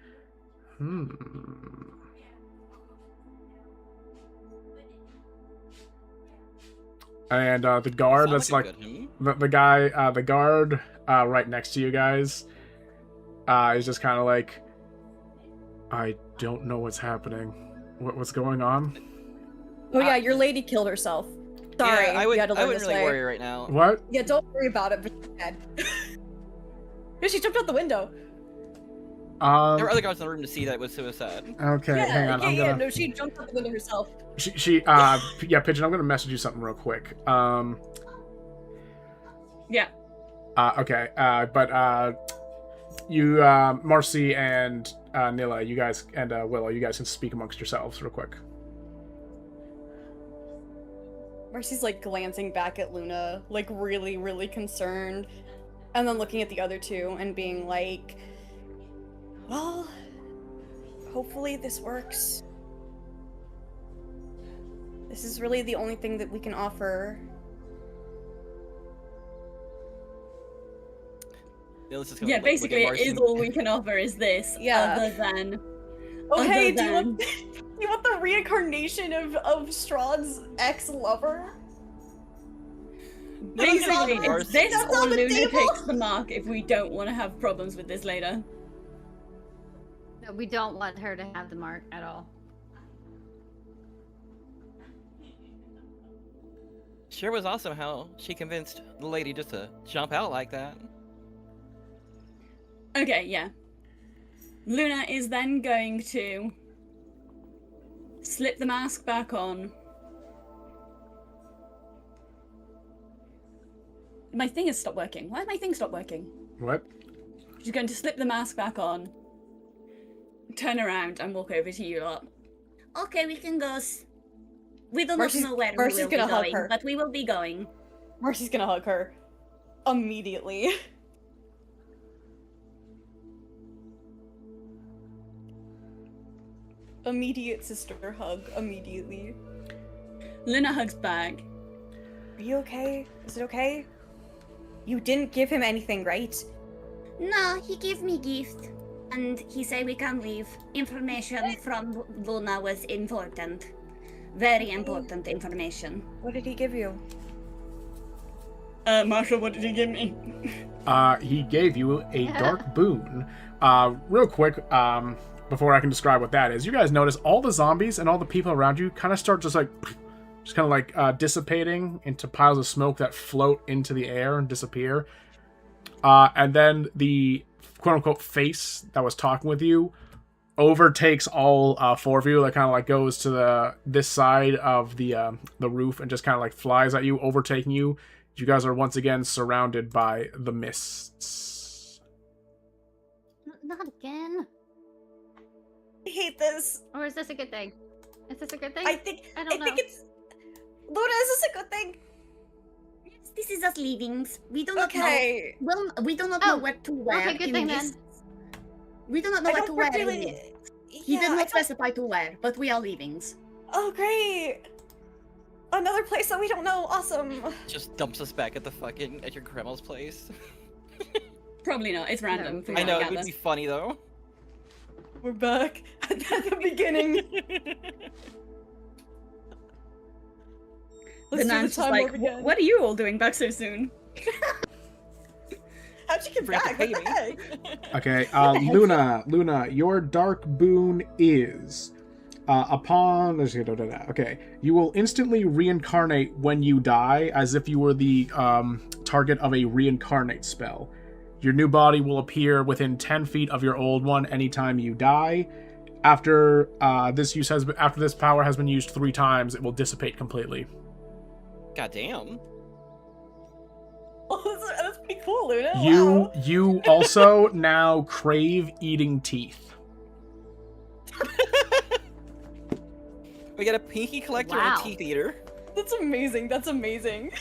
And the guard Sounds that's like like a good the guard right next to you guys is just kind of like, I don't know what's happening. What's going on? Oh yeah, your lady killed herself. Sorry, Yeah, I you had to learn wouldn't this really way. worry right now. What? Yeah, don't worry about it, but she's dead. Yeah, she jumped out the window. There were other guards in the room to see that it was suicide. Okay, Yeah, hang on. yeah, no, she jumped out the window herself. Yeah, Pigeon, I'm gonna message you something real quick. Yeah. Okay, you, Marcy and Nilla, you guys, and Willow, you guys can speak amongst yourselves real quick. Marcy's like glancing back at Luna, like really, really concerned, and then looking at the other two and being like, well, hopefully this works. This is really the only thing that we can offer. Yeah, basically, it is all we can offer is this. Yeah. Other than. Oh, hey, other do you than- want, you want the reincarnation of Strahd's ex-lover? Basically, Marcy. it's this That's or on the Luna table. takes the mark if we don't want to have problems with this later. No, we don't want her to have the mark at all. Sure was awesome how she convinced the lady just to jump out like that. Okay, yeah. Luna is then going to slip the mask back on. My thing has stopped working. Why did my thing stop working? What? She's going to slip the mask back on, turn around, and walk over to you lot. Okay, we can go. We don't Marcy's- know where Marcy's we will be gonna hug going, her. but we will be going. Marcy's gonna hug her. Immediately. Immediate sister hug, immediately. Luna hugs back. Are you okay? Is it okay? You didn't give him anything, right? No, he gave me gift, and he say we can leave. Information from Luna was important. Very important information. What did he give you? Marshall, what did he give me? He gave you a dark boon. Real quick, before I can describe what that is, you guys notice all the zombies and all the people around you kind of start just kind of like dissipating into piles of smoke that float into the air and disappear. And then the quote-unquote face that was talking with you overtakes all four of you. That kind of like goes to this side of the roof and just kind of like flies at you, overtaking you. You guys are once again surrounded by the mists. Not again. I hate this. Or is this a good thing? Is this a good thing? I think I don't think know. it's Luna, is this a good thing? Yes, this is us leaving. We do not know. Okay. Well, we do not know Oh, what to wear. okay, good in thing this. then. We do not know I what to don't wear. in really this. He did I not don't- specify to wear, but we are leaving. Oh great. Another place that we don't know. Awesome. Just dumps us back at at your grandma's place. Probably not. It's random. No. from I what know, it gather. would be funny though. We're back at the beginning. Let's do the Nan's just time like, warp again. what are you all doing back so soon? How'd you get Forgot to back? What the pay heck? Okay, Luna, your dark boon is okay, you will instantly reincarnate when you die, as if you were the target of a reincarnate spell. Your new body will appear within 10 feet of your old one anytime you die. After this power has been used 3 times, it will dissipate completely. God damn. Oh, that's pretty cool, Luna. Wow. You also now crave eating teeth. We got a pinky collector and Wow. a teeth eater. That's amazing. That's amazing.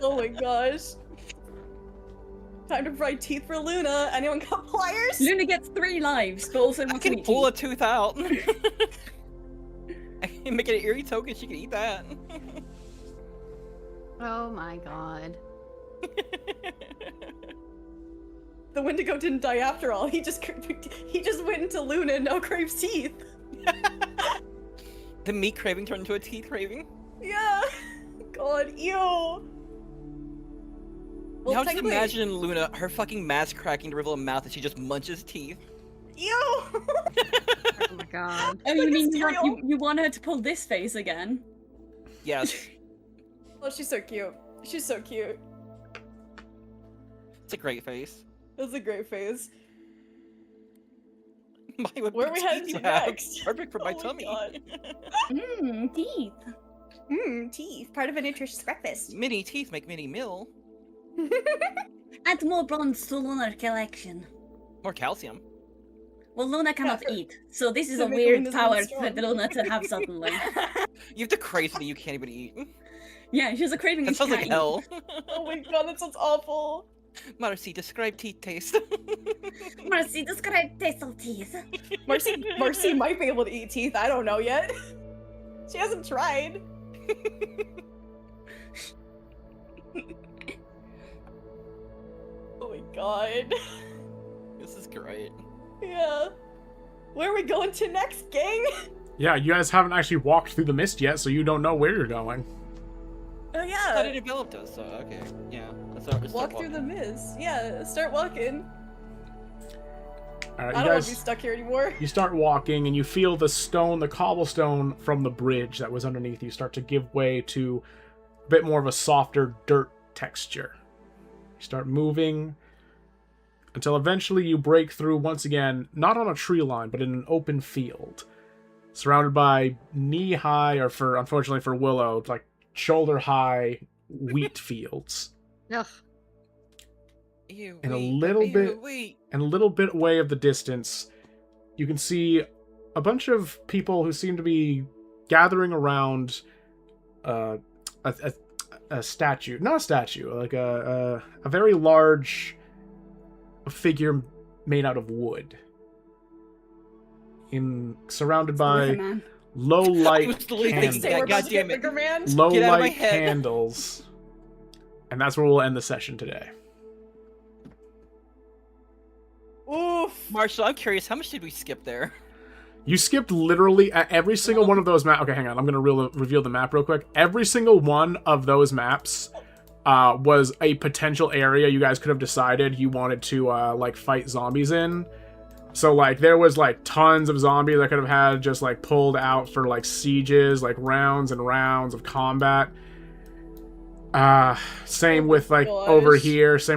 Oh my gosh. Time to fry teeth for Luna. Anyone got pliers? Luna gets 3 lives, but also I wants to can eat pull a teeth. tooth out. I can make it an eerie token, she can eat that. Oh my god. The Wendigo didn't die after all. He just went into Luna and now craves teeth. The meat craving turned into a teeth craving. Yeah. God, ew. Well, Now just technically- imagine Luna, her fucking mask cracking to reveal a mouth and she just munches teeth. Ew. Oh my god. Oh, you Like a mean cereal. you want her to pull this face again? Yes. Oh, she's so cute. She's so cute. It's a great face. That's a great face. Where are we heading to next? Perfect for my Oh my tummy. God. Teeth. Teeth. Part of a nutritious breakfast. Mini teeth make mini meal. Add more bronze to Lunar collection. More calcium. Well, Luna cannot for- eat, so this is to a make weird Luna's power really for strong. Luna to have suddenly. You have the crazy that you can't even eat. Yeah, she has a craving. That and she sounds like can't hell. Oh my god, that sounds awful. Marcy, describe teeth taste. Marcy, describe taste of teeth. Marcy might be able to eat teeth. I don't know yet. She hasn't tried. Oh my god. This is great. Yeah. Where are we going to next, gang? Yeah, you guys haven't actually walked through the mist yet, so you don't know where you're going. Oh Thought yeah. it developed us, so okay. Yeah. Let's start Walk through the walking. mist. Yeah, start walking. All right, I you don't want to be guys. stuck here anymore. You start walking, and you feel the cobblestone from the bridge that was underneath you start to give way to a bit more of a softer dirt texture. You start moving until eventually you break through once again, not on a tree line, but in an open field, surrounded by knee-high, or unfortunately for Willow, like shoulder-high wheat fields. Ugh. Ew, And a wait, little ew, bit- Wait. And a little bit away of the distance, you can see a bunch of people who seem to be gathering around a statue. Not a statue, like a very large figure made out of wood. Surrounded by Man. low I light was literally Say thinking candles. that, we're about to get goddamn it. bigger, man. Low Get out of my light head. candles. And that's where we'll end the session today. Oof. Marshall, I'm curious, how much did we skip there? You skipped literally at every single one of those maps. Okay, hang on. I'm going to reveal the map real quick. Every single one of those maps was a potential area you guys could have decided you wanted to like fight zombies in. So like there was like tons of zombies I could have had just like pulled out for like sieges, like rounds and rounds of combat. Same with like gosh. over here. They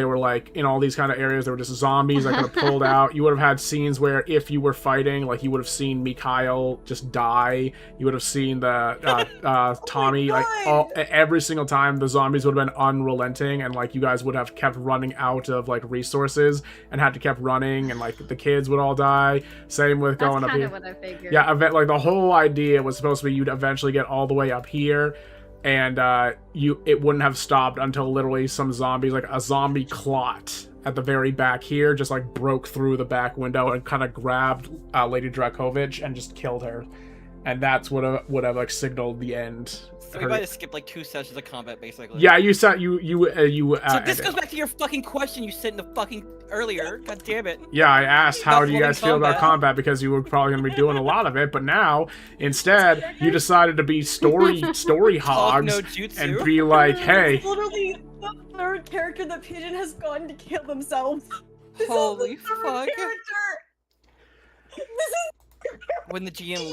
were like in all these kind of areas. There were just zombies I could have pulled out. You would have had scenes where if you were fighting, like you would have seen Mikhail just die. You would have seen the Tommy like every single time the zombies would have been unrelenting, and like you guys would have kept running out of like resources and had to kept running, and like the kids would all die. Same with That's going up kind here. of what I figured. Yeah, like the whole idea was supposed to be you'd eventually get all the way up here, and it wouldn't have stopped until literally some zombies, like a zombie clot at the very back here, just like broke through the back window and kind of grabbed Lady Drakovich and just killed her, and that's what would have like signaled the end. So we might have skipped like 2 sessions of combat, basically. Yeah, you said you. So this goes back to your fucking question you said in the fucking earlier. God damn it. Yeah, I asked how About do you holding guys feel about combat. combat because you were probably going to be doing a lot of it, but now instead you decided to be story Talk hogs no jutsu. and be like, hey, This is literally the third character that Pigeon has gone to kill themselves. This Holy is the third fuck. character. This is When the GM loses